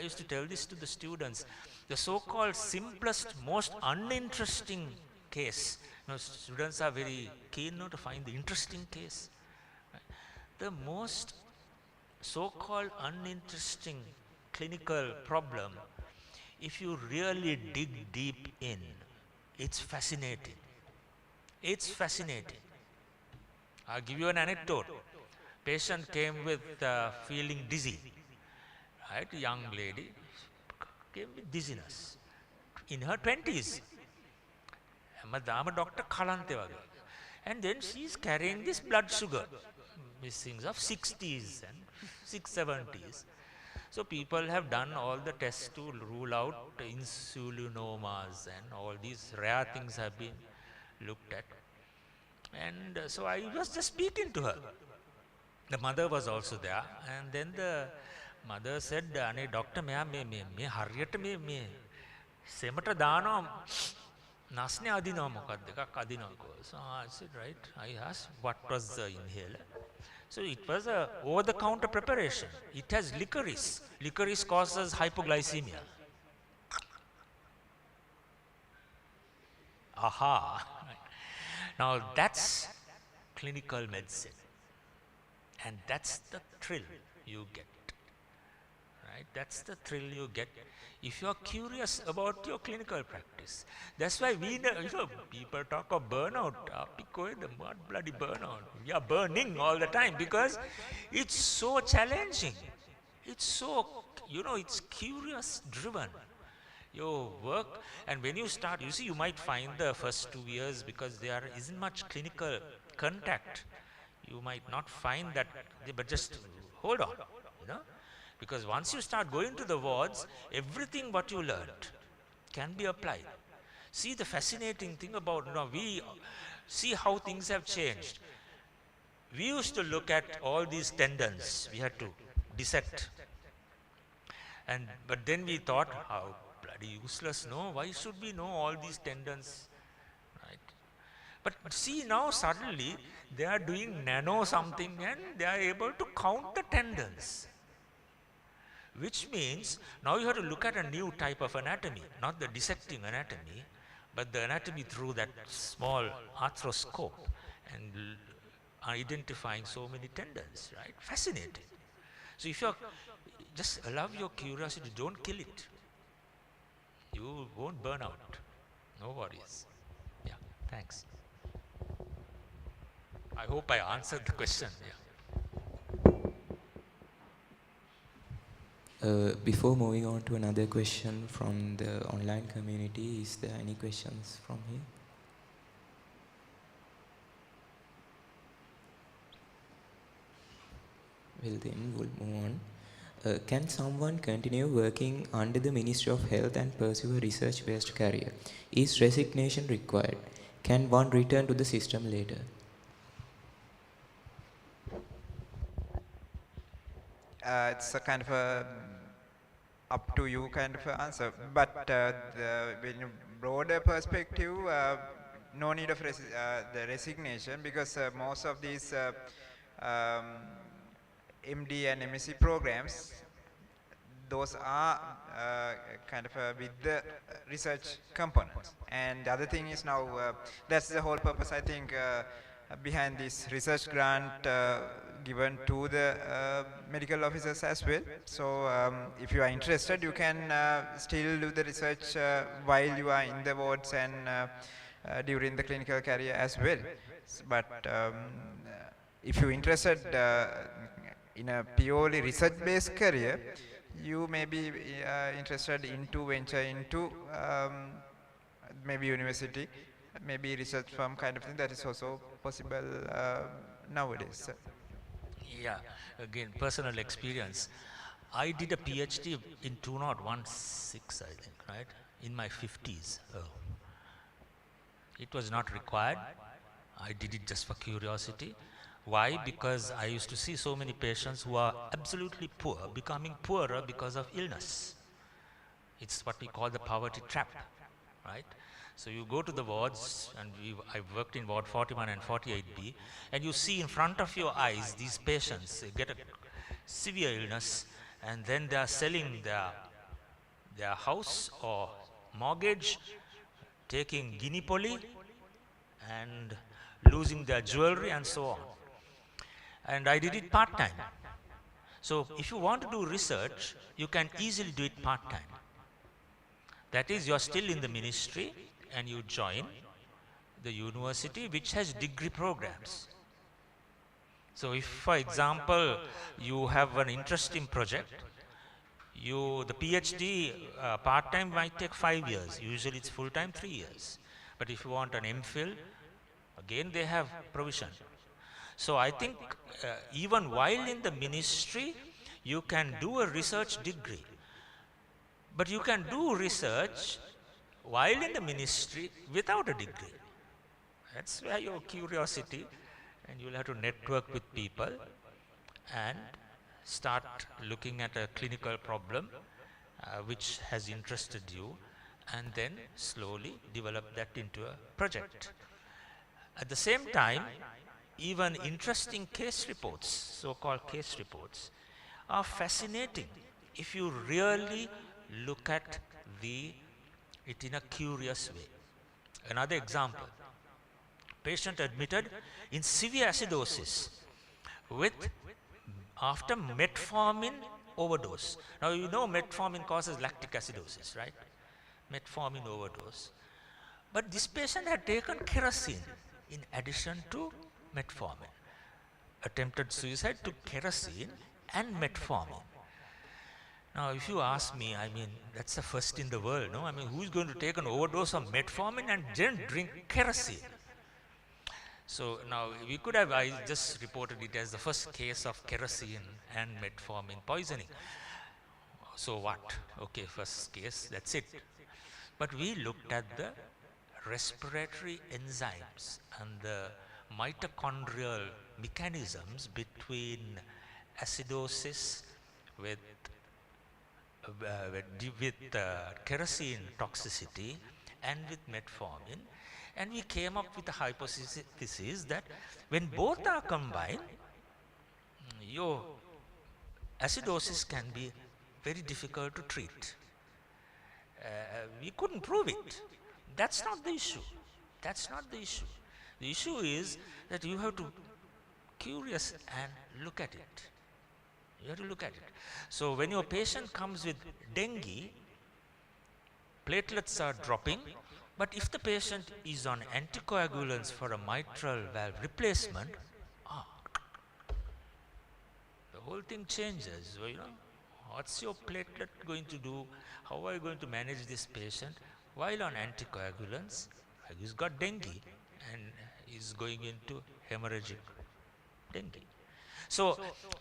used to tell this to the students, the so-called simplest, most uninteresting case. Students are very keen to find the interesting case. Right? The most so-called uninteresting clinical problem, if you really dig deep in, it's fascinating. It's fascinating. I'll give you an anecdote. Patient came with feeling dizzy. Right, a young lady came with dizziness in her 20s. Madame Dr. Kalante wage. And then she is carrying this blood sugar, these things of 60s and 670s. So people have done all the tests to rule out insulinomas, and all these rare things have been looked at. And so I was just speaking to her. The mother was also there, and then the mother said, "Ane doctor, me hariyata me semata dana nasne adinawa mokadda ekak adinawa." So I said, right. I asked what was the inhaler. So it was a over-the-counter preparation. It has licorice. Licorice causes hypoglycemia. Aha. Now that's clinical medicine. And that's the thrill you get. Right? That's the thrill you get if you are curious about your clinical practice. That's why we, people talk of burnout. Bloody burnout. We are burning all the time because it's so challenging. It's so, it's curious driven. Your work, and when you start, you see, you might find the first 2 years because there isn't much clinical contact. You might not find that, but just hold on, because once you start going to the wards, everything what you learned can be applied. See, the fascinating thing about, we see how things have changed. We used to look at all these tendons, we had to dissect. But then we thought, how bloody useless, no? Why should we know all these tendons? Right? But see, now suddenly they are doing nano something and they are able to count the tendons. Which means now you have to look at a new type of anatomy, not the dissecting anatomy, but the anatomy through that small arthroscope and identifying so many tendons, right? Fascinating. So if you just allow your curiosity, don't kill it. You won't burn out. No worries. Yeah, thanks. I hope I answered the question. Yeah. Before moving on to another question from the online community, is there any questions from here? Well, then we'll move on. Can someone continue working under the Ministry of Health and pursue a research-based career? Is resignation required? Can one return to the system later? It's a kind of a up to you kind of answer, but in a broader perspective, no need of the resignation, because most of these MD and MSc programs, those are kind of with the research components. And the other thing is now, that's the whole purpose, I think, behind this research grant given to the medical officers as well. So if you are interested, you can still do the research while you are in the wards and during the clinical career as well. But if you're interested in a purely research-based career, you may be interested into venture into maybe university, maybe research firm kind of thing. That is also possible nowadays. Yeah, again, personal experience. I did a PhD in 2016, I think, right? In my 50s. Oh. It was not required. I did it just for curiosity. Why? Because I used to see so many patients who are absolutely poor, becoming poorer because of illness. It's what we call the poverty trap, right? So you go to the wards, and I worked in ward 41 and 48B, and you see in front of your eyes these patients, they get a severe illness, and then they are selling their house or mortgage, taking guinea poly, and losing their jewelry and so on. And I did it part-time. So if you want to do research, you can easily do it part-time. That is, you are still in the ministry and you join the university which has degree programs. So if, for example, you have an interesting project, the PhD part-time might take 5 years. Usually it's full-time 3 years. But if you want an MPhil, again they have provision. So I think even while in the ministry, you can do a research degree. But you can do research while in the ministry without a degree. That's where your curiosity, and you'll have to network with people and start looking at a clinical problem which has interested you, and then slowly develop that into a project. At the same time, even interesting case reports, so-called case reports, are fascinating if you really look at it in a curious way. Another example, patient admitted in severe acidosis after metformin overdose. Now you know metformin causes lactic acidosis, right? Metformin overdose. But this patient had taken kerosene in addition to metformin. Attempted suicide, took kerosene and metformin. Now if you ask me, I mean, that's the first in the world, no? I mean, who's going to take an overdose of metformin and then drink kerosene? So now I just reported it as the first case of kerosene and metformin poisoning. So what? Okay, first case, that's it. But we looked at the respiratory enzymes and the mitochondrial mechanisms between acidosis with kerosene toxicity and with metformin, and we came up with a hypothesis that when both are combined, your acidosis can be very difficult to treat. We couldn't prove it. That's not the issue. That's not the issue. The issue is that you have to be curious and look at it. You have to look at it. So when your patient comes with dengue, platelets are dropping, but if the patient is on anticoagulants for a mitral valve replacement, the whole thing changes. So, you know, what's your platelet going to do? How are you going to manage this patient while on anticoagulants? He's got dengue and is going into hemorrhagic dengue. So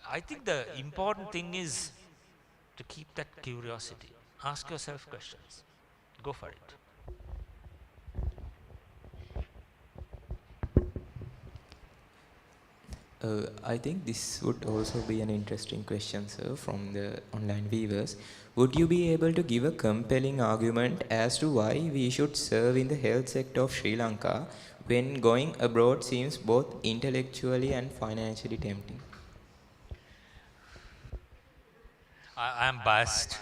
I think the important thing is to keep that curiosity. Ask yourself questions. Go for it. I think this would also be an interesting question, sir, from the online viewers. Would you be able to give a compelling argument as to why we should serve in the health sector of Sri Lanka when going abroad seems both intellectually and financially tempting? I am biased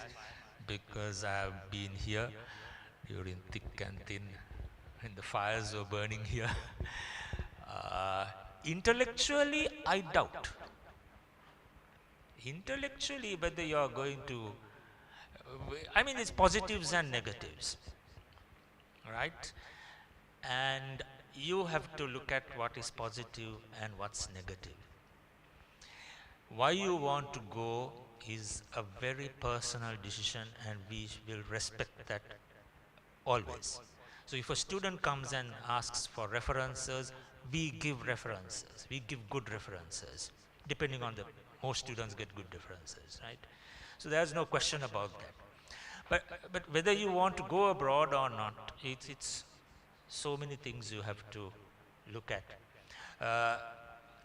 because I have been here during thick and thin when the fires were burning here. Intellectually, I doubt. Intellectually, whether you are going to, I mean, it's positives and negatives, right? And you have to look at what is positive and what's negative. Why you want to go is a very personal decision, and we will respect that always. So if a student comes and asks for references, we give references, we give good references, depending on most students get good references, right? So there's no question about that. But whether you want to go abroad or not, it's so many things you have to look at.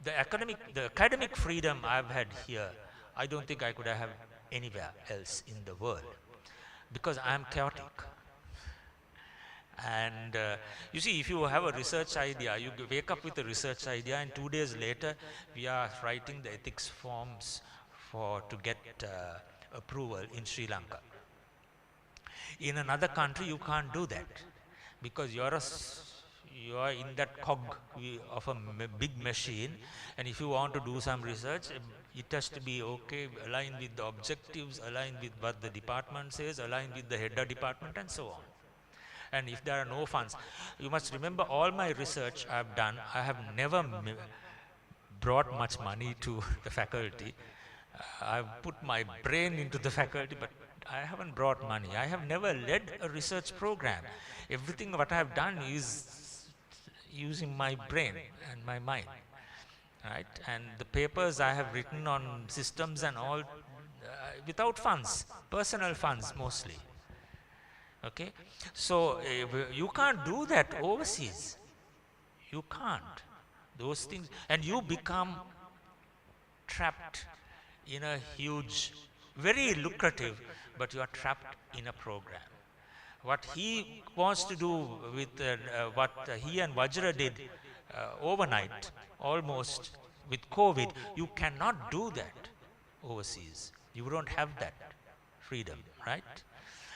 The academic freedom I've had here, I don't think I could have anywhere else in the world, because I am chaotic. And you see, if you have a research idea, you wake up with a research idea, and 2 days later we are writing the ethics forms to get approval in Sri Lanka. In another country you can't do that, because you are in that cog of a big machine, and if you want to do some research, it has to be okay, aligned with the objectives, aligned with what the department says, aligned with the head of department, and so on. And if there are no funds, you must remember, all my research I have done, I have never brought much money to the faculty. I have put my brain into the faculty, but I haven't brought money. I have never led a research program. Everything what I have done is using my brain and my mind, right? And the papers I have written on systems and all, without funds, personal funds mostly. Okay, so you can't do that overseas. You can't. Those things, and you become trapped in a huge, very lucrative, but you are trapped in a program. What he wants to do with what he and Vajira did overnight, almost with COVID. You cannot do that overseas. You don't have that freedom, right?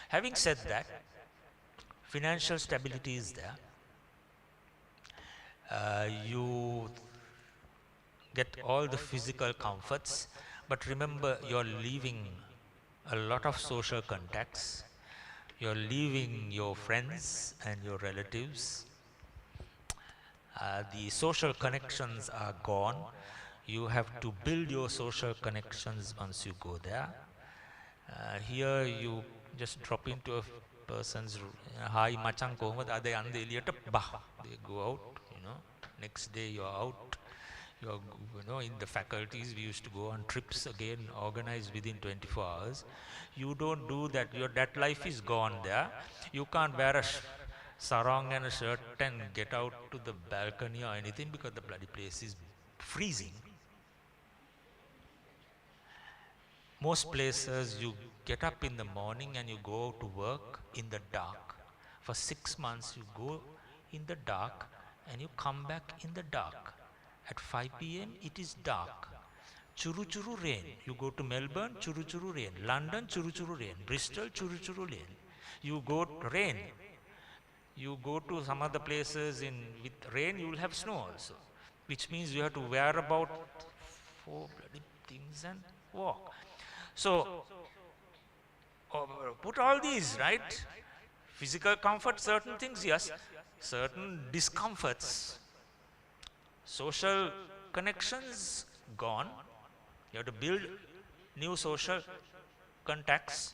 Having said that, financial stability is there. You get all the physical comforts, but remember, you're leaving a lot of social contacts. You're leaving your friends and your relatives. The social connections are gone. You have to build your social connections once you go there. Here you just drop into a person's hi machan kohomad ade ande eliyata bah, they go out, next day you're out. You're, in the faculties we used to go on trips again, organized within 24 hours. You don't do that. That life is gone there. You can't wear a sarong and a shirt and get out to the balcony or anything because the bloody place is freezing. Most places you get up in the morning and you go to work in the dark. For 6 months you go in the dark and you come back in the dark. At 5 p.m. it is dark. Churu churu rain. You go to Melbourne, churu churu rain. London, churu churu rain. Bristol, churu churu rain. You go to rain. You go to some other places with rain, you will have snow also. Which means you have to wear about 4 bloody things and walk. So, put all these, right? Physical comfort, certain things, yes. Certain discomforts. Social connections, gone. You have to build new social contacts,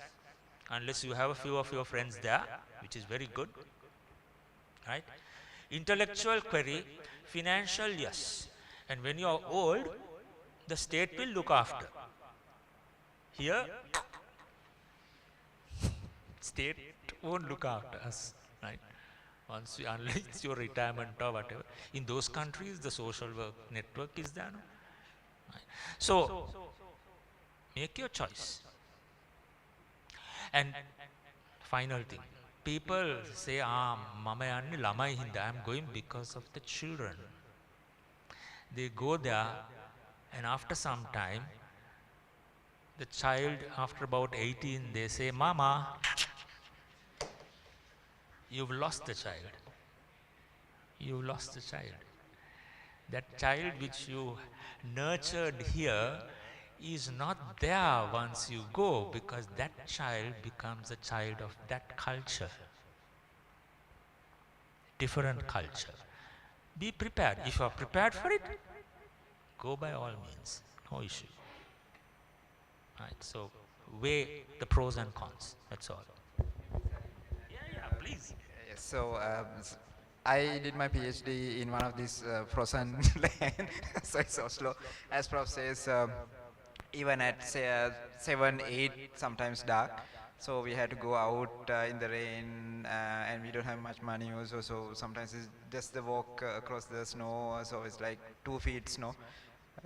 unless you have a few of your friends there, which is very good, right? Intellectual query, financial, yes. And when you are old, the state will look after. Here, state won't look after us, right? Unless your retirement or whatever. In those countries, the social work network is there. No? Right. So, make your choice. And final thing, people say, mama yanni lamai hinda, I'm going because of the children. They go there, and after some time, the child, after about 18, they say, Mama, you've lost the child. You lost the child. That child which you nurtured here is not there once you go, because that child becomes a child of that culture. Different culture. Be prepared. If you are prepared for it, go by all means. No issue. Right, so weigh the pros and cons. That's all. Yeah, please. Yes, so I did my PhD in one of these frozen land, so it's Oslo. As Prof says, even at say 7, 8, sometimes dark. So we had to go out in the rain, and we don't have much money also. So sometimes it's just the walk across the snow. So it's like 2 feet snow,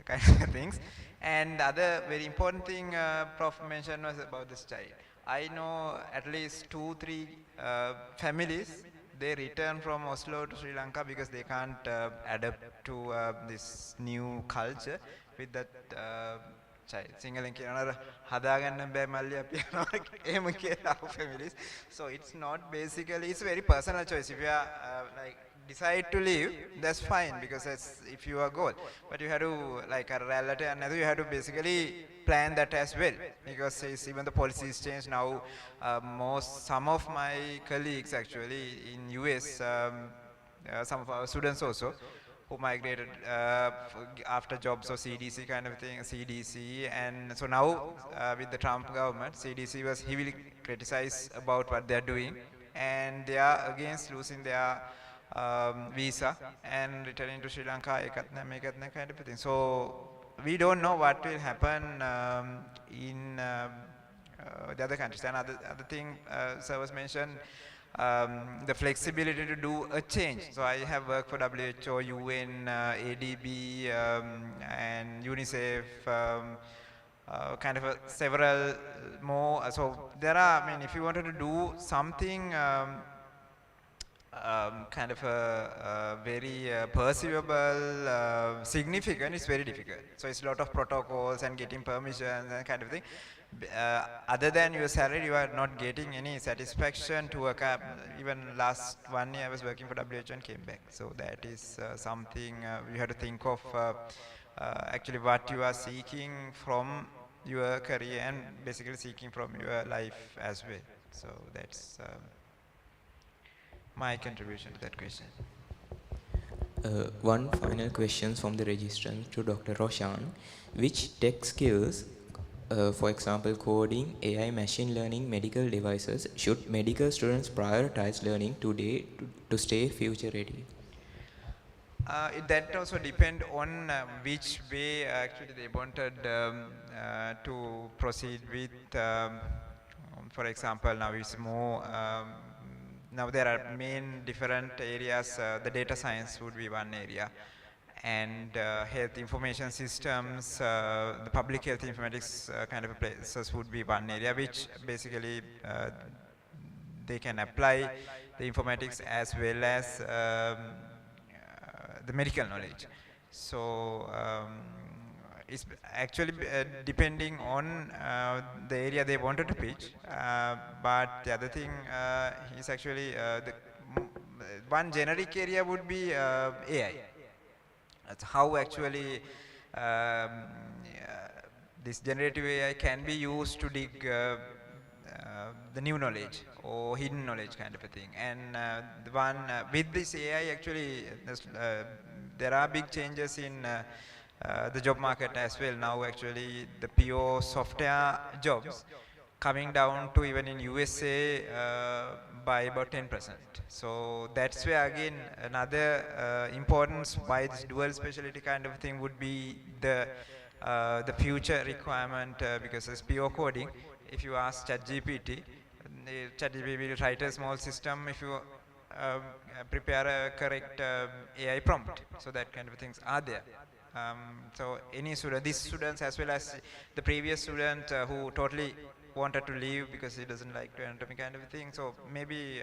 kind of things. And the other very important thing Prof mentioned was about this child. I know at least 2, 3 families, they return from Oslo to Sri Lanka because they can't adapt to this new culture with that child. Singaling කියනවා හදාගන්න බෑ මල්ලි අපි යනවා එහෙම කියලා our families. So it's not basically, it's a very personal choice. If you are like decide to leave, that's fine, because that's if you are goal. But you have to like a reality, and you have to basically plan that as well, because even the policies change now. Some of my colleagues actually in US, some of our students also, who migrated after jobs or CDC kind of thing, CDC, and so now with the Trump government, CDC was heavily criticized about what they are doing, and they are against losing their visa and returning to Sri Lanka, kind of thing. So we don't know what will happen in the other countries. And other thing Sir was mentioned, the flexibility to do a change. So I have worked for WHO, UN, ADB, and UNICEF, kind of several more. So there are, I mean, if you wanted to do something kind of a very perceivable, significant, it's very difficult. So it's a lot of protocols and getting permissions and kind of thing. Other than your salary, you are not getting any satisfaction to work up. Even last 1 year I was working for WHO and came back. So that is something you have to think of actually what you are seeking from your career and basically seeking from your life as well. So that's my contribution to that question. One final question from the registrant to Dr. Roshan. Which tech skills, for example coding, AI, machine learning, medical devices, should medical students prioritize learning today to stay future ready? That also depend on which way actually they wanted to proceed with. For example, now it's more, now there are main different areas. The data science would be one area, and health information systems, the public health informatics kind of places would be one area, which basically they can apply the informatics as well as the medical knowledge. So it's actually depending on the area they wanted to pitch, but the other thing is actually the one generic area would be AI. That's how actually this generative AI can be used to dig the new knowledge or hidden knowledge kind of a thing. And the one with this AI actually there are big changes in the job market as well. Now actually the pure software jobs coming down to even in USA by about 10%. So that's where again another importance why this dual specialty kind of thing would be the future requirement, because it's pure coding. If you ask ChatGPT, ChatGPT will write a small system if you prepare a correct AI prompt. So that kind of things are there. So any student, these students as well as the previous student who totally wanted to leave because he doesn't like anatomy kind of thing, so maybe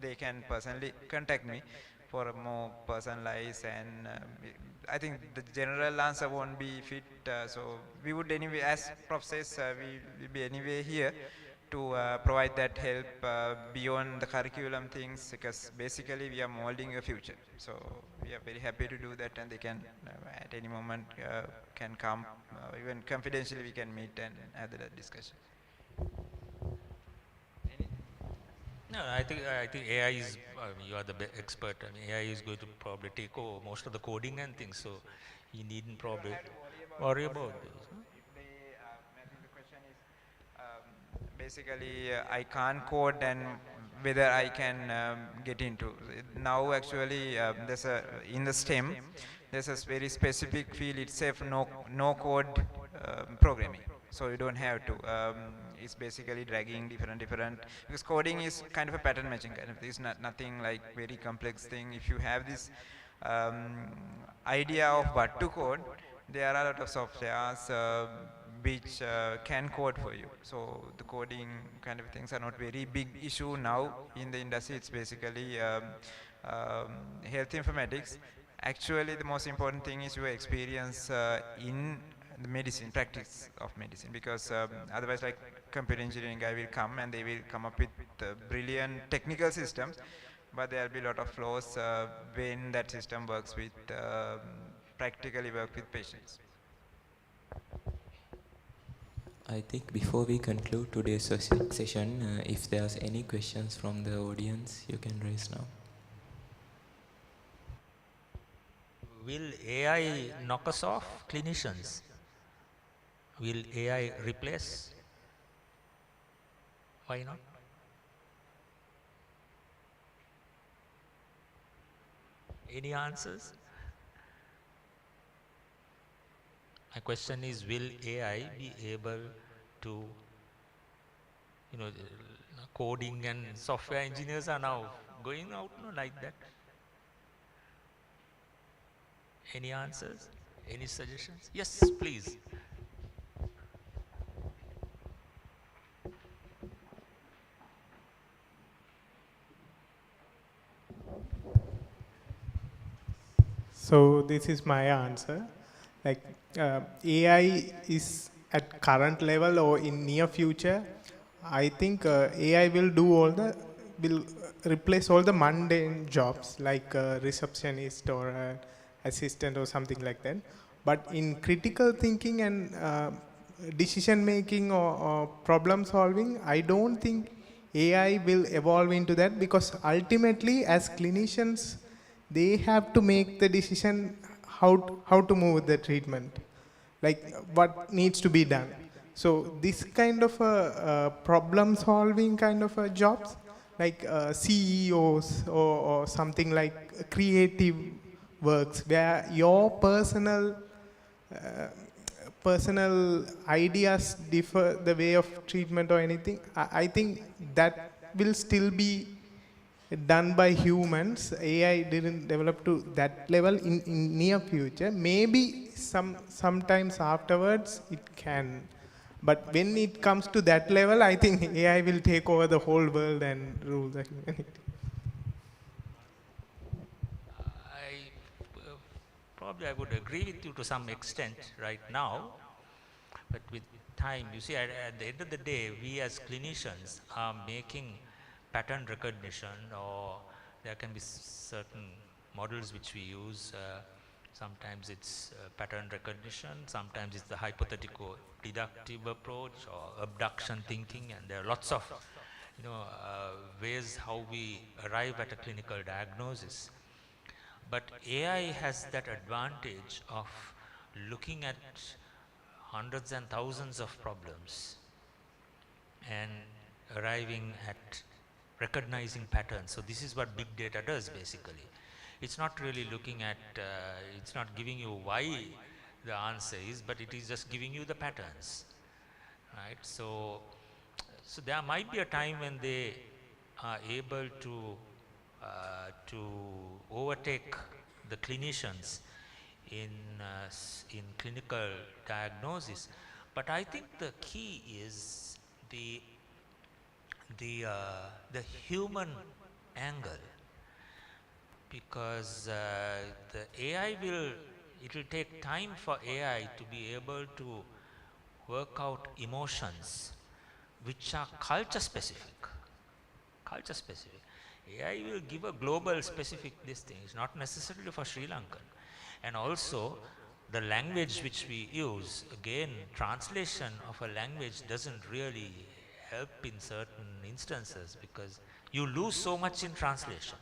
they can personally contact me for a more personalized, and I think the general answer won't be fit. So we would anyway, as Prof says, we will be anyway here to provide that help beyond the curriculum things, because basically we are molding a future. So we are very happy to do that, and they can at any moment can come, even confidentially we can meet and have that discussion. No, I think AI is, you are the expert. I mean, AI is going to probably take over most of the coding and things, so you needn't probably worry about this. Basically, I can't code, and whether I can get into. Now actually there's a, in the STEM, there's a very specific field itself, no code programming. So you don't have to. It's basically dragging different, because coding is kind of a pattern matching kind of thing. It's nothing like very complex thing. If you have this idea of what to code, there are a lot of softwares which can code for you. So the coding kind of things are not very big issue now in the industry. It's basically health informatics. Actually, the most important thing is your experience in the medicine, practice of medicine, because otherwise, like computer engineering guy will come and they will come up with brilliant technical systems, but there will be a lot of flaws when that system works with practically work with patients. I think before we conclude today's session, if there's any questions from the audience, you can raise now. Will AI knock us off, clinicians? Will AI replace? Why not? Any answers? My question is, will AI be able to, coding and software engineers are now going out like that? Any answers? Any suggestions? Yes, please. So this is my answer. Like AI is at current level or in near future, I think AI will replace all the mundane jobs like receptionist or assistant or something like that. But in critical thinking and decision making or problem solving, I don't think AI will evolve into that, because ultimately as clinicians, they have to make the decision how to move the treatment, like what needs to be done. So this kind of problem solving kind of jobs, like CEOs or something like creative works where your personal ideas differ the way of treatment or anything, I think that will still be done by humans. AI didn't develop to that level in near future. Maybe sometimes afterwards it can. But when it comes to that level, I think AI will take over the whole world and rule the humanity. Probably I would agree with you to some extent right now, but with time, you see, at the end of the day, we as clinicians are making pattern recognition, or there can be certain models which we use. Sometimes it's pattern recognition, sometimes it's the hypothetical deductive approach or abduction thinking, and there are lots of ways how we arrive at a clinical diagnosis. But AI has that advantage of looking at hundreds and thousands of problems and arriving at recognizing patterns. So this is what big data does basically. It's not really looking at, it's not giving you why the answer is, but it is just giving you the patterns, right? So there might be a time when they are able to overtake the clinicians in clinical diagnosis, but I think the key is the human angle, because the AI it will take time for AI to be able to work out emotions which are culture specific. AI will give a global specific this thing, it's not necessarily for Sri Lankan. And also the language which we use, again, translation of a language doesn't really help in certain instances, because you lose so much in translation.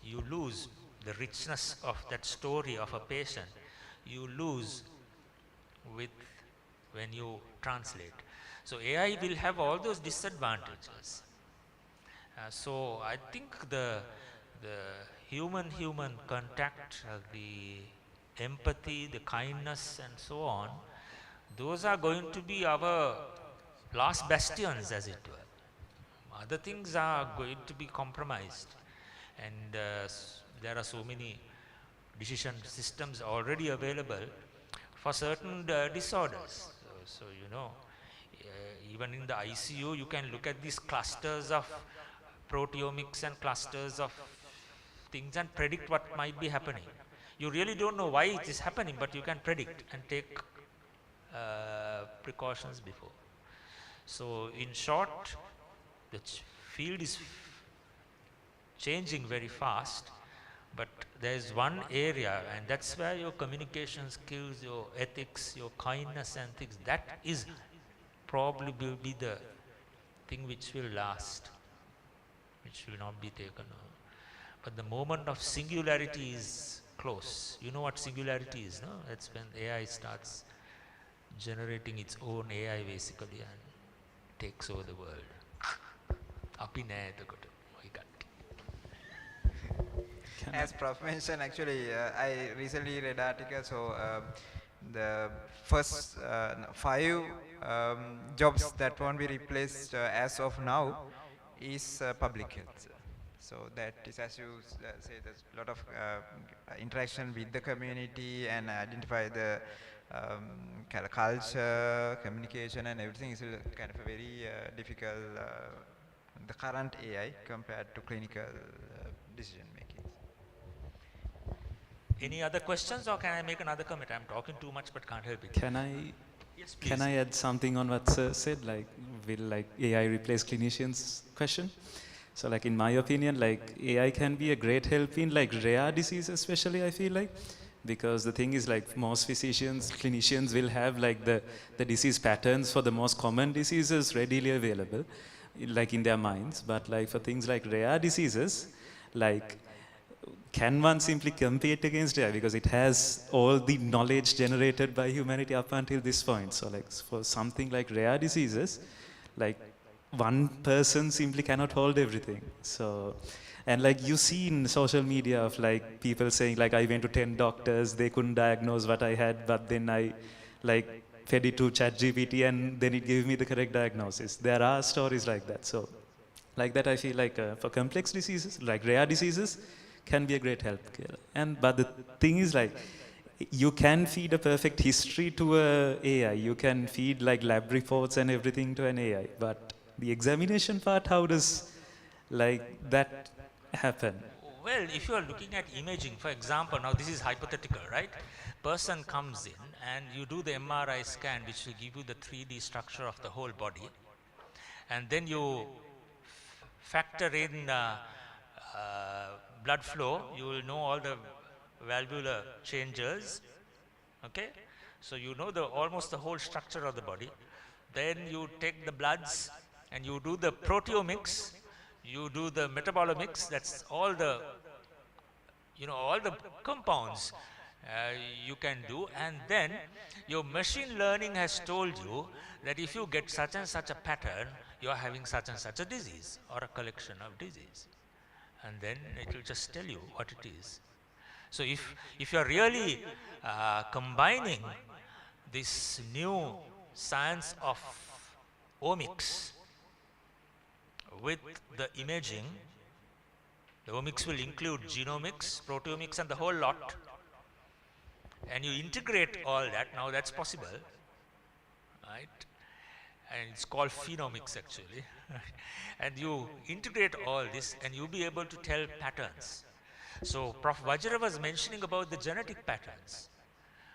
You lose the richness of that story of a patient, you lose when you translate. So AI will have all those disadvantages. So I think the human contact, the empathy, the kindness and so on, those are going to be our last bastions, as it were. Other things are going to be compromised, and there are so many decision systems already available for certain disorders. So even in the ICU you can look at these clusters of proteomics and clusters of things and predict what might be happening. You really don't know why it is happening, but you can predict and take precautions before. So in short, the field is changing very fast, but there is one area, and that's where your communication skills, your ethics, your kindness and things, that is probably will be the thing which will last, which will not be taken over. But the moment of singularity is close. You know what singularity is, no? That's when AI starts generating its own AI basically and takes over the world. As Prof mentioned, actually, I recently read article. So the first 5 jobs that won't be replaced as of now is public health. So that is, as you say, there's a lot of interaction with the community and identify the kind of culture, communication and everything is kind of a very difficult, the current AI compared to clinical decision making. Any other questions, or can I make another comment? I'm talking too much but can't help it. Yes, please. Can I add something on what Sir said? Like, will like AI replace clinicians question? So like in my opinion, like AI can be a great help in like rare diseases, especially I feel like, because the thing is like most physicians, clinicians will have like the disease patterns for the most common diseases readily available, like in their minds. But like for things like rare diseases, like can one simply compete against AI because it has all the knowledge generated by humanity up until this point? So like for something like rare diseases, like one person simply cannot hold everything. So, and like you see in social media of like people saying like I went to 10 doctors, they couldn't diagnose what I had, but then I like fed it to ChatGPT and then it gave me the correct diagnosis. There are stories like that. So like that I feel like for complex diseases, like rare diseases, can be a great help. But the thing is like, you can feed a perfect history to a AI. You can feed like lab reports and everything to an AI. But the examination part, how does like that happen? Well, if you are looking at imaging, for example, now this is hypothetical, right? Person comes in and you do the MRI scan, which will give you the 3D structure of the whole body. And then you factor in blood flow, you will know all the valvular changes, okay? So you know almost the whole structure of the body. Then you take the bloods and you do the proteomics, you do the metabolomics, that's all the, all the compounds you can do, and then your machine learning has told you that if you get such and such a pattern, you are having such and such a disease or a collection of disease. And then it will just tell you what it is. So if you are really combining this new science of omics with the imaging, the omics will include genomics, proteomics and the whole lot, and you integrate all that, now that's possible, right? And it's called phenomics actually. And you integrate all this and you'll be able to tell patterns. So Prof. Vajira was mentioning about the genetic patterns,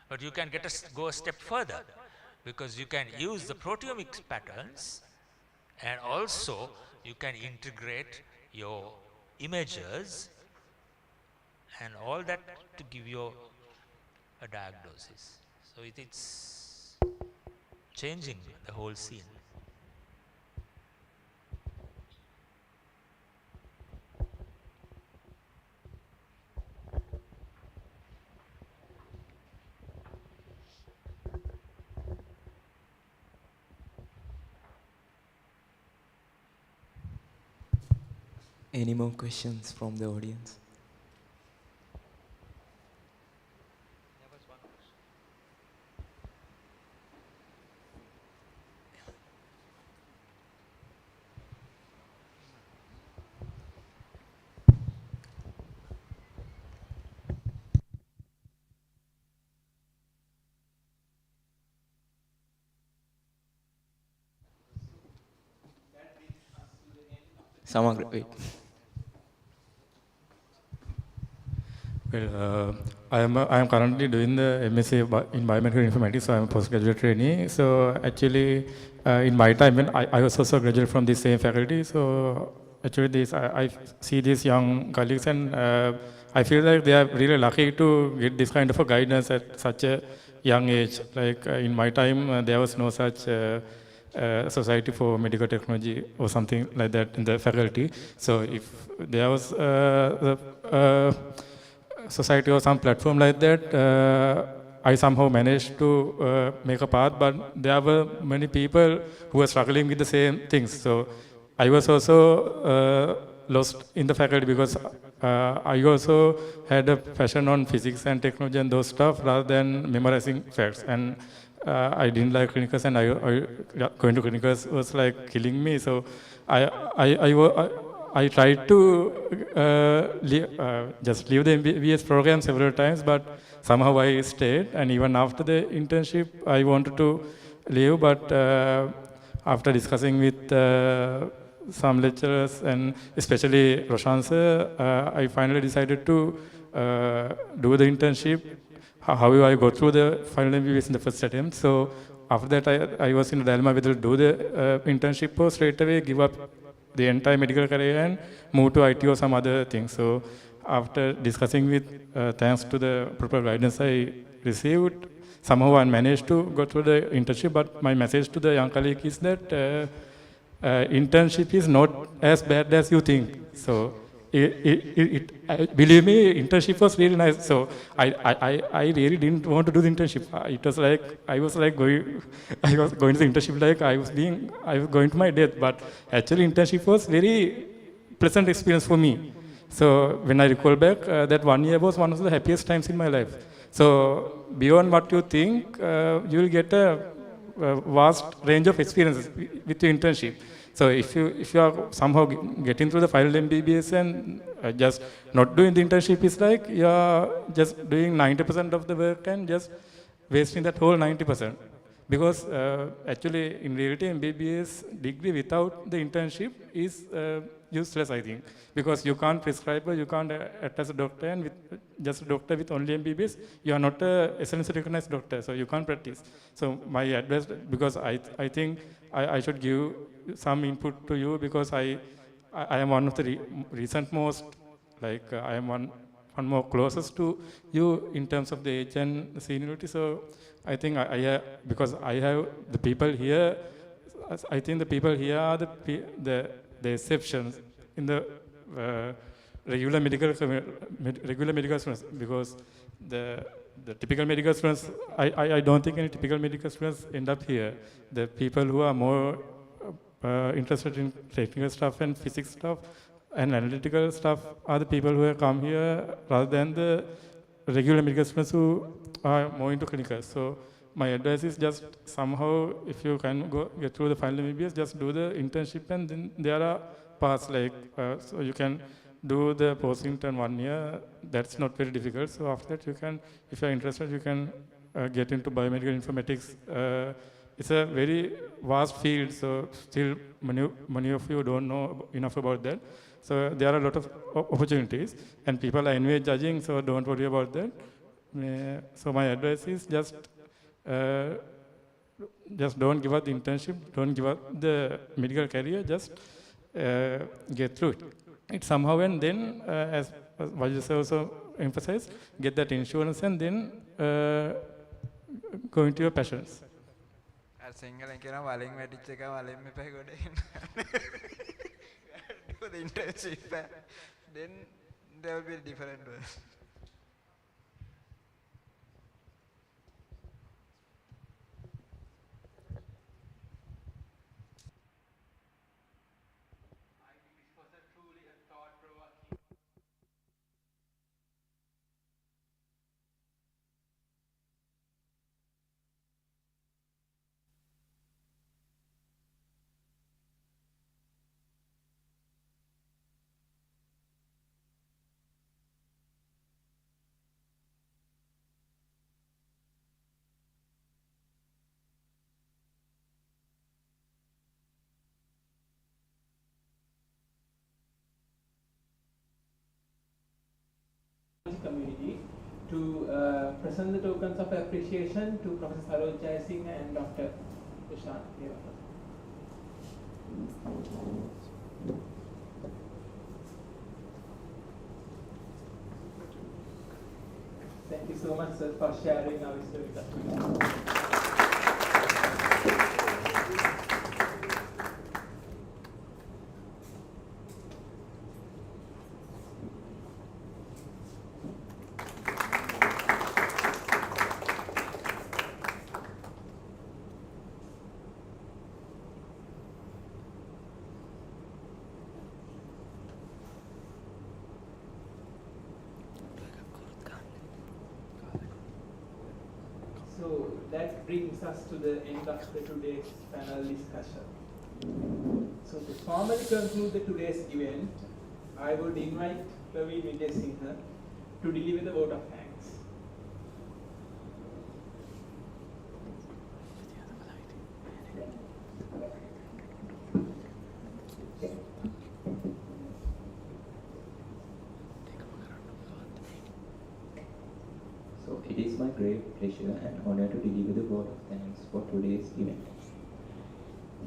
but you can go a step further, because you can use the proteomics patterns and also you can integrate your images and all that to give you a diagnosis. So it's changing the whole scene. Any more questions from the audience? Someone, wait. Well, I am currently doing the MSc in biomedical informatics, so I am a postgraduate trainee. So actually, in my time, when I was also graduate from the same faculty, so actually I see these young colleagues and I feel like they are really lucky to get this kind of a guidance at such a young age. Like in my time, there was no such Society for Medical Technology or something like that in the faculty. So if there was society or some platform like that, I somehow managed to make a path, but there were many people who were struggling with the same things. So I was also lost in the faculty because I also had a passion on physics and technology and those stuff rather than memorizing facts. And I didn't like clinicals, and going to clinicals was like killing me. So I tried to just leave the MBBS program several times, but somehow I stayed. And even after the internship, I wanted to leave, but after discussing with some lecturers and especially Roshan sir, I finally decided to do the internship. However, I go through the final MBBS in the first attempt. So after that, I was in a dilemma whether to do the internship or straight away give up the entire medical career and move to IT or some other thing. So after discussing with, thanks to the proper guidance I received, somehow I managed to go through the internship. But my message to the young colleague is that internship is not as bad as you think. So believe me, internship was really nice. So I really didn't want to do the internship. It was like I was going to the internship like I was going to my death. But actually, internship was very pleasant experience for me. So when I recall back, that 1 year was one of the happiest times in my life. So beyond what you think, you will get a vast range of experiences with your internship. So if you are somehow getting through the final MBBS and just not doing the internship, is like you are just doing 90% of the work and just wasting that whole 90%. Because actually, in reality, MBBS degree without the internship is useless, I think. Because you can't prescribe or you can't act as a doctor, and with just a doctor with only MBBS, you are not a essentially recognized doctor, so you can't practice. So my advice, because I think I should give some input to you, because I am one of the recent most, like I am one more closest to you in terms of the age and seniority. So I think because I have the people here, I think the people here are the exceptions in the regular medical students, because the typical medical students, I don't think any typical medical students end up here. The people who are more interested in technical stuff and physics stuff and analytical stuff are the people who have come here, rather than the regular medical students who are more into clinical. So my advice is just somehow, if you can get through the final MBBS, just do the internship, and then there are paths like, so you can do the post-intern 1 year. That's not very difficult. So after that, you can, if you're interested, you can get into biomedical informatics. It's a very vast field, so still many of you don't know enough about that. So there are a lot of opportunities, and people are anyway judging, so don't worry about that. So my advice is just don't give up the internship, don't give up the medical career, just get through it. It somehow, and then, as Vajira also emphasized, get that insurance and then go into your passions. Do the internship, then there will be a different world. Community to present the tokens of appreciation to Professor Saroj Jayasinghe and Dr. Roshan Hewapathirana. Thank you so much, sir, for sharing our wisdom with us. So that brings us to the end of today's panel discussion. So to formally conclude today's event, I would invite Melanie Amarasooriya to deliver the vote of thanks. pleasure and honor to deliver the vote of thanks for today's event.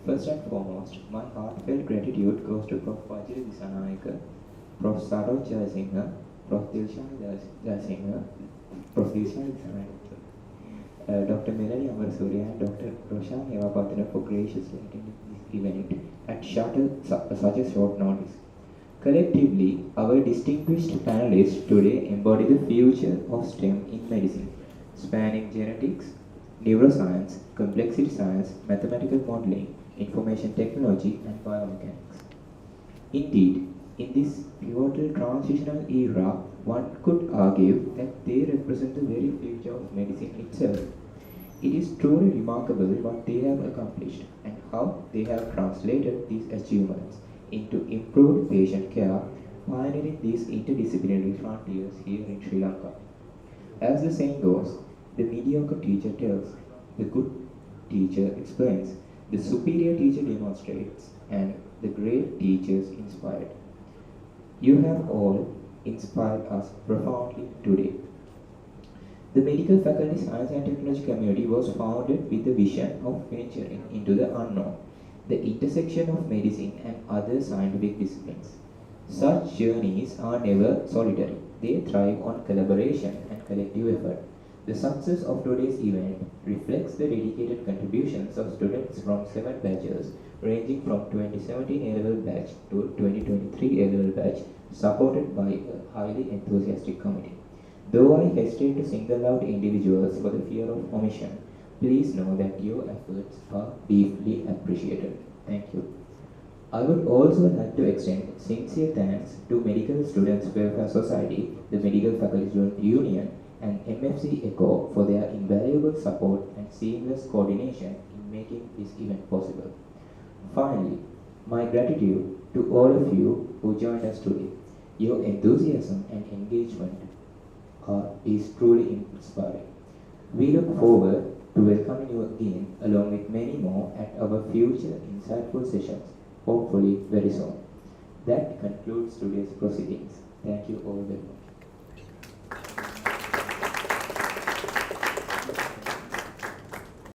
First and foremost, my heartfelt gratitude goes to Prof. Vajira Dissanayake, Prof. Saroj Jayasinghe, Prof. Dilshani Dissanayake, Dr. Melanie Amarasooriya and Dr. Roshan Hewapathirana for graciously attending this event at such a short notice. Collectively, our distinguished panelists today embody the future of STEM in medicine, spanning genetics, neuroscience, complexity science, mathematical modeling, information technology, and biomechanics. Indeed, in this pivotal transitional era, one could argue that they represent the very future of medicine itself. It is truly remarkable what they have accomplished and how they have translated these achievements into improved patient care, pioneering these interdisciplinary frontiers here in Sri Lanka. As the saying goes, the mediocre teacher tells, the good teacher explains, the superior teacher demonstrates, and the great teachers inspired. You have all inspired us profoundly today. The medical faculty, science and technology community was founded with the vision of venturing into the unknown, the intersection of medicine and other scientific disciplines. Such journeys are never solitary. They thrive on collaboration and collective effort. The success of today's event reflects the dedicated contributions of students from 7 batches, ranging from 2017 A-level batch to 2023 A-level batch, supported by a highly enthusiastic committee. Though I hesitate to single out individuals for the fear of omission, please know that your efforts are deeply appreciated. Thank you. I would also like to extend sincere thanks to Medical Students Welfare Society, the Medical Faculty Student Union, and MFSU for their invaluable support and seamless coordination in making this event possible. Finally, my gratitude to all of you who joined us today. Your enthusiasm and engagement is truly inspiring. We look forward to welcoming you again along with many more at our future insightful sessions, hopefully very soon. That concludes today's proceedings. Thank you all very much.